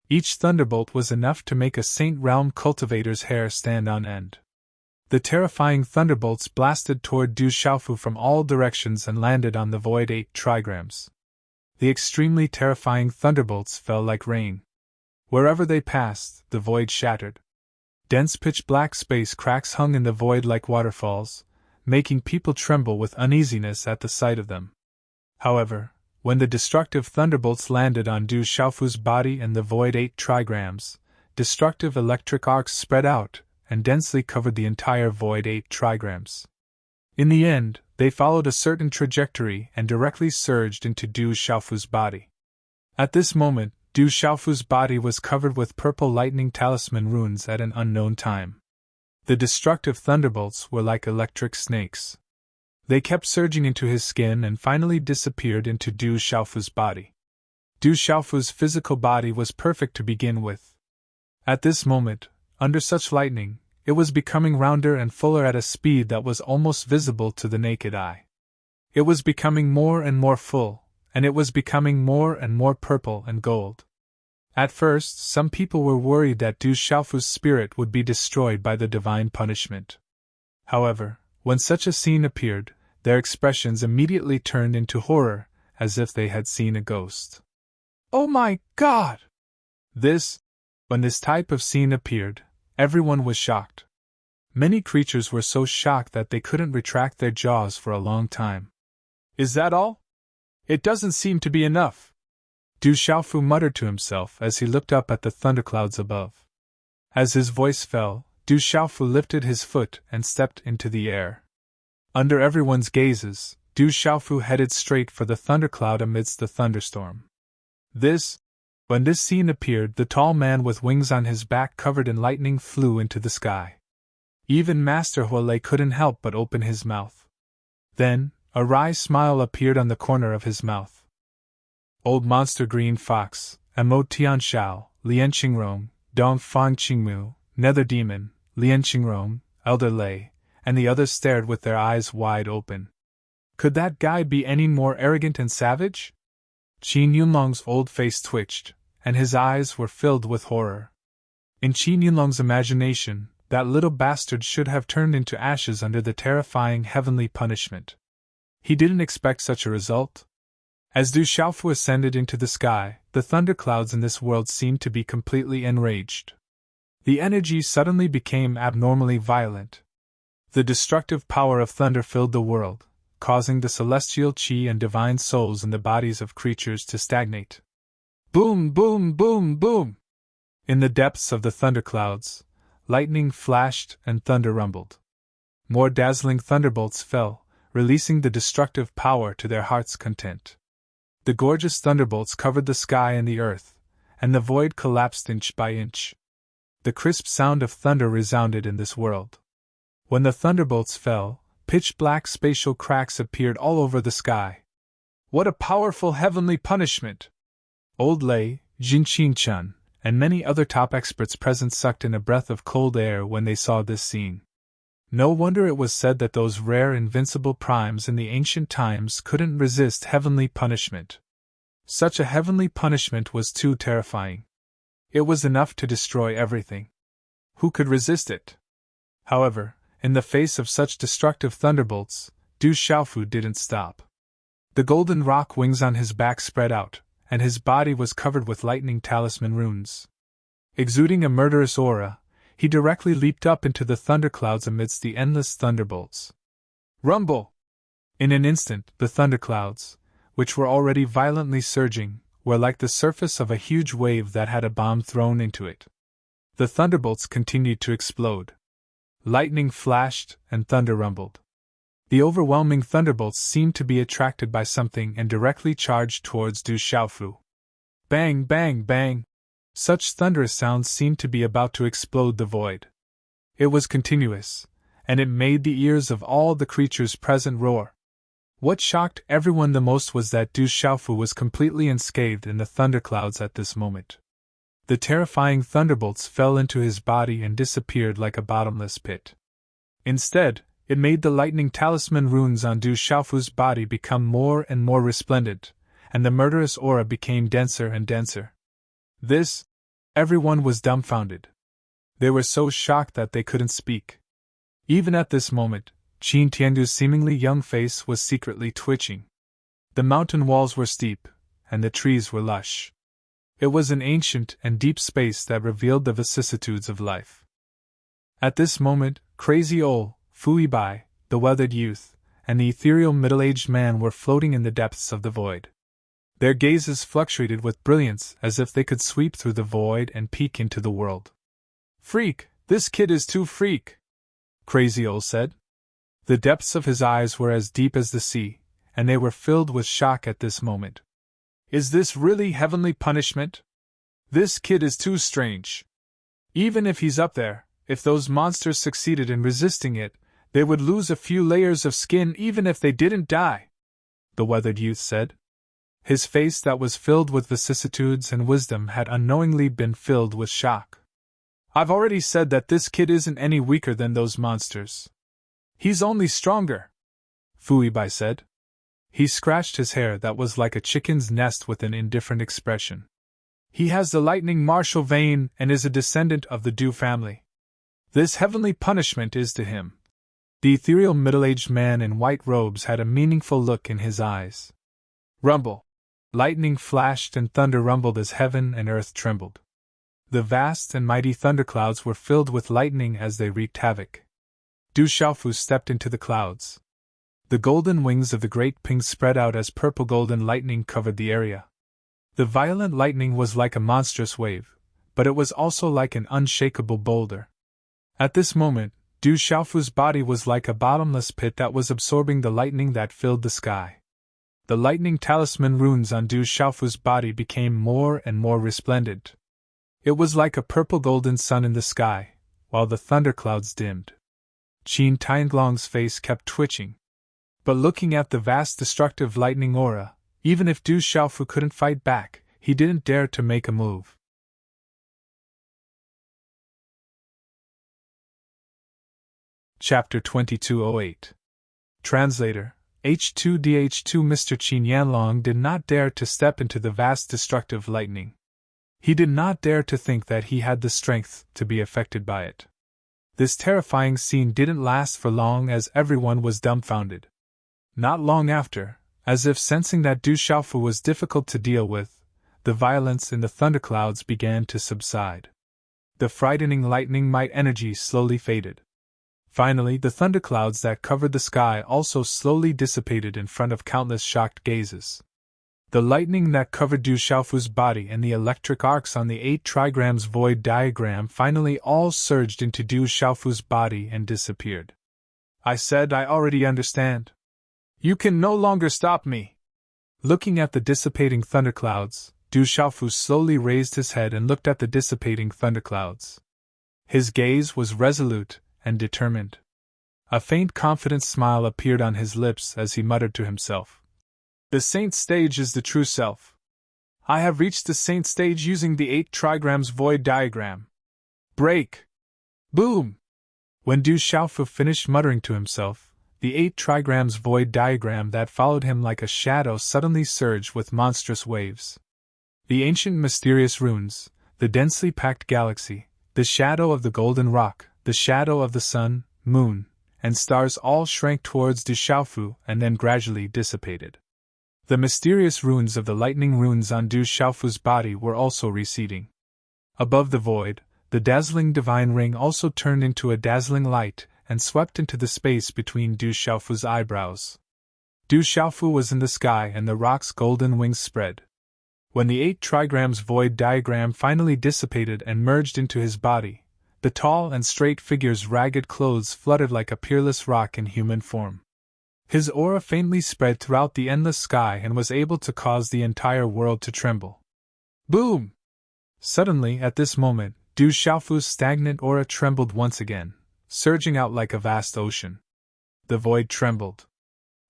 Speaker 1: Each thunderbolt was enough to make a Saint Realm cultivator's hair stand on end. The terrifying thunderbolts blasted toward Du Xiaofu from all directions and landed on the void 8 trigrams. The extremely terrifying thunderbolts fell like rain. Wherever they passed, the void shattered. Dense pitch-black space cracks hung in the void like waterfalls, making people tremble with uneasiness at the sight of them. However, when the destructive thunderbolts landed on Du Xiaofu's body and the void 8 trigrams, destructive electric arcs spread out and densely covered the entire void 8 trigrams. In the end, they followed a certain trajectory and directly surged into Du Xiaofu's body. At this moment, Du Xiaofu's body was covered with purple lightning talisman runes at an unknown time. The destructive thunderbolts were like electric snakes. They kept surging into his skin and finally disappeared into Du Xiaofu's body. Du Xiaofu's physical body was perfect to begin with. At this moment, under such lightning, it was becoming rounder and fuller at a speed that was almost visible to the naked eye. It was becoming more and more full, and it was becoming more and more purple and gold. At first, some people were worried that Du Xiaofu's spirit would be destroyed by the divine punishment. However, when such a scene appeared, their expressions immediately turned into horror, as if they had seen a ghost. "Oh my God!" When this type of scene appeared, everyone was shocked. Many creatures were so shocked that they couldn't retract their jaws for a long time. "Is that all? It doesn't seem to be enough," Du Xiaofu muttered to himself as he looked up at the thunderclouds above. As his voice fell, Du Xiaofu lifted his foot and stepped into the air. Under everyone's gazes, Du Xiaofu headed straight for the thundercloud amidst the thunderstorm. When this scene appeared, the tall man with wings on his back covered in lightning flew into the sky. Even Master Huolei couldn't help but open his mouth. Then, a wry smile appeared on the corner of his mouth. Old Monster Green Fox, Amo Tianshao, Lian Qingrong, Dong Fang Qingmu, Nether Demon, Lian Qingrong, Elder Lei, and the others stared with their eyes wide open. Could that guy be any more arrogant and savage? Qin Yunlong's old face twitched, and his eyes were filled with horror. In Qin Yunlong's imagination, that little bastard should have turned into ashes under the terrifying heavenly punishment. He didn't expect such a result. As Du Xiaofu ascended into the sky, the thunderclouds in this world seemed to be completely enraged. The energy suddenly became abnormally violent. The destructive power of thunder filled the world, causing the celestial qi and divine souls in the bodies of creatures to stagnate. Boom, boom, boom, boom! In the depths of the thunderclouds, lightning flashed and thunder rumbled. More dazzling thunderbolts fell, releasing the destructive power to their heart's content. The gorgeous thunderbolts covered the sky and the earth, and the void collapsed inch by inch. The crisp sound of thunder resounded in this world. When the thunderbolts fell, pitch-black spatial cracks appeared all over the sky. What a powerful heavenly punishment! Old Lei, Jin Qingchen, and many other top experts present sucked in a breath of cold air when they saw this scene. No wonder it was said that those rare invincible primes in the ancient times couldn't resist heavenly punishment. Such a heavenly punishment was too terrifying. It was enough to destroy everything. Who could resist it? However, in the face of such destructive thunderbolts, Du Xiaofu didn't stop. The golden rock wings on his back spread out, and his body was covered with lightning talisman runes. Exuding a murderous aura, he directly leaped up into the thunderclouds amidst the endless thunderbolts. Rumble! In an instant, the thunderclouds, which were already violently surging, were like the surface of a huge wave that had a bomb thrown into it. The thunderbolts continued to explode. Lightning flashed and thunder rumbled. The overwhelming thunderbolts seemed to be attracted by something and directly charged towards Du Xiaofu. Bang, bang, bang! Such thunderous sounds seemed to be about to explode the void. It was continuous, and it made the ears of all the creatures present roar. What shocked everyone the most was that Du Xiaofu was completely unscathed in the thunderclouds at this moment. The terrifying thunderbolts fell into his body and disappeared like a bottomless pit. Instead, it made the lightning talisman runes on Du Xiaofu's body become more and more resplendent, and the murderous aura became denser and denser. Everyone was dumbfounded. They were so shocked that they couldn't speak. Even at this moment, Qin Tiandu's seemingly young face was secretly twitching. The mountain walls were steep, and the trees were lush. It was an ancient and deep space that revealed the vicissitudes of life. At this moment, crazy old Fui Bai, the weathered youth, and the ethereal middle-aged man were floating in the depths of the void. Their gazes fluctuated with brilliance as if they could sweep through the void and peek into the world. "Freak, this kid is too freak," Crazy Ol said. The depths of his eyes were as deep as the sea, and they were filled with shock at this moment. "Is this really heavenly punishment?" This kid is too strange. Even if he's up there, if those monsters succeeded in resisting it, they would lose a few layers of skin even if they didn't die," the weathered youth said. His face that was filled with vicissitudes and wisdom had unknowingly been filled with shock. "I've already said that this kid isn't any weaker than those monsters. He's only stronger," Fuibai said. He scratched his hair that was like a chicken's nest with an indifferent expression. "He has the lightning martial vein and is a descendant of the Dew family. This heavenly punishment is to him." The ethereal middle-aged man in white robes had a meaningful look in his eyes. Rumble! Lightning flashed and thunder rumbled as heaven and earth trembled. The vast and mighty thunderclouds were filled with lightning as they wreaked havoc. Du Xiaofu stepped into the clouds. The golden wings of the great ping spread out as purple-golden lightning covered the area. The violent lightning was like a monstrous wave, but it was also like an unshakable boulder. At this moment, Du Xiaofu's body was like a bottomless pit that was absorbing the lightning that filled the sky. The lightning talisman runes on Du Xiaofu's body became more and more resplendent. It was like a purple-golden sun in the sky, while the thunderclouds dimmed. Qin Tianglong's face kept twitching. But looking at the vast destructive lightning aura, even if Du Xiaofu couldn't fight back, he didn't dare to make a move. Chapter 2208. Translator, H2DH2 Mr. Qin Yanlong did not dare to step into the vast destructive lightning. He did not dare to think that he had the strength to be affected by it. This terrifying scene didn't last for long as everyone was dumbfounded. Not long after, as if sensing that Du Xiaofu was difficult to deal with, the violence in the thunderclouds began to subside. The frightening lightning might energy slowly faded. Finally, the thunderclouds that covered the sky also slowly dissipated in front of countless shocked gazes. The lightning that covered Du Xiaofu's body and the electric arcs on the 8 trigrams void diagram finally all surged into Du Xiaofu's body and disappeared. "I said I already understand. You can no longer stop me." Looking at the dissipating thunderclouds, Du Xiaofu slowly raised his head and looked at the dissipating thunderclouds. His gaze was resolute and determined. A faint confident smile appeared on his lips as he muttered to himself. "The saint stage is the true self. I have reached the saint stage using the 8 trigrams void diagram. Break! Boom!" When Du Xiaofu finished muttering to himself, the 8 trigrams void diagram that followed him like a shadow suddenly surged with monstrous waves. The ancient mysterious runes, the densely packed galaxy, the shadow of the golden rock, the shadow of the sun, moon, and stars all shrank towards Du Xiaofu and then gradually dissipated. The mysterious runes of the lightning runes on Du Xiaofu's body were also receding. Above the void, the dazzling divine ring also turned into a dazzling light and swept into the space between Du Xiaofu's eyebrows. Du Xiaofu was in the sky and the rock's golden wings spread. When the 8 trigrams void diagram finally dissipated and merged into his body, the tall and straight figure's ragged clothes fluttered like a peerless rock in human form. His aura faintly spread throughout the endless sky and was able to cause the entire world to tremble. Boom! Suddenly, at this moment, Du Xiaofu's stagnant aura trembled once again, surging out like a vast ocean. The void trembled.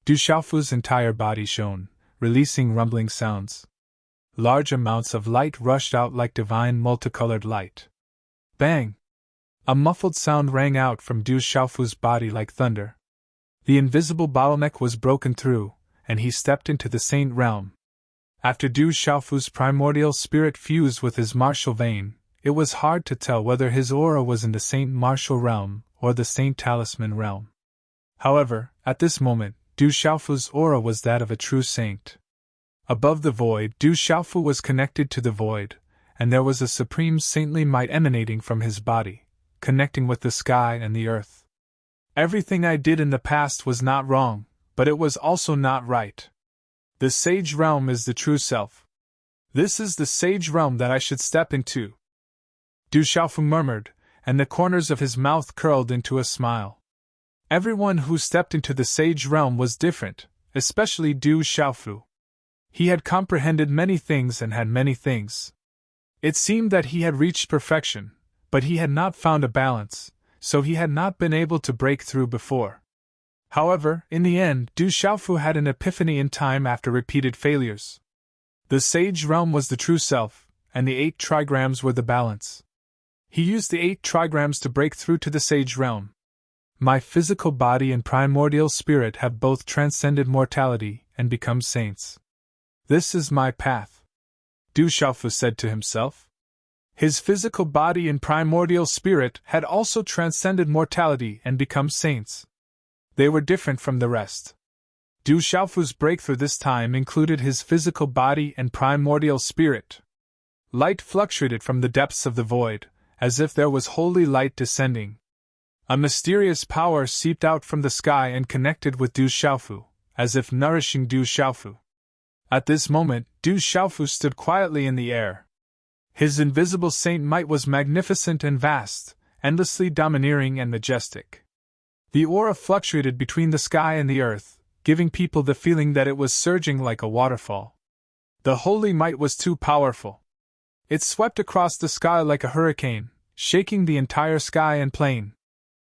Speaker 1: Du Xiaofu's entire body shone, releasing rumbling sounds. Large amounts of light rushed out like divine multicolored light. Bang! A muffled sound rang out from Du Xiaofu's body like thunder. The invisible bottleneck was broken through, and he stepped into the saint realm. After Du Xiaofu's primordial spirit fused with his martial vein, it was hard to tell whether his aura was in the saint martial realm or the saint talisman realm. However, at this moment, Du Xiaofu's aura was that of a true saint. Above the void, Du Xiaofu was connected to the void, and there was a supreme saintly might emanating from his body, connecting with the sky and the earth. Everything I did in the past was not wrong, but it was also not right. The sage realm is the true self. This is the sage realm that I should step into. Du Xiaofu murmured, and the corners of his mouth curled into a smile. Everyone who stepped into the sage realm was different, especially Du Xiaofu. He had comprehended many things and had many things. It seemed that he had reached perfection, but he had not found a balance, so he had not been able to break through before. However, in the end, Du Xiaofu had an epiphany in time after repeated failures. The sage realm was the true self, and the 8 trigrams were the balance. He used the 8 trigrams to break through to the sage realm. My physical body and primordial spirit have both transcended mortality and become saints. This is my path, Du Xiaofu said to himself. His physical body and primordial spirit had also transcended mortality and become saints. They were different from the rest. Du Xiaofu's breakthrough this time included his physical body and primordial spirit. Light fluctuated from the depths of the void, as if there was holy light descending. A mysterious power seeped out from the sky and connected with Du Xiaofu, as if nourishing Du Xiaofu. At this moment, Du Xiaofu stood quietly in the air. His invisible saint might was magnificent and vast, endlessly domineering and majestic. The aura fluctuated between the sky and the earth, giving people the feeling that it was surging like a waterfall. The holy might was too powerful. It swept across the sky like a hurricane, shaking the entire sky and plain.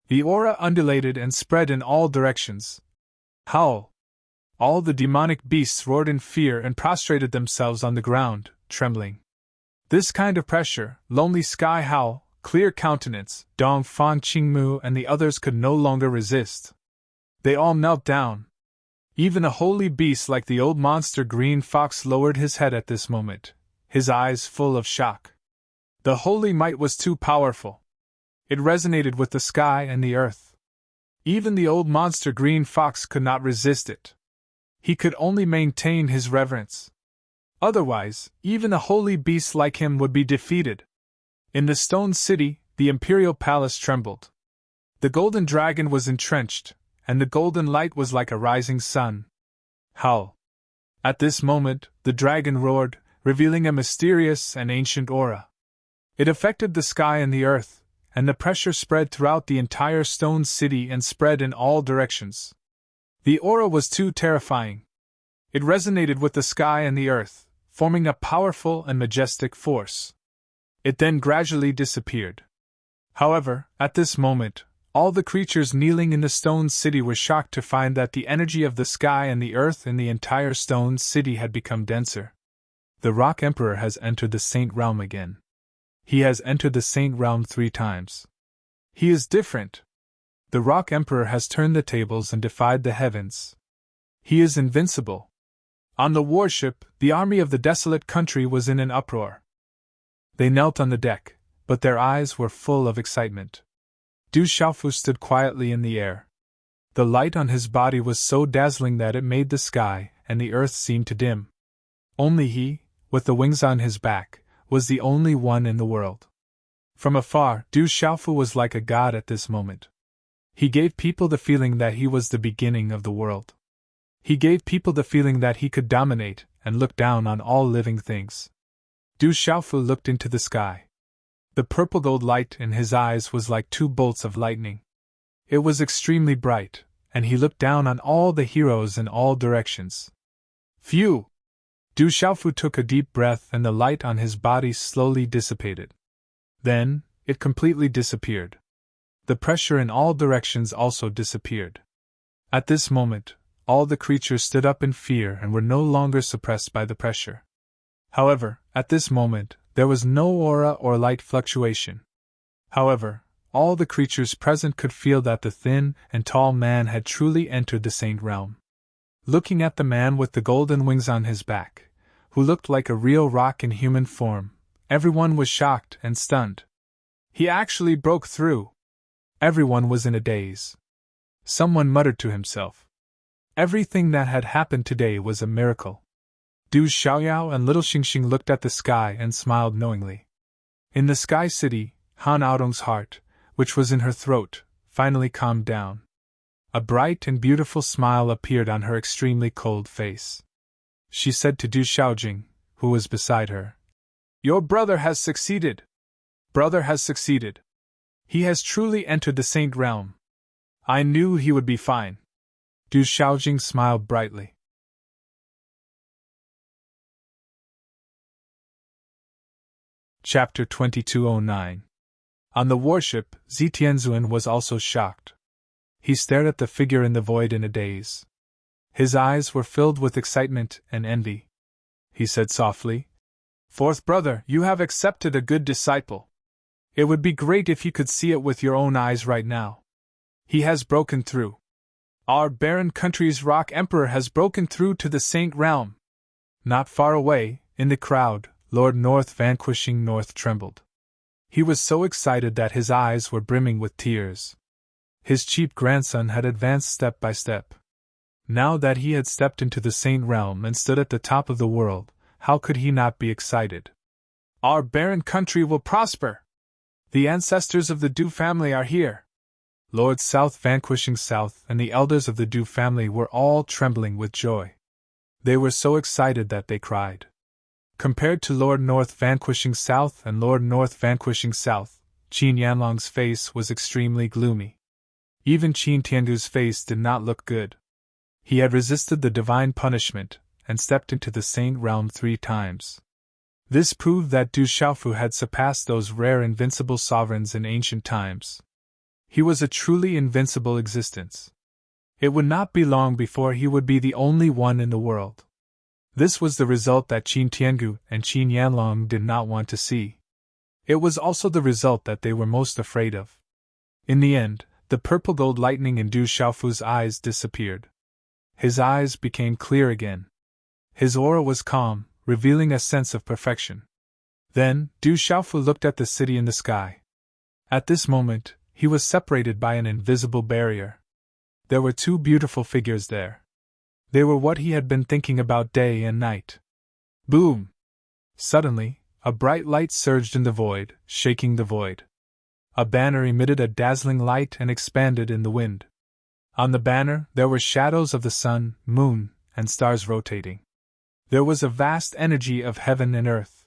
Speaker 1: The aura undulated and spread in all directions. Howl! All the demonic beasts roared in fear and prostrated themselves on the ground, trembling. This kind of pressure, lonely sky howl, clear countenance, Dong Fang Qingmu and the others could no longer resist. They all knelt down. Even a holy beast like the old monster green fox lowered his head at this moment, his eyes full of shock. The holy might was too powerful. It resonated with the sky and the earth. Even the old monster green fox could not resist it. He could only maintain his reverence. Otherwise, even a holy beast like him would be defeated. In the stone city, the imperial palace trembled. The golden dragon was entrenched, and the golden light was like a rising sun. Howl! At this moment, the dragon roared, revealing a mysterious and ancient aura. It affected the sky and the earth, and the pressure spread throughout the entire stone city and spread in all directions. The aura was too terrifying. It resonated with the sky and the earth, forming a powerful and majestic force. It then gradually disappeared. However, at this moment, all the creatures kneeling in the stone city were shocked to find that the energy of the sky and the earth in the entire stone city had become denser. The Rock Emperor has entered the Saint Realm again. He has entered the Saint Realm 3 times. He is different. The Rock Emperor has turned the tables and defied the heavens. He is invincible. On the warship, the army of the desolate country was in an uproar. They knelt on the deck, but their eyes were full of excitement. Du Xiaofu stood quietly in the air. The light on his body was so dazzling that it made the sky and the earth seem to dim. Only he, with the wings on his back, was the only one in the world. From afar, Du Xiaofu was like a god at this moment. He gave people the feeling that he was the beginning of the world. He gave people the feeling that he could dominate and look down on all living things. Du Xiaofu looked into the sky. The purple gold light in his eyes was like 2 bolts of lightning. It was extremely bright, and he looked down on all the heroes in all directions. Phew! Du Xiaofu took a deep breath and the light on his body slowly dissipated. Then, it completely disappeared. The pressure in all directions also disappeared. At this moment, all the creatures stood up in fear and were no longer suppressed by the pressure. However, at this moment, there was no aura or light fluctuation. However, all the creatures present could feel that the thin and tall man had truly entered the Saint Realm. Looking at the man with the golden wings on his back, who looked like a real rock in human form, everyone was shocked and stunned. He actually broke through. Everyone was in a daze. Someone muttered to himself. Everything that had happened today was a miracle. Du Xiaoyao and Little Xingxing looked at the sky and smiled knowingly. In the Sky City, Han Aodong's heart, which was in her throat, finally calmed down. A bright and beautiful smile appeared on her extremely cold face. She said to Du Xiaojing, who was beside her, "Your brother has succeeded. Brother has succeeded. He has truly entered the Saint Realm. I knew he would be fine." Du Xiaojing smiled brightly. Chapter 2209. On the warship, Zitianzuan was also shocked. He stared at the figure in the void in a daze. His eyes were filled with excitement and envy. He said softly, "Fourth brother, you have accepted a good disciple. It would be great if you could see it with your own eyes right now. He has broken through. Our barren country's rock emperor has broken through to the Saint realm." Not far away, in the crowd, Lord North vanquishing North trembled. He was so excited that his eyes were brimming with tears. His cheap grandson had advanced step by step. Now that he had stepped into the Saint realm and stood at the top of the world, how could he not be excited? "Our barren country will prosper! The ancestors of the Du family are here!" Lord South vanquishing South and the elders of the Du family were all trembling with joy. They were so excited that they cried. Compared to Lord North vanquishing South and Lord North vanquishing South, Qin Yanlong's face was extremely gloomy. Even Qin Tiangu's face did not look good. He had resisted the divine punishment and stepped into the Saint realm 3 times. This proved that Du Xiaofu had surpassed those rare invincible sovereigns in ancient times. He was a truly invincible existence. It would not be long before he would be the only one in the world. This was the result that Qin Tiangu and Qin Yanlong did not want to see. It was also the result that they were most afraid of. In the end, the purple gold lightning in Du Xiaofu's eyes disappeared. His eyes became clear again. His aura was calm, revealing a sense of perfection. Then, Du Xiaofu looked at the city in the sky. At this moment, he was separated by an invisible barrier. There were 2 beautiful figures there. They were what he had been thinking about day and night. Boom! Suddenly, a bright light surged in the void, shaking the void. A banner emitted a dazzling light and expanded in the wind. On the banner, there were shadows of the sun, moon, and stars rotating. There was a vast energy of heaven and earth.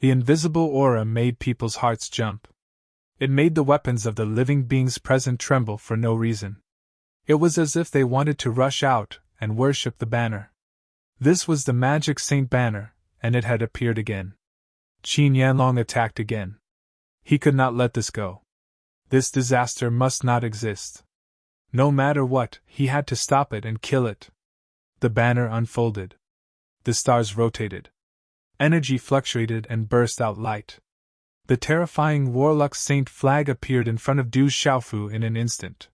Speaker 1: The invisible aura made people's hearts jump. It made the weapons of the living beings present tremble for no reason. It was as if they wanted to rush out and worship the banner. This was the magic Saint banner, and it had appeared again. Qin Yanlong attacked again. He could not let this go. This disaster must not exist. No matter what, he had to stop it and kill it. The banner unfolded. The stars rotated. Energy fluctuated and burst out light. The terrifying Warlock Saint flag appeared in front of Du Xiaofu in an instant.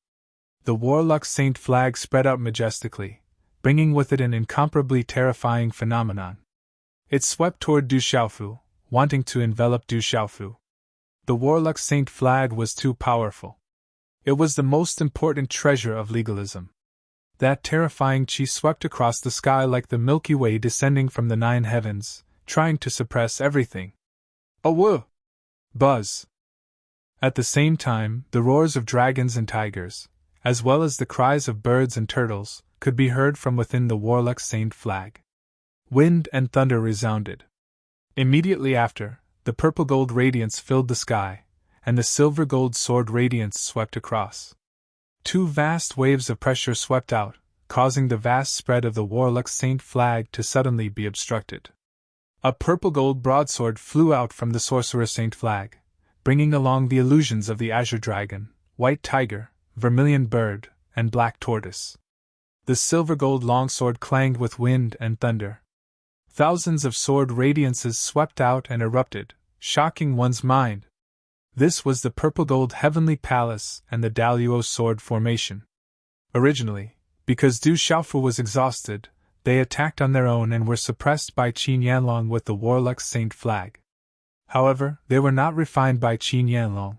Speaker 1: The Warlock Saint flag spread out majestically, bringing with it an incomparably terrifying phenomenon. It swept toward Du Xiaofu, wanting to envelop Du Xiaofu. The Warlock Saint flag was too powerful. It was the most important treasure of legalism. That terrifying chi swept across the sky like the Milky Way descending from the 9 heavens, trying to suppress everything. Awoo! Buzz! At the same time, the roars of dragons and tigers, as well as the cries of birds and turtles, could be heard from within the Warlock Saint flag. Wind and thunder resounded. Immediately after, the purple gold radiance filled the sky, and the silver gold sword radiance swept across. 2 vast waves of pressure swept out, causing the vast spread of the Warlock Saint flag to suddenly be obstructed. A purple gold broadsword flew out from the Sorcerer Saint flag, bringing along the illusions of the azure dragon, white tiger, vermilion bird, and black tortoise. The silver gold longsword clanged with wind and thunder. Thousands of sword radiances swept out and erupted, shocking one's mind. This was the purple gold heavenly palace and the Daluo sword formation. Originally, because Du Xiaofu was exhausted, they attacked on their own and were suppressed by Qin Yanlong with the Warlock Saint flag. However, they were not refined by Qin Yanlong.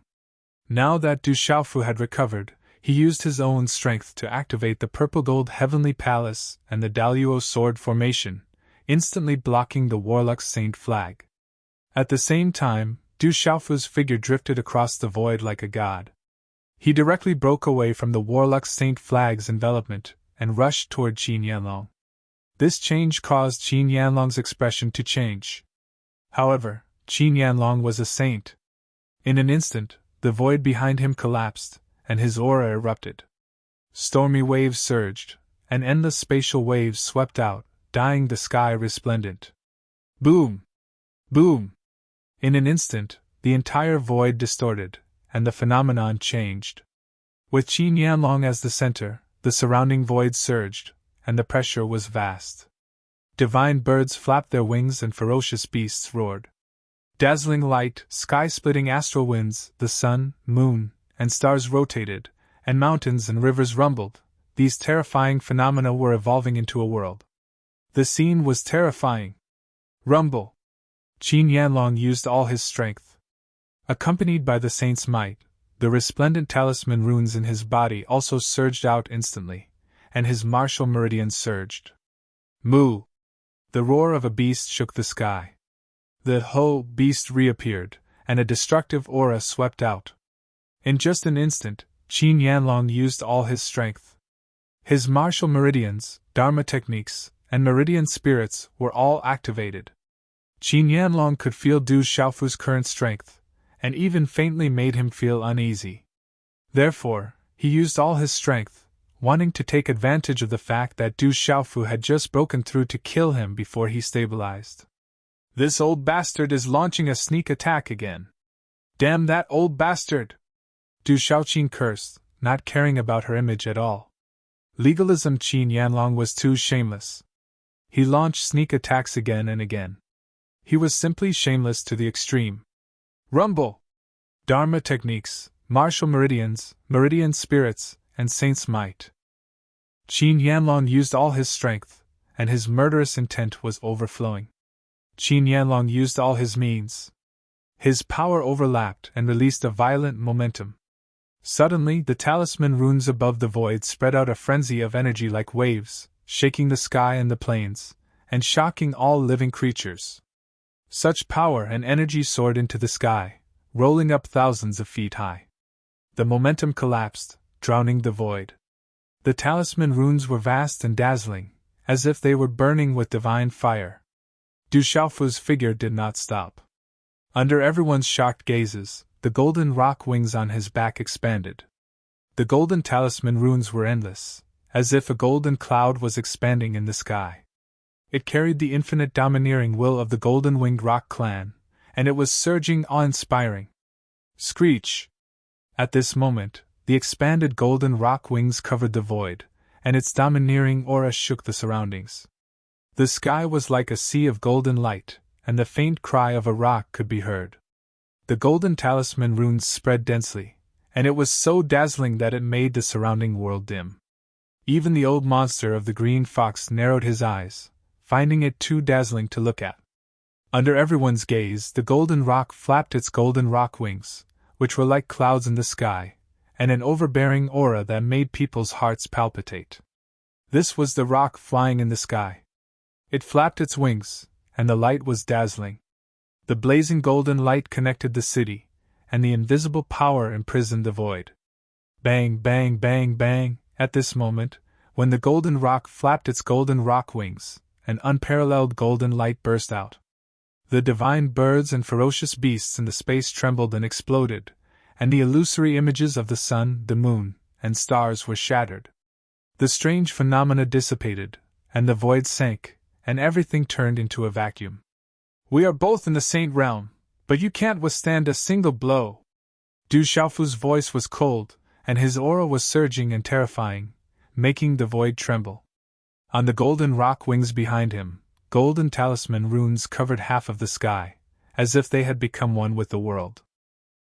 Speaker 1: Now that Du Xiaofu had recovered, he used his own strength to activate the purple gold heavenly palace and the Daluo sword formation, instantly blocking the Warlock Saint flag. At the same time, Du Xiaofu's figure drifted across the void like a god. He directly broke away from the Warlock Saint flag's envelopment and rushed toward Qin Yanlong. This change caused Qin Yanlong's expression to change. However, Qin Yanlong was a saint. In an instant, the void behind him collapsed, and his aura erupted. Stormy waves surged, and endless spatial waves swept out, dyeing the sky resplendent. Boom! Boom! In an instant, the entire void distorted, and the phenomenon changed. With Qin Yanlong as the center, the surrounding void surged, and the pressure was vast. Divine birds flapped their wings and ferocious beasts roared. Dazzling light, sky-splitting astral winds, the sun, moon, and stars rotated, and mountains and rivers rumbled. These terrifying phenomena were evolving into a world. The scene was terrifying. Rumble! Qin Yanlong used all his strength. Accompanied by the saint's might, the resplendent talisman runes in his body also surged out instantly, and his martial meridians surged. Moo! The roar of a beast shook the sky. The whole beast reappeared, and a destructive aura swept out. In just an instant, Qin Yanlong used all his strength. His martial meridians, dharma techniques, and meridian spirits were all activated. Qin Yanlong could feel Du Xiaofu's current strength, and even faintly made him feel uneasy. Therefore, he used all his strength, wanting to take advantage of the fact that Du Xiaofu had just broken through to kill him before he stabilized. This old bastard is launching a sneak attack again. Damn that old bastard! Du Xiaoqin cursed, not caring about her image at all. Legalism Qin Yanlong was too shameless. He launched sneak attacks again and again. He was simply shameless to the extreme. Rumble! Dharma techniques, martial meridians, meridian spirits, and saint's might. Qin Yanlong used all his strength, and his murderous intent was overflowing. Qin Yanlong used all his means. His power overlapped and released a violent momentum. Suddenly, the talisman runes above the void spread out a frenzy of energy like waves, shaking the sky and the plains, and shocking all living creatures. Such power and energy soared into the sky, rolling up thousands of feet high. The momentum collapsed, drowning the void. The talisman runes were vast and dazzling, as if they were burning with divine fire. Du Xiaofu's figure did not stop. Under everyone's shocked gazes, the golden rock wings on his back expanded. The golden talisman runes were endless, as if a golden cloud was expanding in the sky. It carried the infinite domineering will of the golden-winged rock clan, and it was surging awe-inspiring. Screech! At this moment, the expanded golden rock wings covered the void, and its domineering aura shook the surroundings. The sky was like a sea of golden light, and the faint cry of a rock could be heard. The golden talisman runes spread densely, and it was so dazzling that it made the surrounding world dim. Even the old monster of the green fox narrowed his eyes, finding it too dazzling to look at. Under everyone's gaze, the golden rock flapped its golden rock wings, which were like clouds in the sky, and an overbearing aura that made people's hearts palpitate. This was the rock flying in the sky. It flapped its wings, and the light was dazzling. The blazing golden light connected the city, and the invisible power imprisoned the void. Bang, bang, bang, bang! At this moment, when the golden rock flapped its golden rock wings, an unparalleled golden light burst out. The divine birds and ferocious beasts in the space trembled and exploded, and the illusory images of the sun, the moon, and stars were shattered. The strange phenomena dissipated, and the void sank, and everything turned into a vacuum. We are both in the saint realm, but you can't withstand a single blow. Du Xiaofu's voice was cold, and his aura was surging and terrifying, making the void tremble. On the golden rock wings behind him, golden talisman runes covered half of the sky, as if they had become one with the world.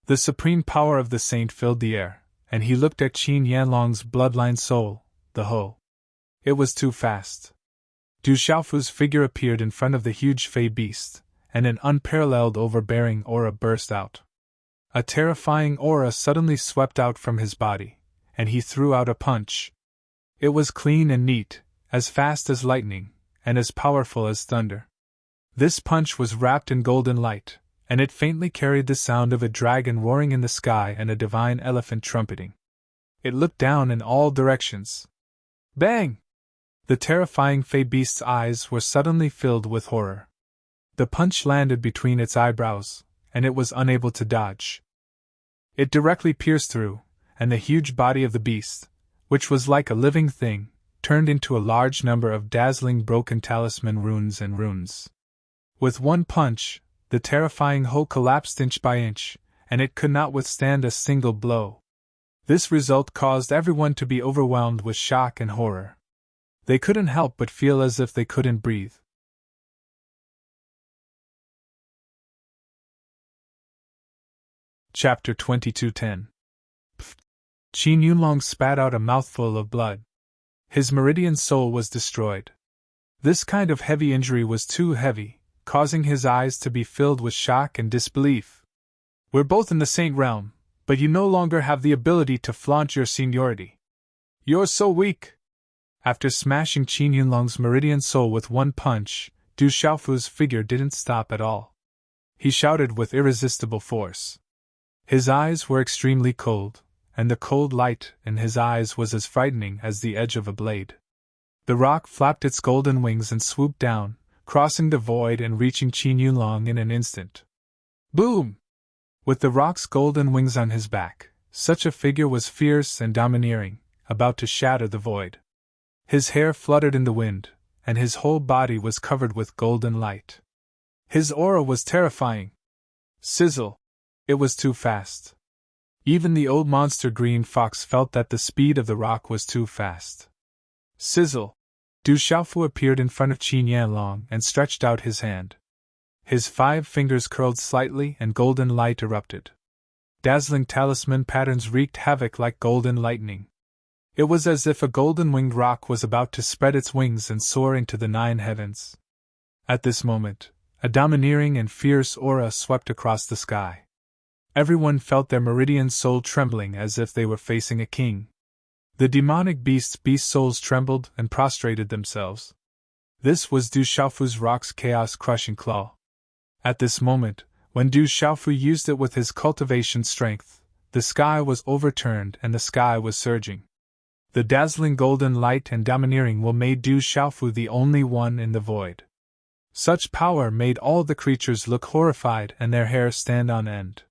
Speaker 1: The supreme power of the saint filled the air, and he looked at Qin Yanlong's bloodline soul, the Ho. It was too fast. Du Xiaofu's figure appeared in front of the huge fey beast, and an unparalleled overbearing aura burst out. A terrifying aura suddenly swept out from his body, and he threw out a punch. It was clean and neat, as fast as lightning, and as powerful as thunder. This punch was wrapped in golden light, and it faintly carried the sound of a dragon roaring in the sky and a divine elephant trumpeting. It looked down in all directions. Bang! The terrifying fey beast's eyes were suddenly filled with horror. The punch landed between its eyebrows, and it was unable to dodge. It directly pierced through, and the huge body of the beast, which was like a living thing, turned into a large number of dazzling broken talisman runes and runes. With one punch, the terrifying hull collapsed inch by inch, and it could not withstand a single blow. This result caused everyone to be overwhelmed with shock and horror. They couldn't help but feel as if they couldn't breathe. Chapter 22:10. Qin Yunlong spat out a mouthful of blood. His meridian soul was destroyed. This kind of heavy injury was too heavy, causing his eyes to be filled with shock and disbelief. We're both in the same realm, but you no longer have the ability to flaunt your seniority. You're so weak! After smashing Qin Yunlong's meridian soul with one punch, Du Xiaofu's figure didn't stop at all. He shouted with irresistible force. His eyes were extremely cold, and the cold light in his eyes was as frightening as the edge of a blade. The rock flapped its golden wings and swooped down, crossing the void and reaching Qin Yunlong in an instant. Boom! With the rock's golden wings on his back, such a figure was fierce and domineering, about to shatter the void. His hair fluttered in the wind, and his whole body was covered with golden light. His aura was terrifying. Sizzle! It was too fast. Even the old monster green fox felt that the speed of the rock was too fast. Sizzle! Du Xiaofu appeared in front of Qin Yunlong and stretched out his hand. His 5 fingers curled slightly and golden light erupted. Dazzling talisman patterns wreaked havoc like golden lightning. It was as if a golden-winged rock was about to spread its wings and soar into the 9 heavens. At this moment, a domineering and fierce aura swept across the sky. Everyone felt their meridian soul trembling as if they were facing a king. The demonic beast souls trembled and prostrated themselves. This was Du Xiaofu's rock's chaos-crushing claw. At this moment, when Du Xiaofu used it with his cultivation strength, the sky was overturned and the sky was surging. The dazzling golden light and domineering will made Du Xiaofu the only one in the void. Such power made all the creatures look horrified and their hair stand on end.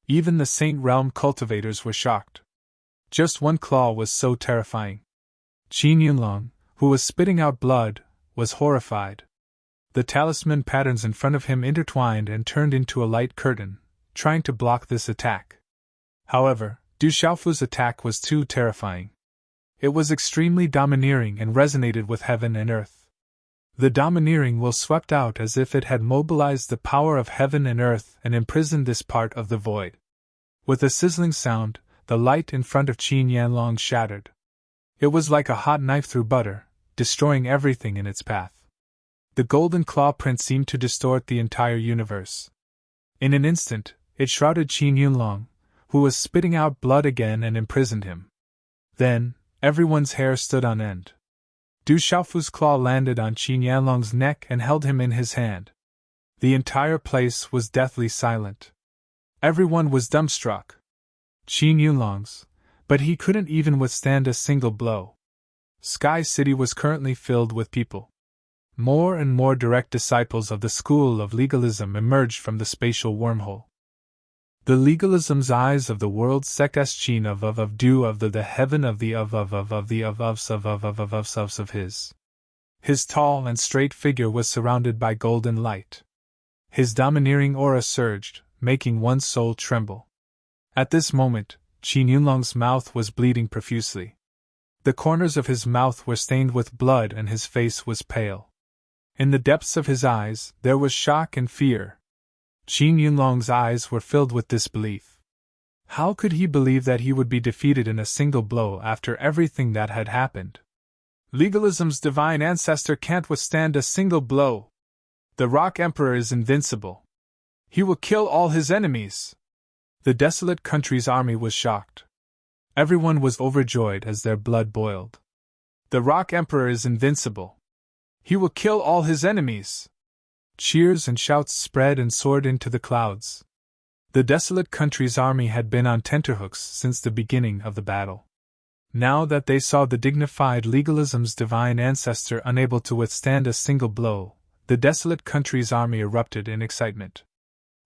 Speaker 1: Even the Saint Realm cultivators were shocked. Just one claw was so terrifying. Qin Yunlong, who was spitting out blood, was horrified. The talisman patterns in front of him intertwined and turned into a light curtain, trying to block this attack. However, Du Xiaofu's attack was too terrifying. It was extremely domineering and resonated with heaven and earth. The domineering will swept out as if it had mobilized the power of heaven and earth and imprisoned this part of the void. With a sizzling sound, the light in front of Qin Yunlong shattered. It was like a hot knife through butter, destroying everything in its path. The golden claw print seemed to distort the entire universe. In an instant, it shrouded Qin Yunlong, who was spitting out blood again, and imprisoned him. Then, everyone's hair stood on end. Du Xiaofu's claw landed on Qin Yunlong's neck and held him in his hand. The entire place was deathly silent. Everyone was dumbstruck. Qin Yunlong's, but he couldn't even withstand a single blow. Sky City was currently filled with people. More and more direct disciples of the school of legalism emerged from the spatial wormhole. The legalism's eyes of the world sect Qin of do of the heaven of the of his. His tall and straight figure was surrounded by golden light. His domineering aura surged, making one's soul tremble. At this moment, Qin Yunlong's mouth was bleeding profusely. The corners of his mouth were stained with blood and his face was pale. In the depths of his eyes, there was shock and fear. Qin Yunlong's eyes were filled with disbelief. How could he believe that he would be defeated in a single blow after everything that had happened? Legalism's divine ancestor can't withstand a single blow. The Rock Emperor is invincible. He will kill all his enemies. The desolate country's army was shocked. Everyone was overjoyed as their blood boiled. The Rock Emperor is invincible. He will kill all his enemies. Cheers and shouts spread and soared into the clouds. The desolate country's army had been on tenterhooks since the beginning of the battle. Now that they saw the dignified legalism's divine ancestor unable to withstand a single blow, the desolate country's army erupted in excitement.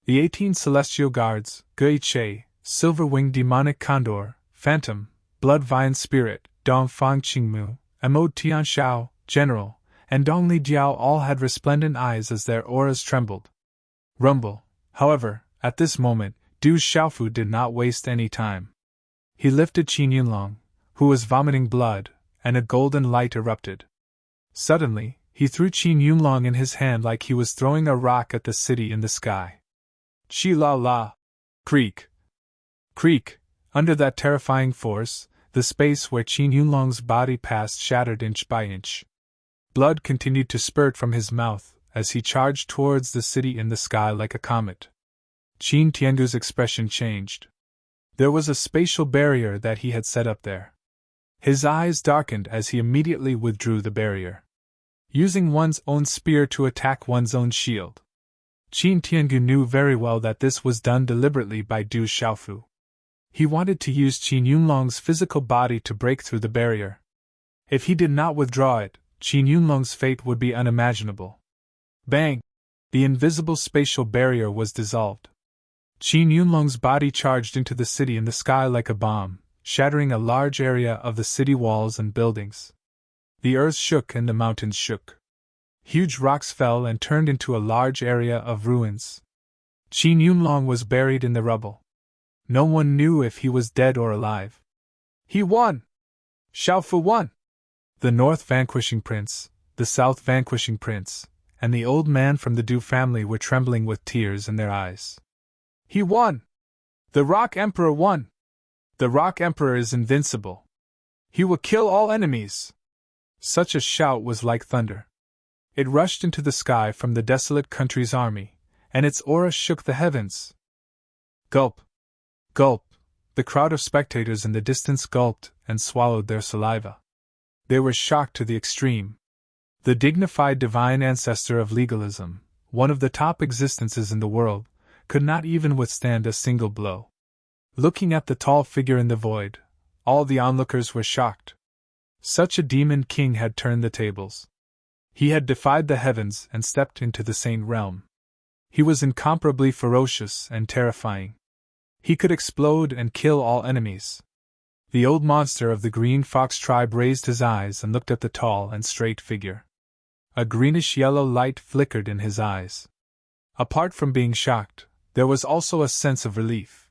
Speaker 1: The 18 celestial guards, Gui Che, silver-winged demonic condor, phantom, blood-vine spirit, Dongfang Qingmu, Amo Tianxiao, general, and Dongli Jiao all had resplendent eyes as their auras trembled. Rumble, however, at this moment, Du Xiaofu did not waste any time. He lifted Qin Yunlong, who was vomiting blood, and a golden light erupted. Suddenly, he threw Qin Yunlong in his hand like he was throwing a rock at the city in the sky. Chi la la! Creak! Creak! Under that terrifying force, the space where Qin Yunlong's body passed shattered inch by inch. Blood continued to spurt from his mouth as he charged towards the city in the sky like a comet. Qin Tiangu's expression changed. There was a spatial barrier that he had set up there. His eyes darkened as he immediately withdrew the barrier. Using one's own spear to attack one's own shield. Qin Tiangu knew very well that this was done deliberately by Du Xiaofu. He wanted to use Qin Yunlong's physical body to break through the barrier. If he did not withdraw it, Qin Yunlong's fate would be unimaginable. Bang! The invisible spatial barrier was dissolved. Qin Yunlong's body charged into the city in the sky like a bomb, shattering a large area of the city walls and buildings. The earth shook and the mountains shook. Huge rocks fell and turned into a large area of ruins. Qin Yunlong was buried in the rubble. No one knew if he was dead or alive. He won! Xiaofu won! The North vanquishing prince, the South vanquishing prince, and the old man from the Du family were trembling with tears in their eyes. He won! The Rock Emperor won! The Rock Emperor is invincible. He will kill all enemies! Such a shout was like thunder. It rushed into the sky from the desolate country's army, and its aura shook the heavens. Gulp! Gulp! The crowd of spectators in the distance gulped and swallowed their saliva. They were shocked to the extreme. The dignified divine ancestor of legalism, one of the top existences in the world, could not even withstand a single blow. Looking at the tall figure in the void, all the onlookers were shocked. Such a demon king had turned the tables. He had defied the heavens and stepped into the sane realm. He was incomparably ferocious and terrifying. He could explode and kill all enemies. The old monster of the green fox tribe raised his eyes and looked at the tall and straight figure. A greenish-yellow light flickered in his eyes. Apart from being shocked, there was also a sense of relief.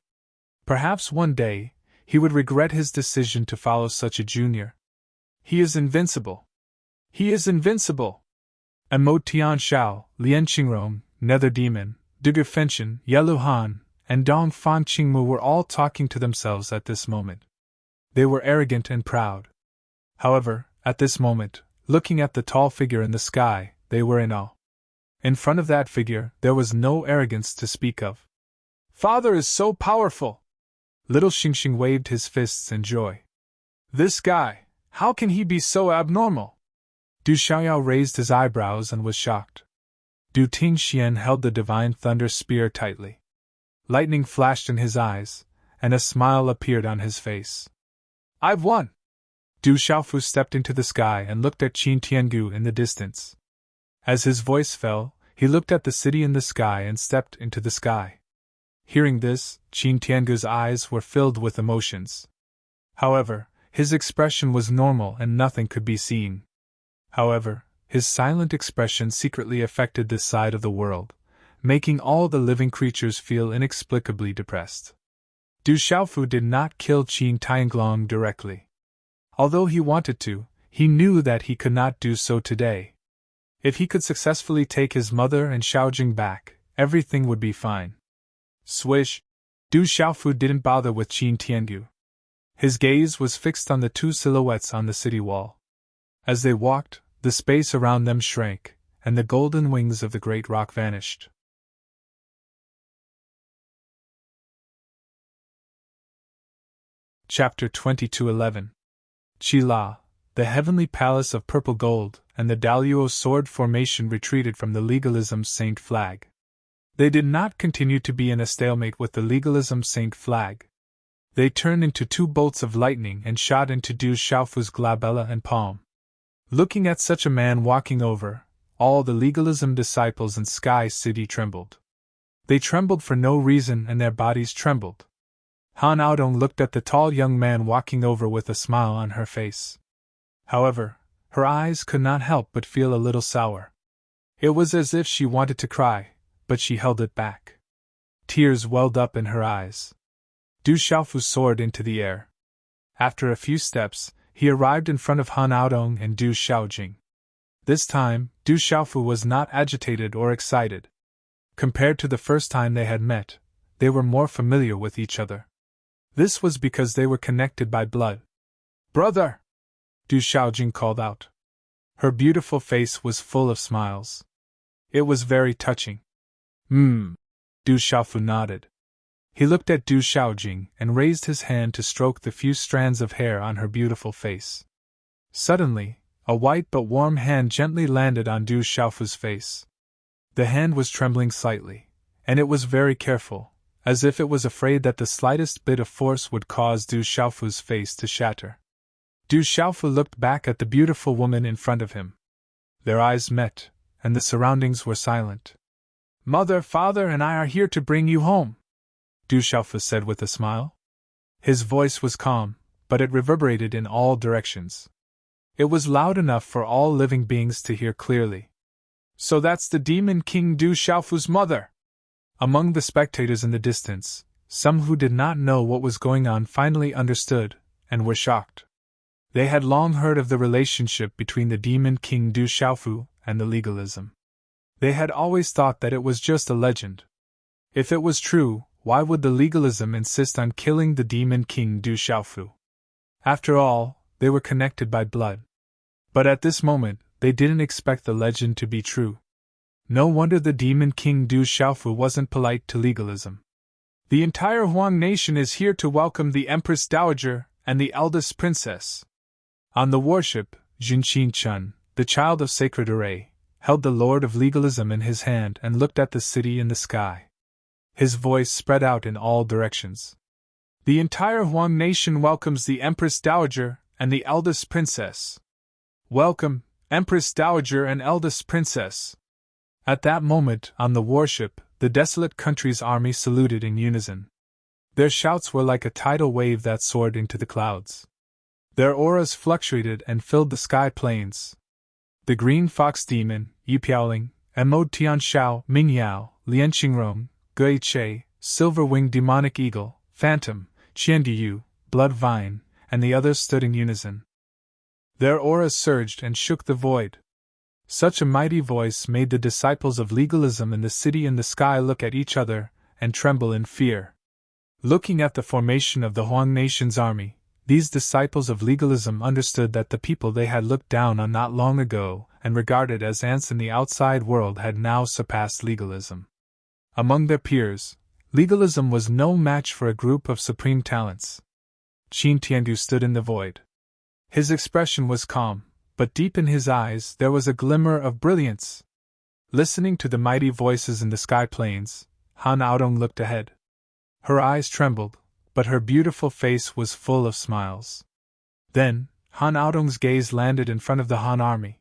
Speaker 1: Perhaps one day, he would regret his decision to follow such a junior. He is invincible. He is invincible! And Mo Tianshao, Lian Qingrong, Nether Demon, Dugu Fenshin, Yelu Han, and Dong Fan Qingmu were all talking to themselves at this moment. They were arrogant and proud. However, at this moment, looking at the tall figure in the sky, they were in awe. In front of that figure, there was no arrogance to speak of. Father is so powerful! Little Xingxing waved his fists in joy. This guy, how can he be so abnormal? Du Xiaoyao raised his eyebrows and was shocked. Du Tingxian held the divine thunder spear tightly. Lightning flashed in his eyes, and a smile appeared on his face. I've won! Du Xiaofu stepped into the sky and looked at Qin Tiangu in the distance. As his voice fell, he looked at the city in the sky and stepped into the sky. Hearing this, Qin Tiangu's eyes were filled with emotions. However, his expression was normal and nothing could be seen. However, his silent expression secretly affected this side of the world, making all the living creatures feel inexplicably depressed. Du Xiaofu did not kill Qin Tianglong directly. Although he wanted to, he knew that he could not do so today. If he could successfully take his mother and Xiaojing back, everything would be fine. Swish! Du Xiaofu didn't bother with Qin Tiangu. His gaze was fixed on the two silhouettes on the city wall. As they walked, the space around them shrank, and the golden wings of the great rock vanished. Chapter 22:11. Qi La, the heavenly palace of purple gold, and the Daluo sword formation retreated from the legalism saint flag. They did not continue to be in a stalemate with the legalism saint flag. They turned into two bolts of lightning and shot into Du Xiaofu's glabella and palm. Looking at such a man walking over, all the legalism disciples in Sky City trembled. They trembled for no reason and their bodies trembled. Han Aodong looked at the tall young man walking over with a smile on her face. However, her eyes could not help but feel a little sour. It was as if she wanted to cry, but she held it back. Tears welled up in her eyes. Du Xiaofu soared into the air. After a few steps, he arrived in front of Han Aodong and Du Xiaojing. This time, Du Xiaofu was not agitated or excited. Compared to the first time they had met, they were more familiar with each other. This was because they were connected by blood. "Brother!" Du Xiaojing called out. Her beautiful face was full of smiles. It was very touching. Du Xiaofu nodded. He looked at Du Xiaojing and raised his hand to stroke the few strands of hair on her beautiful face. Suddenly, a white but warm hand gently landed on Du Xiaofu's face. The hand was trembling slightly, and it was very careful, as if it was afraid that the slightest bit of force would cause Du Xiaofu's face to shatter. Du Xiaofu looked back at the beautiful woman in front of him. Their eyes met, and the surroundings were silent. "Mother, father, and I are here to bring you home," Du Xiaofu said with a smile. His voice was calm, but it reverberated in all directions. It was loud enough for all living beings to hear clearly. "So that's the Demon King Du Xiaofu's mother!" Among the spectators in the distance, some who did not know what was going on finally understood, and were shocked. They had long heard of the relationship between the Demon King Du Xiaofu and the legalism. They had always thought that it was just a legend. If it was true, why would the legalism insist on killing the Demon King Du Xiaofu? After all, they were connected by blood. But at this moment, they didn't expect the legend to be true. No wonder the Demon King Du Xiaofu wasn't polite to legalism. "The entire Huang nation is here to welcome the Empress Dowager and the eldest princess." On the warship, Junqin Chun, the child of Sacred Array, held the Lord of Legalism in his hand and looked at the city in the sky. His voice spread out in all directions. "The entire Huang nation welcomes the Empress Dowager and the eldest princess. Welcome, Empress Dowager and eldest princess." At that moment, on the warship, the desolate country's army saluted in unison. Their shouts were like a tidal wave that soared into the clouds. Their auras fluctuated and filled the sky plains. The Green Fox Demon, Yi Piaoling, Mo Tianshao, Mingyao, Lian Qingrong, Gui Che, Silver-Winged Demonic Eagle, Phantom, Qiandiyu, Blood Vine, and the others stood in unison. Their auras surged and shook the void. Such a mighty voice made the disciples of legalism in the city in the sky look at each other and tremble in fear. Looking at the formation of the Huang nation's army, these disciples of legalism understood that the people they had looked down on not long ago and regarded as ants in the outside world had now surpassed legalism. Among their peers, legalism was no match for a group of supreme talents. Qin Tiandu stood in the void. His expression was calm, but deep in his eyes there was a glimmer of brilliance. Listening to the mighty voices in the sky plains, Han Aodong looked ahead. Her eyes trembled, but her beautiful face was full of smiles. Then, Han Aodong's gaze landed in front of the Han army.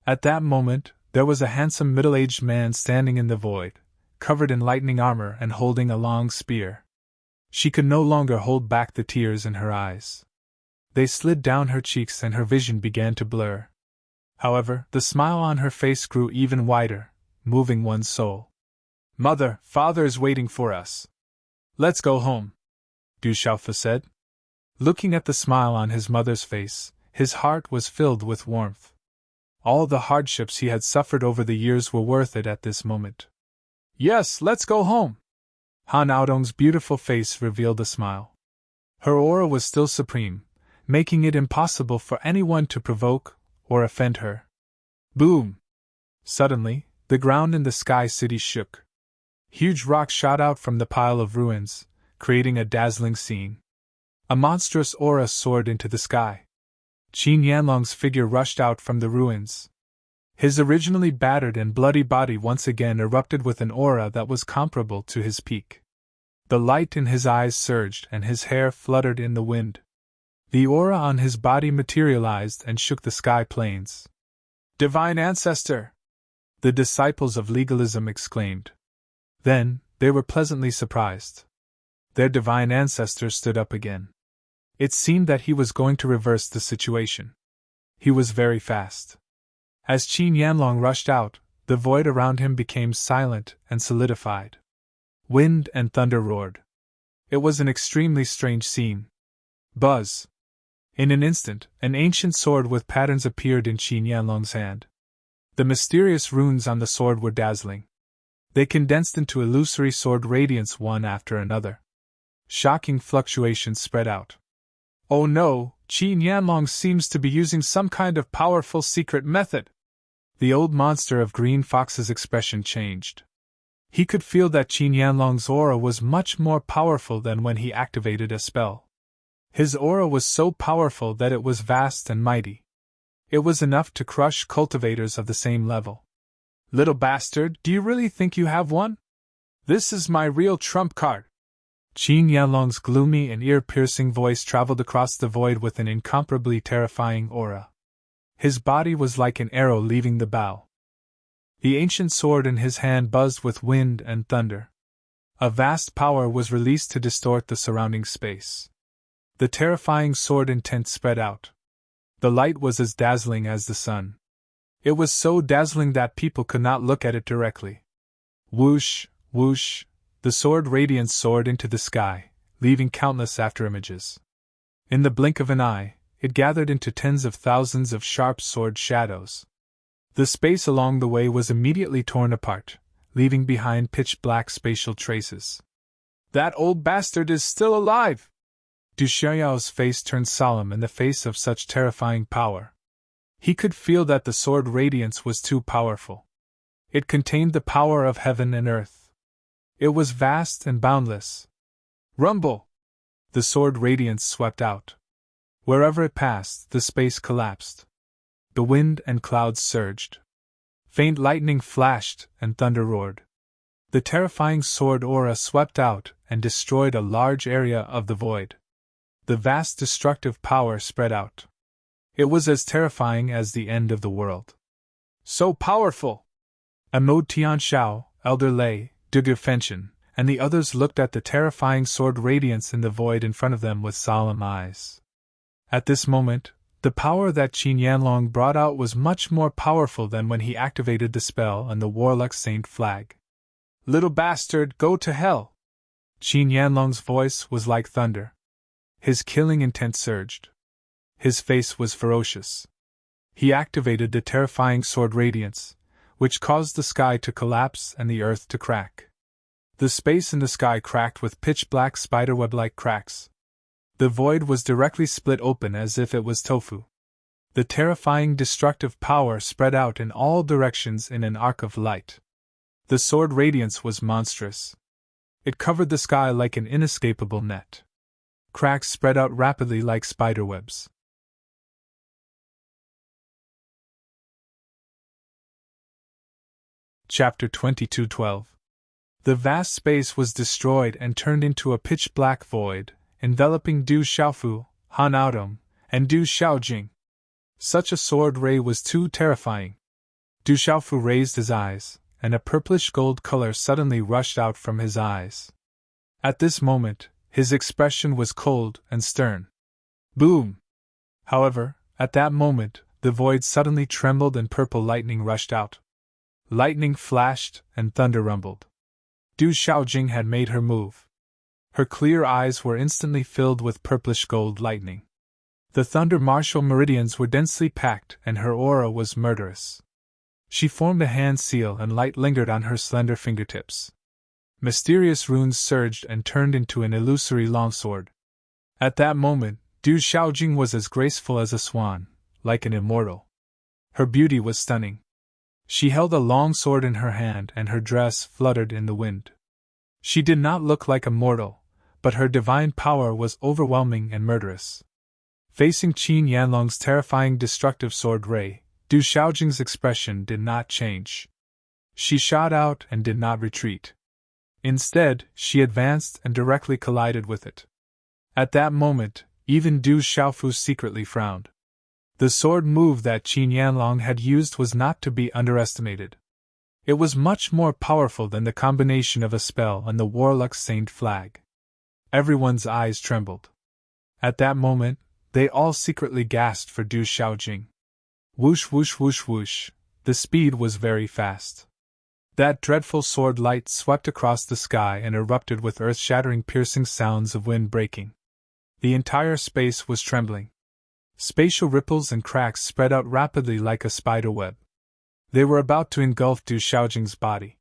Speaker 1: At that moment, there was a handsome middle-aged man standing in the void, covered in lightning armor and holding a long spear. She could no longer hold back the tears in her eyes. They slid down her cheeks and her vision began to blur. However, the smile on her face grew even wider, moving one's soul. "Mother, father is waiting for us. Let's go home," Du Xiaofu said. Looking at the smile on his mother's face, his heart was filled with warmth. All the hardships he had suffered over the years were worth it at this moment. "Yes, let's go home." Han Aodong's beautiful face revealed a smile. Her aura was still supreme, making it impossible for anyone to provoke or offend her. Boom! Suddenly, the ground in the sky city shook. Huge rocks shot out from the pile of ruins, creating a dazzling scene. A monstrous aura soared into the sky. Qin Yanlong's figure rushed out from the ruins. His originally battered and bloody body once again erupted with an aura that was comparable to his peak. The light in his eyes surged and his hair fluttered in the wind. The aura on his body materialized and shook the sky plains. "Divine Ancestor!" the disciples of legalism exclaimed. Then, they were pleasantly surprised. Their divine ancestor stood up again. It seemed that he was going to reverse the situation. He was very fast. As Qin Yanlong rushed out, The void around him became silent and solidified. Wind and thunder roared. It was an extremely strange scene. Buzz! In an instant, an ancient sword with patterns appeared in Qin Yanlong's hand. The mysterious runes on the sword were dazzling. They condensed into illusory sword radiance one after another. Shocking fluctuations spread out. Oh no, Qin Yanlong seems to be using some kind of powerful secret method. The old monster of green fox's expression changed. He could feel that Qin Yanlong's aura was much more powerful than when he activated a spell. His aura was so powerful that it was vast and mighty. It was enough to crush cultivators of the same level. Little bastard, do you really think you have one? This is my real trump card. Qin Yanlong's gloomy and ear-piercing voice traveled across the void with an incomparably terrifying aura. His body was like an arrow leaving the bow. The ancient sword in his hand buzzed with wind and thunder. A vast power was released to distort the surrounding space. The terrifying sword intent spread out. The light was as dazzling as the sun. It was so dazzling that people could not look at it directly. Whoosh, whoosh, the sword radiance soared into the sky, leaving countless afterimages. In the blink of an eye, it gathered into tens of thousands of sharp sword shadows. The space along the way was immediately torn apart, leaving behind pitch-black spatial traces. That old bastard is still alive! Du Xiaoyao's face turned solemn in the face of such terrifying power. He could feel that the sword radiance was too powerful. It contained the power of heaven and earth. It was vast and boundless. Rumble! The sword radiance swept out. Wherever it passed, the space collapsed. The wind and clouds surged. Faint lightning flashed and thunder roared. The terrifying sword aura swept out and destroyed a large area of the void. The vast destructive power spread out. It was as terrifying as the end of the world. So powerful! Amo Tianshao, Elder Lei, Dugu Fenshin, and the others looked at the terrifying sword radiance in the void in front of them with solemn eyes. At this moment, the power that Qin Yanlong brought out was much more powerful than when he activated the spell and the Warlock Saint flag. Little bastard, go to hell! Qin Yanlong's voice was like thunder. His killing intent surged. His face was ferocious. He activated the terrifying sword radiance, which caused the sky to collapse and the earth to crack. The space in the sky cracked with pitch-black spiderweb-like cracks. The void was directly split open as if it was tofu. The terrifying destructive power spread out in all directions in an arc of light. The sword radiance was monstrous. It covered the sky like an inescapable net. Cracks spread out rapidly like spiderwebs. Chapter 22:12. The vast space was destroyed and turned into a pitch-black void, enveloping Du Xiaofu, Han Aodong, and Du Xiaojing. Such a sword ray was too terrifying. Du Xiaofu raised his eyes, and a purplish gold color suddenly rushed out from his eyes. At this moment, his expression was cold and stern. Boom! However, at that moment, the void suddenly trembled and purple lightning rushed out. Lightning flashed and thunder rumbled. Du Xiaojing had made her move. Her clear eyes were instantly filled with purplish gold lightning. The thunder martial meridians were densely packed and her aura was murderous. She formed a hand seal and light lingered on her slender fingertips. Mysterious runes surged and turned into an illusory longsword. At that moment, Du Xiaojing was as graceful as a swan, like an immortal. Her beauty was stunning. She held a long sword in her hand and her dress fluttered in the wind. She did not look like a mortal, but her divine power was overwhelming and murderous. Facing Qin Yanlong's terrifying destructive sword ray, Du Xiaojing's expression did not change. She shot out and did not retreat. Instead, she advanced and directly collided with it. At that moment, even Du Xiaofu secretly frowned. The sword move that Qin Yanlong had used was not to be underestimated. It was much more powerful than the combination of a spell and the Warlock Saint flag. Everyone's eyes trembled. At that moment, they all secretly gasped for Du Xiaojing. Whoosh whoosh whoosh whoosh, The speed was very fast. That dreadful sword light swept across the sky and erupted with earth-shattering piercing sounds of wind breaking. The entire space was trembling. Spatial ripples and cracks spread out rapidly like a spider web. They were about to engulf Du Xiaojing's body.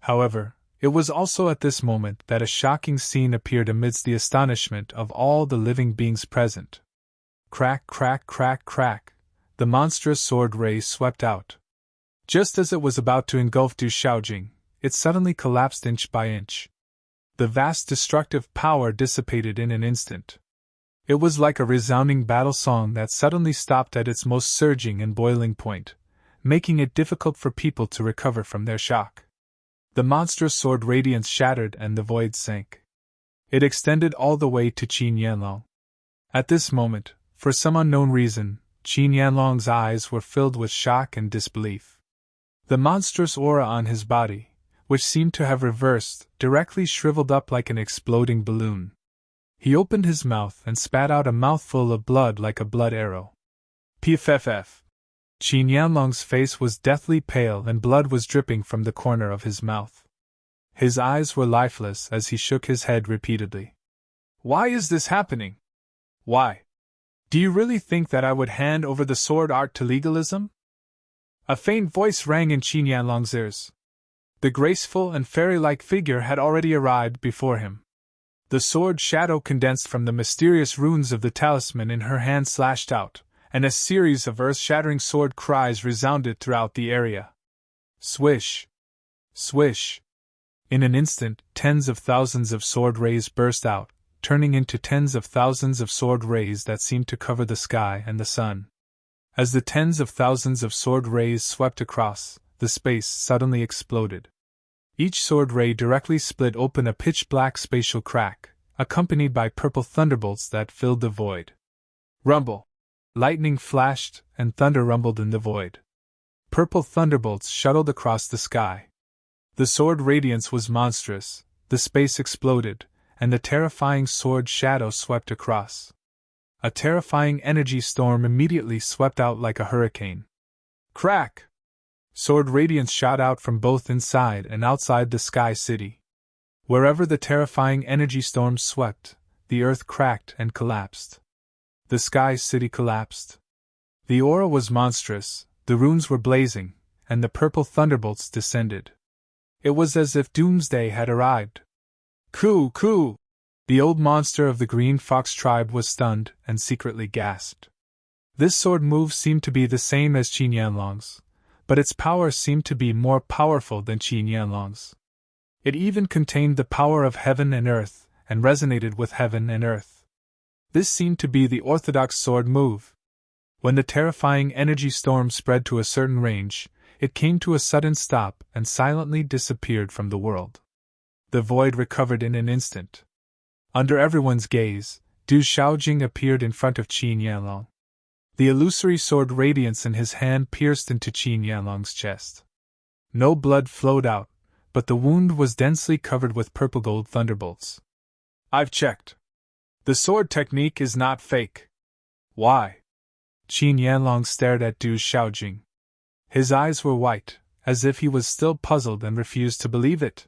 Speaker 1: However, it was also at this moment that a shocking scene appeared amidst the astonishment of all the living beings present. Crack, crack, crack, crack, the monstrous sword ray swept out. Just as it was about to engulf Du Xiaojing, it suddenly collapsed inch by inch. The vast destructive power dissipated in an instant. It was like a resounding battle song that suddenly stopped at its most surging and boiling point, making it difficult for people to recover from their shock. The monstrous sword radiance shattered and the void sank. It extended all the way to Qin Yanlong. At this moment, for some unknown reason, Qin Yanlong's eyes were filled with shock and disbelief. The monstrous aura on his body, which seemed to have reversed, directly shriveled up like an exploding balloon. He opened his mouth and spat out a mouthful of blood like a blood arrow. Pff. Qin Yanlong's face was deathly pale and blood was dripping from the corner of his mouth. His eyes were lifeless as he shook his head repeatedly. Why is this happening? Why? Do you really think that I would hand over the sword art to legalism? A faint voice rang in Qin Yanlong's ears. The graceful and fairy-like figure had already arrived before him. The sword shadow condensed from the mysterious runes of the talisman in her hand slashed out, and a series of earth-shattering sword cries resounded throughout the area. Swish! Swish! In an instant, tens of thousands of sword rays burst out, turning into tens of thousands of sword rays that seemed to cover the sky and the sun. As the tens of thousands of sword rays swept across, the space suddenly exploded. Each sword ray directly split open a pitch-black spatial crack, accompanied by purple thunderbolts that filled the void. Rumble! Lightning flashed, and thunder rumbled in the void. Purple thunderbolts shuttled across the sky. The sword radiance was monstrous, the space exploded, and the terrifying sword shadow swept across. A terrifying energy storm immediately swept out like a hurricane. Crack! Sword radiance shot out from both inside and outside the Sky City. Wherever the terrifying energy storm swept, the earth cracked and collapsed. The Sky City collapsed. The aura was monstrous, the runes were blazing, and the purple thunderbolts descended. It was as if doomsday had arrived. Coo! Coo! The old monster of the Green Fox tribe was stunned and secretly gasped. This sword move seemed to be the same as Qin Yanlong's, but its power seemed to be more powerful than Qin Yanlong's. It even contained the power of heaven and earth, and resonated with heaven and earth. This seemed to be the orthodox sword move. When the terrifying energy storm spread to a certain range, it came to a sudden stop and silently disappeared from the world. The void recovered in an instant. Under everyone's gaze, Du Xiaojing appeared in front of Qin Yanlong. The illusory sword radiance in his hand pierced into Qin Yanlong's chest. No blood flowed out, but the wound was densely covered with purple gold thunderbolts. I've checked. The sword technique is not fake. Why? Qin Yanlong stared at Du Xiaojing. His eyes were white, as if he was still puzzled and refused to believe it.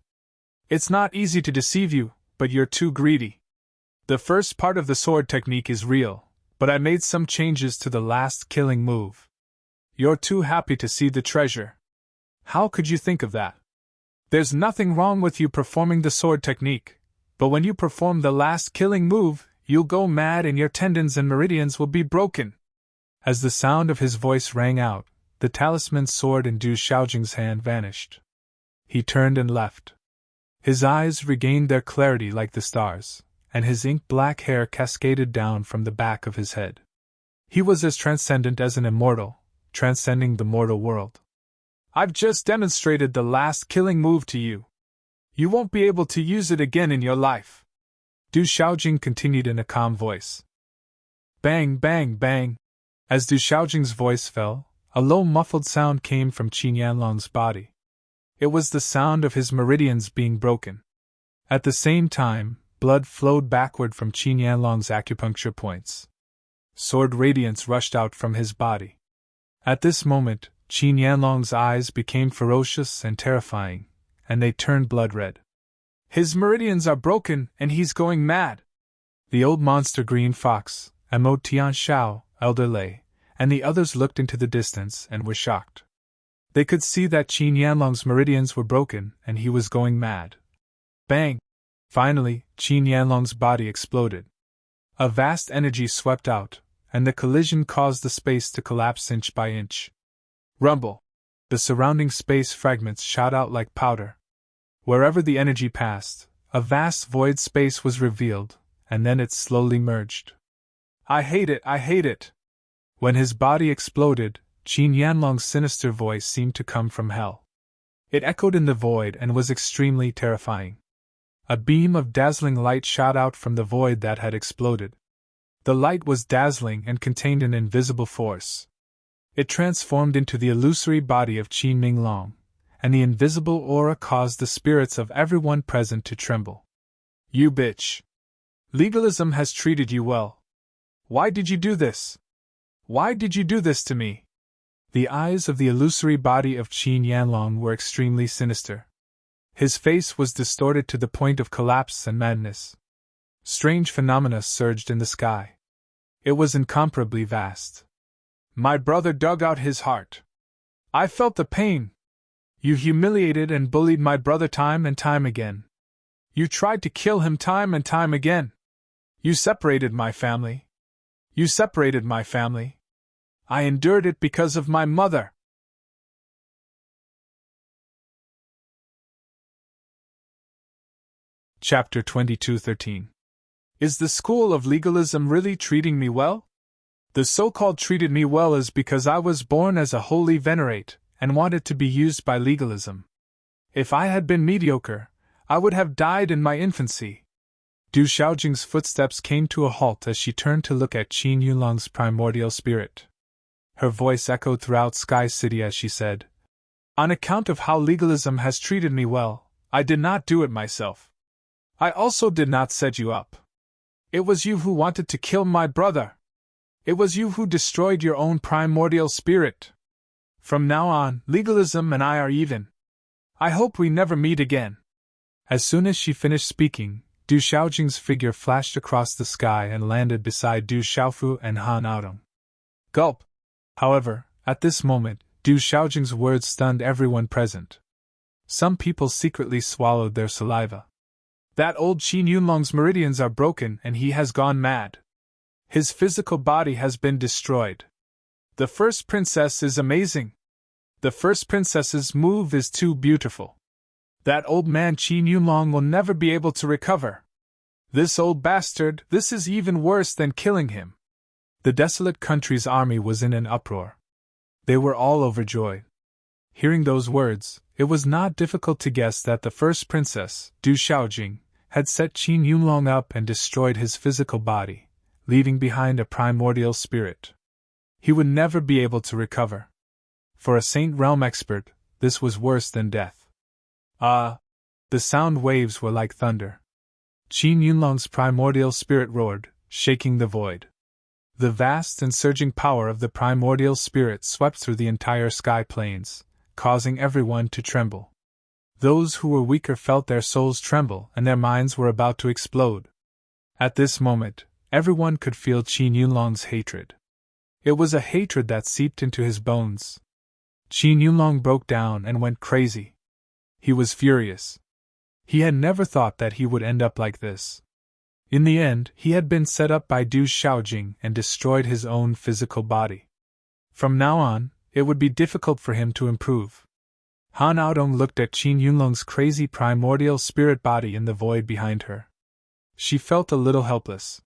Speaker 1: It's not easy to deceive you, but you're too greedy. The first part of the sword technique is real, but I made some changes to the last killing move. You're too happy to see the treasure. How could you think of that? There's nothing wrong with you performing the sword technique, but when you perform the last killing move, you'll go mad and your tendons and meridians will be broken. As the sound of his voice rang out, the talisman sword in Du Xiaojing's hand vanished. He turned and left. His eyes regained their clarity like the stars, and his ink-black hair cascaded down from the back of his head. He was as transcendent as an immortal, transcending the mortal world. I've just demonstrated the last killing move to you. You won't be able to use it again in your life. Du Xiaojing continued in a calm voice. Bang, bang, bang. As Du Xiaojing's voice fell, a low muffled sound came from Qin Yanlong's body. It was the sound of his meridians being broken. At the same time, blood flowed backward from Qin Yanlong's acupuncture points. Sword radiance rushed out from his body. At this moment, Qin Yanlong's eyes became ferocious and terrifying, and they turned blood red. His meridians are broken, and he's going mad! The old monster green fox, Amo Tianshao, Elder Lei, and the others looked into the distance and were shocked. They could see that Qin Yanlong's meridians were broken, and he was going mad. Bang! Finally, Qin Yanlong's body exploded. A vast energy swept out, and the collision caused the space to collapse inch by inch. Rumble! The surrounding space fragments shot out like powder. Wherever the energy passed, a vast void space was revealed, and then it slowly merged. I hate it, I hate it! When his body exploded, Qin Yanlong's sinister voice seemed to come from hell. It echoed in the void and was extremely terrifying. A beam of dazzling light shot out from the void that had exploded. The light was dazzling and contained an invisible force. It transformed into the illusory body of Qin Minglong, and the invisible aura caused the spirits of everyone present to tremble. You bitch! Legalism has treated you well. Why did you do this? Why did you do this to me? The eyes of the illusory body of Qin Yanlong were extremely sinister. His face was distorted to the point of collapse and madness. Strange phenomena surged in the sky. It was incomparably vast. My brother dug out his heart. I felt the pain. You humiliated and bullied my brother time and time again. You tried to kill him time and time again. You separated my family. You separated my family. I endured it because of my mother. Chapter 22:13. Is the school of legalism really treating me well? The so-called treated me well is because I was born as a holy venerate and wanted to be used by legalism. If I had been mediocre, I would have died in my infancy. Du Xiaojing's footsteps came to a halt as she turned to look at Qin Yulong's primordial spirit. Her voice echoed throughout Sky City as she said, On account of how legalism has treated me well, I did not do it myself. I also did not set you up. It was you who wanted to kill my brother. It was you who destroyed your own primordial spirit. From now on, legalism and I are even. I hope we never meet again. As soon as she finished speaking, Du Xiaojing's figure flashed across the sky and landed beside Du Xiaofu and Han Aodong. Gulp! However, at this moment, Du Xiaojing's words stunned everyone present. Some people secretly swallowed their saliva. That old Qin Yunlong's meridians are broken and he has gone mad. His physical body has been destroyed. The first princess is amazing. The first princess's move is too beautiful. That old man Qin Yunlong will never be able to recover. This old bastard, this is even worse than killing him. The desolate country's army was in an uproar. They were all overjoyed. Hearing those words, it was not difficult to guess that the first princess, Du Xiaojing, had set Qin Yunlong up and destroyed his physical body, leaving behind a primordial spirit. He would never be able to recover. For a Saint Realm expert, this was worse than death. The sound waves were like thunder. Qin Yunlong's primordial spirit roared, shaking the void. The vast and surging power of the primordial spirit swept through the entire sky plains, causing everyone to tremble. Those who were weaker felt their souls tremble and their minds were about to explode. At this moment, everyone could feel Qin Yunlong's hatred. It was a hatred that seeped into his bones. Qin Yunlong broke down and went crazy. He was furious. He had never thought that he would end up like this. In the end, he had been set up by Du Xiaojing and destroyed his own physical body. From now on, it would be difficult for him to improve. Han Aodong looked at Qin Yunlong's crazy primordial spirit body in the void behind her. She felt a little helpless.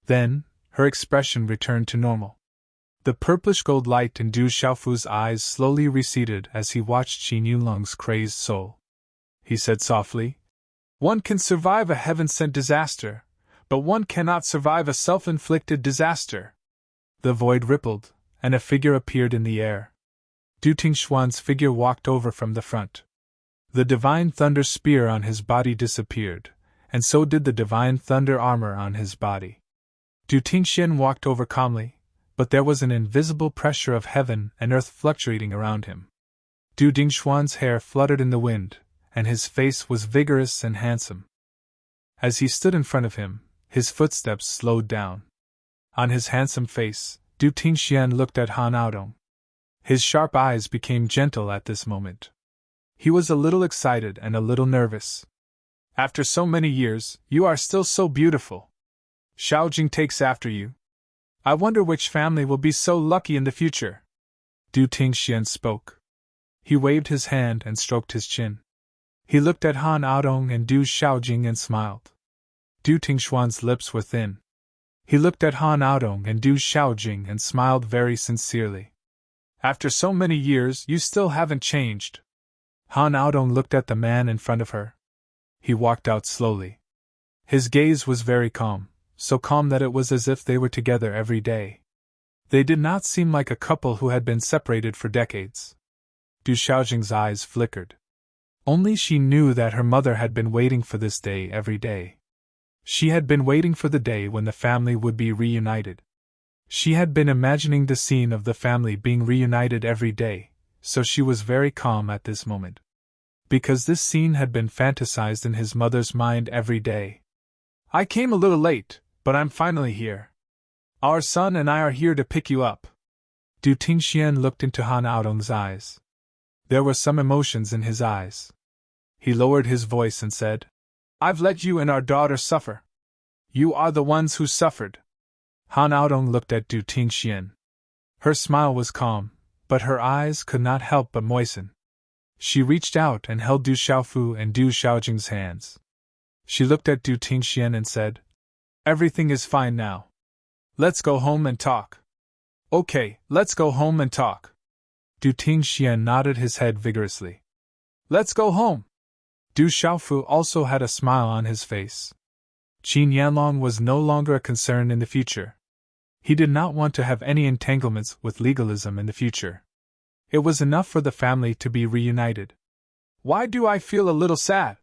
Speaker 1: Then, her expression returned to normal. The purplish gold light in Du Xiaofu's eyes slowly receded as he watched Qin Yunlong's crazed soul. He said softly, One can survive a heaven-sent disaster, but one cannot survive a self-inflicted disaster. The void rippled, and a figure appeared in the air. Du Tingshuan's figure walked over from the front. The divine thunder spear on his body disappeared, and so did the divine thunder armor on his body. Du Tingxian walked over calmly, but there was an invisible pressure of heaven and earth fluctuating around him. Du Dingshuan's hair fluttered in the wind, and his face was vigorous and handsome. As he stood in front of him, his footsteps slowed down. On his handsome face, Du Tingxian looked at Han Aodong. His sharp eyes became gentle at this moment. He was a little excited and a little nervous. After so many years, you are still so beautiful. Xiaojing takes after you. I wonder which family will be so lucky in the future. Du Tingxian spoke. He waved his hand and stroked his chin. He looked at Han Aodong and Du Xiaojing and smiled. Du Tingshuan's lips were thin. He looked at Han Aodong and Du Xiaojing and smiled very sincerely. After so many years, you still haven't changed. Han Aodong looked at the man in front of her. He walked out slowly. His gaze was very calm, so calm that it was as if they were together every day. They did not seem like a couple who had been separated for decades. Du Xiaojing's eyes flickered. Only she knew that her mother had been waiting for this day every day. She had been waiting for the day when the family would be reunited. She had been imagining the scene of the family being reunited every day, so she was very calm at this moment. Because this scene had been fantasized in his mother's mind every day. I came a little late, but I'm finally here. Our son and I are here to pick you up. Du Tingxian looked into Han Aodong's eyes. There were some emotions in his eyes. He lowered his voice and said, I've let you and our daughter suffer. You are the ones who suffered. Han Aodong looked at Du Tingxian. Her smile was calm, but her eyes could not help but moisten. She reached out and held Du Xiaofu and Du Xiaojing's hands. She looked at Du Tingxian and said, Everything is fine now. Let's go home and talk. Okay, let's go home and talk. Du Tingxian nodded his head vigorously. Let's go home. Du Xiaofu also had a smile on his face. Qin Yanlong was no longer a concern in the future. He did not want to have any entanglements with legalism in the future. It was enough for the family to be reunited. Why do I feel a little sad?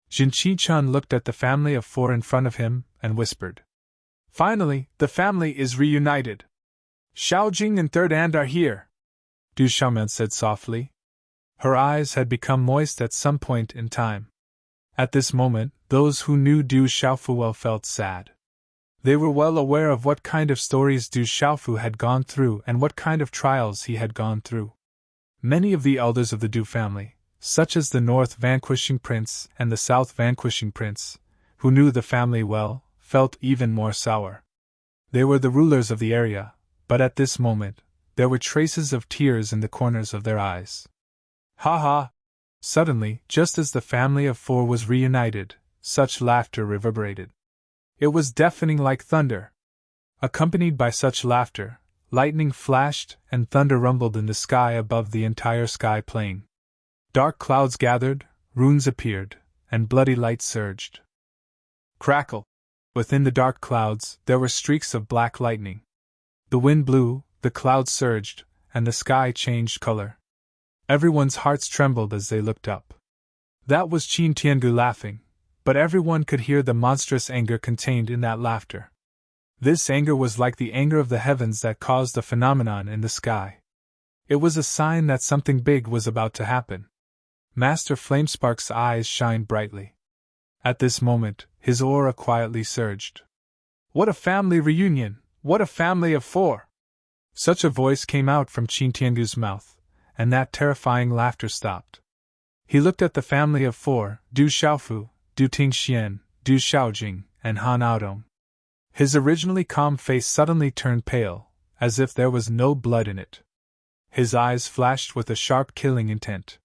Speaker 1: Jin Qi-chun looked at the family of 4 in front of him and whispered. Finally, the family is reunited. Xiaojing and Third Aunt are here. Du Xiaoman said softly. Her eyes had become moist at some point in time. At this moment, those who knew Du Xiaofu well felt sad. They were well aware of what kind of stories Du Xiaofu had gone through and what kind of trials he had gone through. Many of the elders of the Du family, such as the North Vanquishing Prince and the South Vanquishing Prince, who knew the family well, felt even more sour. They were the rulers of the area, but at this moment, there were traces of tears in the corners of their eyes. Ha ha! Suddenly, just as the family of 4 was reunited, such laughter reverberated. It was deafening like thunder. Accompanied by such laughter, lightning flashed and thunder rumbled in the sky above the entire sky plane. Dark clouds gathered, runes appeared, and bloody light surged. Crackle! Within the dark clouds, there were streaks of black lightning. The wind blew, the clouds surged, and the sky changed color. Everyone's hearts trembled as they looked up. That was Qin Tiangu laughing, but everyone could hear the monstrous anger contained in that laughter. This anger was like the anger of the heavens that caused the phenomenon in the sky. It was a sign that something big was about to happen. Master Flamespark's eyes shined brightly. At this moment, his aura quietly surged. What a family reunion! What a family of 4! Such a voice came out from Qin Tiangu's mouth, and that terrifying laughter stopped. He looked at the family of 4, Du Xiaofu, Du Tingxian, Du Xiaojing, and Han Aodong. His originally calm face suddenly turned pale, as if there was no blood in it. His eyes flashed with a sharp killing intent.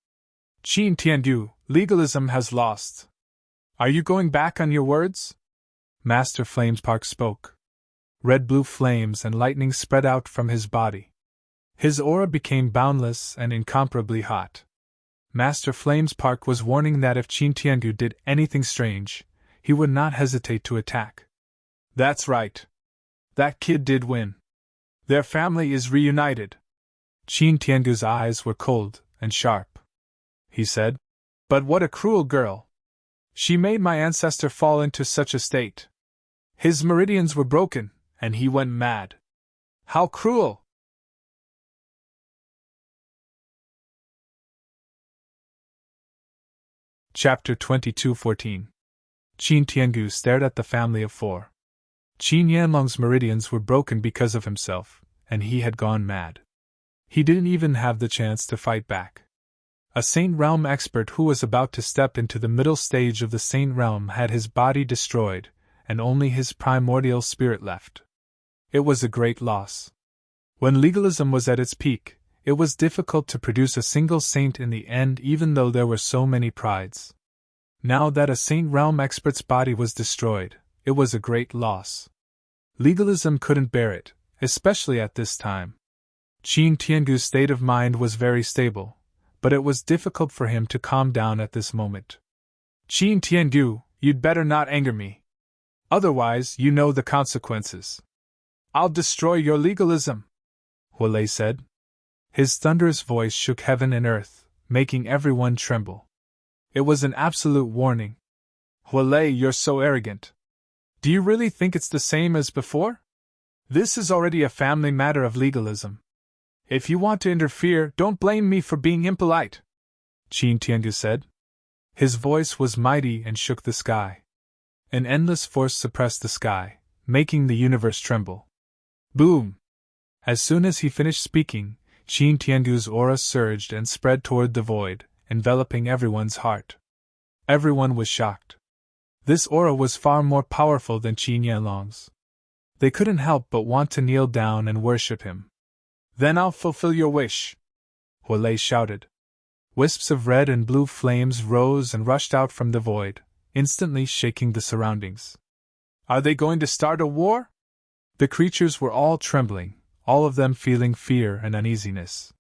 Speaker 1: Qin Tiandu, legalism has lost. Are you going back on your words? Master Flamespark spoke. Red-blue flames and lightning spread out from his body. His aura became boundless and incomparably hot. Master Flamespark was warning that if Qin Tiangu did anything strange, he would not hesitate to attack. That's right. That kid did win. Their family is reunited. Qin Tiangu's eyes were cold and sharp. He said, But what a cruel girl! She made my ancestor fall into such a state. His meridians were broken, and he went mad. How cruel! Chapter 22:14. Qin Tiangu stared at the family of four. Qin Yanlong's meridians were broken because of himself, and he had gone mad. He didn't even have the chance to fight back. A Saint Realm expert who was about to step into the middle stage of the Saint Realm had his body destroyed, and only his primordial spirit left. It was a great loss. When legalism was at its peak, it was difficult to produce a single saint in the end, even though there were so many prides. Now that a Saint Realm expert's body was destroyed, it was a great loss. Legalism couldn't bear it, especially at this time. Qin Tiangu's state of mind was very stable, but it was difficult for him to calm down at this moment. Qin Tiangu, you'd better not anger me. Otherwise, you know the consequences. I'll destroy your legalism, Huolei said. His thunderous voice shook heaven and earth, making everyone tremble. It was an absolute warning. Huolei, you're so arrogant. Do you really think it's the same as before? This is already a family matter of legalism. If you want to interfere, don't blame me for being impolite, Qin Tiangu said. His voice was mighty and shook the sky. An endless force suppressed the sky, making the universe tremble. Boom! As soon as he finished speaking, Qin Tiangu's aura surged and spread toward the void, enveloping everyone's heart. Everyone was shocked. This aura was far more powerful than Qin Yanlong's. They couldn't help but want to kneel down and worship him. Then I'll fulfill your wish, Huolei shouted. Wisps of red and blue flames rose and rushed out from the void, instantly shaking the surroundings. Are they going to start a war? The creatures were all trembling, all of them feeling fear and uneasiness.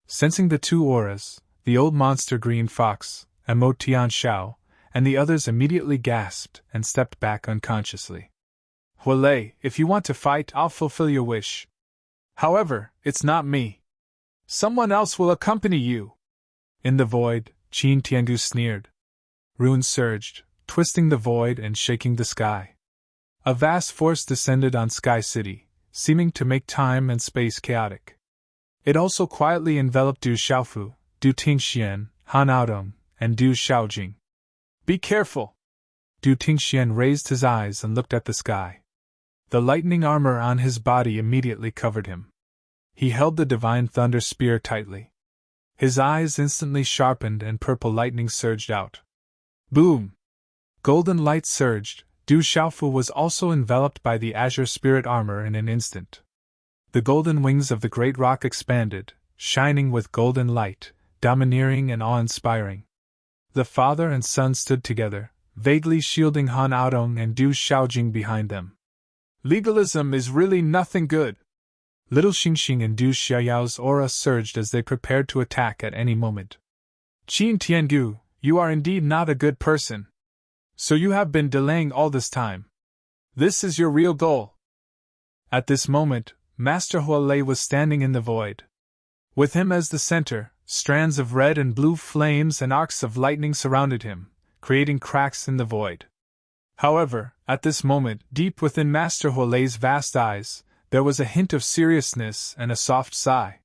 Speaker 1: Sensing the two auras, the old monster green fox, and Mo Tianxiao, and the others immediately gasped and stepped back unconsciously. Huolei, if you want to fight, I'll fulfill your wish. However, it's not me. Someone else will accompany you. In the void, Qin Tiangu sneered. Runes surged, twisting the void and shaking the sky. A vast force descended on Sky City, seeming to make time and space chaotic. It also quietly enveloped Du Xiaofu, Du Tingxian, Han Aodong, and Du Xiaojing. Be careful! Du Tingxian raised his eyes and looked at the sky. The lightning armor on his body immediately covered him. He held the divine thunder spear tightly. His eyes instantly sharpened and purple lightning surged out. Boom! Golden light surged. Du Xiaofu was also enveloped by the azure spirit armor in an instant. The golden wings of the great rock expanded, shining with golden light, domineering and awe-inspiring. The father and son stood together, vaguely shielding Han Aodong and Du Xiaojing behind them. Legalism is really nothing good. Little Xingxing and Du Xiaoyao's aura surged as they prepared to attack at any moment. Qin Tiangu, you are indeed not a good person. So you have been delaying all this time. This is your real goal. At this moment, Master Huolei was standing in the void. With him as the center, strands of red and blue flames and arcs of lightning surrounded him, creating cracks in the void. However, at this moment, deep within Master Huolei's vast eyes, there was a hint of seriousness and a soft sigh.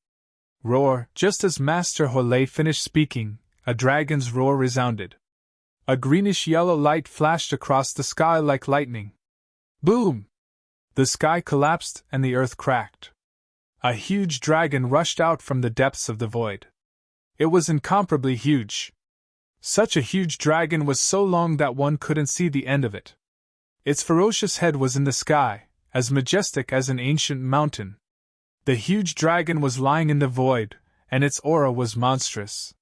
Speaker 1: Roar! Just as Master Huolei finished speaking, a dragon's roar resounded. A greenish-yellow light flashed across the sky like lightning. Boom! The sky collapsed and the earth cracked. A huge dragon rushed out from the depths of the void. It was incomparably huge. Such a huge dragon was so long that one couldn't see the end of it. Its ferocious head was in the sky, as majestic as an ancient mountain. The huge dragon was lying in the void, and its aura was monstrous.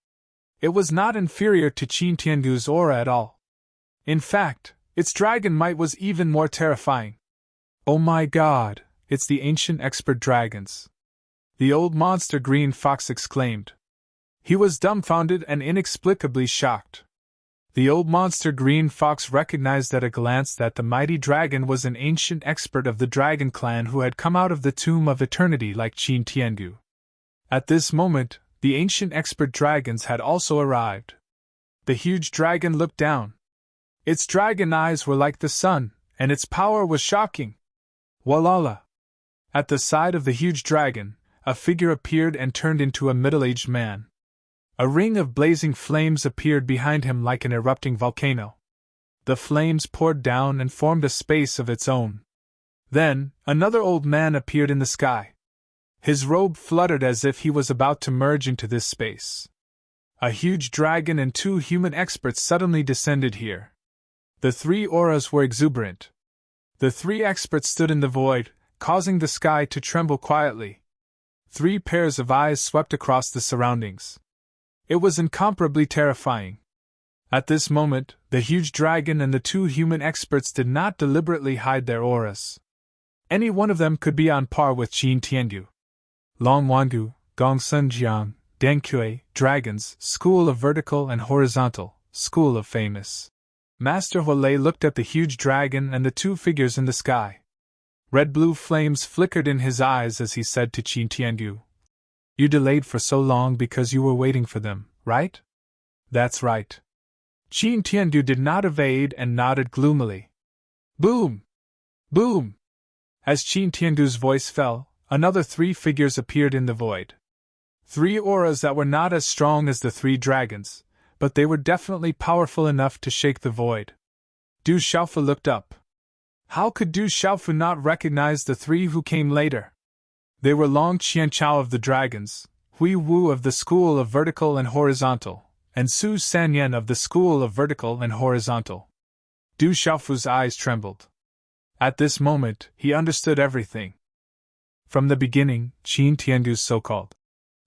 Speaker 1: It was not inferior to Qin Tiangu's aura at all. In fact, its dragon might was even more terrifying. Oh my god, it's the ancient expert dragons! The old monster green fox exclaimed. He was dumbfounded and inexplicably shocked. The old monster green fox recognized at a glance that the mighty dragon was an ancient expert of the dragon clan who had come out of the tomb of eternity like Qin Tiangu. At this moment, the ancient expert dragons had also arrived. The huge dragon looked down. Its dragon eyes were like the sun, and its power was shocking. Walala! At the side of the huge dragon, a figure appeared and turned into a middle-aged man. A ring of blazing flames appeared behind him like an erupting volcano. The flames poured down and formed a space of its own. Then, another old man appeared in the sky. His robe fluttered as if he was about to merge into this space. A huge dragon and 2 human experts suddenly descended here. The 3 auras were exuberant. The 3 experts stood in the void, causing the sky to tremble quietly. 3 pairs of eyes swept across the surroundings. It was incomparably terrifying. At this moment, the huge dragon and the 2 human experts did not deliberately hide their auras. Any one of them could be on par with Qin Tiandu. Long Wangu, Gong Sun Jiang, Deng Kui, Dragons, School of Vertical and Horizontal, School of Famous. Master Huolei looked at the huge dragon and the 2 figures in the sky. Red-blue flames flickered in his eyes as he said to Qin Tiandu, "You delayed for so long because you were waiting for them, right?" "That's right." Qin Tiandu did not evade and nodded gloomily. Boom! Boom! As Qin Tiandu's voice fell, another 3 figures appeared in the void. 3 auras that were not as strong as the 3 dragons, but they were definitely powerful enough to shake the void. Du Xiaofu looked up. How could Du Xiaofu not recognize the 3 who came later? They were Long Qianchao of the Dragons, Hui Wu of the School of Vertical and Horizontal, and Su Sanyan of the School of Vertical and Horizontal. Du Xiaofu's eyes trembled. At this moment, he understood everything. From the beginning, Qin Tiandu's so-called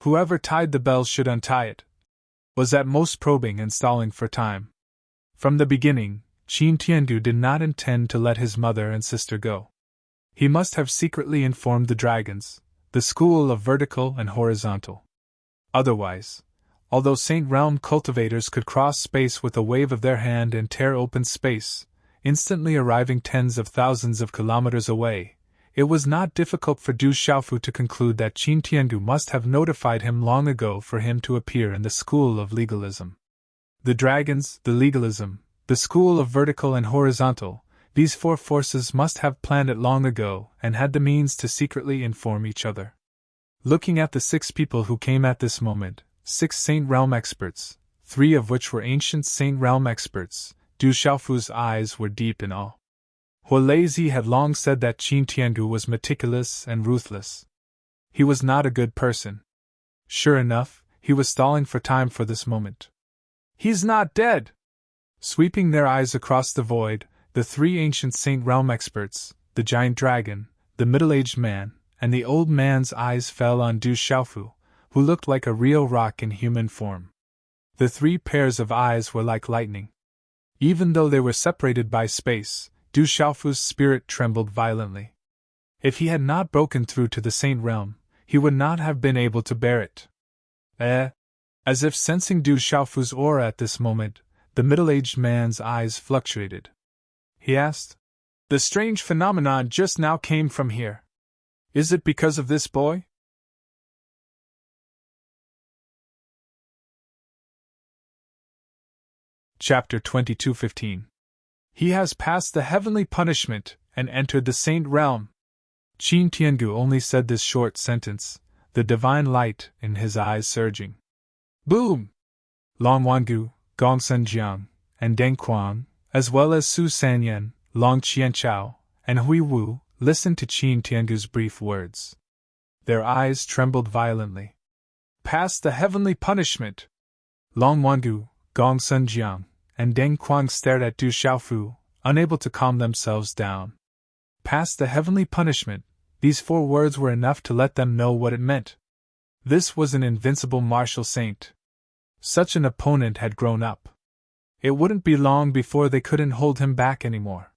Speaker 1: "whoever tied the bell should untie it" was at most probing and stalling for time. From the beginning, Qin Tiandu did not intend to let his mother and sister go. He must have secretly informed the dragons, the School of Vertical and Horizontal. Otherwise, although Saint Realm cultivators could cross space with a wave of their hand and tear open space, instantly arriving tens of thousands of kilometers away, it was not difficult for Du Xiaofu to conclude that Qin Tiandu must have notified him long ago for him to appear in the School of Legalism. The dragons, the legalism, the School of Vertical and Horizontal, these 4 forces must have planned it long ago and had the means to secretly inform each other. Looking at the 6 people who came at this moment, 6 Saint Realm experts, 3 of which were ancient Saint Realm experts, Du Xiaofu's eyes were deep in awe. Huolei had long said that Qin Tiandu was meticulous and ruthless. He was not a good person. Sure enough, he was stalling for time for this moment. "He's not dead!" Sweeping their eyes across the void, the 3 ancient Saint Realm experts, the giant dragon, the middle-aged man, and the old man's eyes fell on Du Xiaofu, who looked like a real rock in human form. The 3 pairs of eyes were like lightning. Even though they were separated by space, Du Xiaofu's spirit trembled violently. If he had not broken through to the Saint Realm, he would not have been able to bear it. As if sensing Du Xiaofu's aura at this moment, the middle-aged man's eyes fluctuated. He asked, "The strange phenomenon just now came from here. Is it because of this boy?" Chapter 22:15. He has passed the heavenly punishment and entered the Saint Realm. Qin Tiandu only said this short sentence, the divine light in his eyes surging. Boom! Long Wangu, Gong Sun Jiang, and Deng Quang, as well as Su Sanyan, Long Qianchao, and Hui Wu, listened to Qin Tiandu's brief words. Their eyes trembled violently. Past the heavenly punishment! Long Wangu, Gong Sun Jiang, and Deng Quang stared at Du Xiaofu, unable to calm themselves down. Past the heavenly punishment, these 4 words were enough to let them know what it meant. This was an invincible martial saint. Such an opponent had grown up. It wouldn't be long before they couldn't hold him back anymore.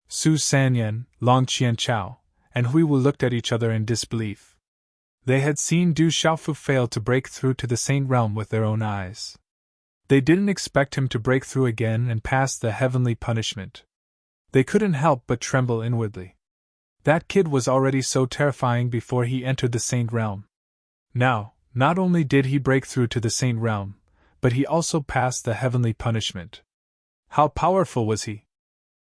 Speaker 1: Su Sanyan, Long Qianchao, and Hui Wu looked at each other in disbelief. They had seen Du Xiaofu fail to break through to the Saint Realm with their own eyes. They didn't expect him to break through again and pass the heavenly punishment. They couldn't help but tremble inwardly. That kid was already so terrifying before he entered the Saint Realm. Now, not only did he break through to the Saint Realm, but he also passed the heavenly punishment. How powerful was he?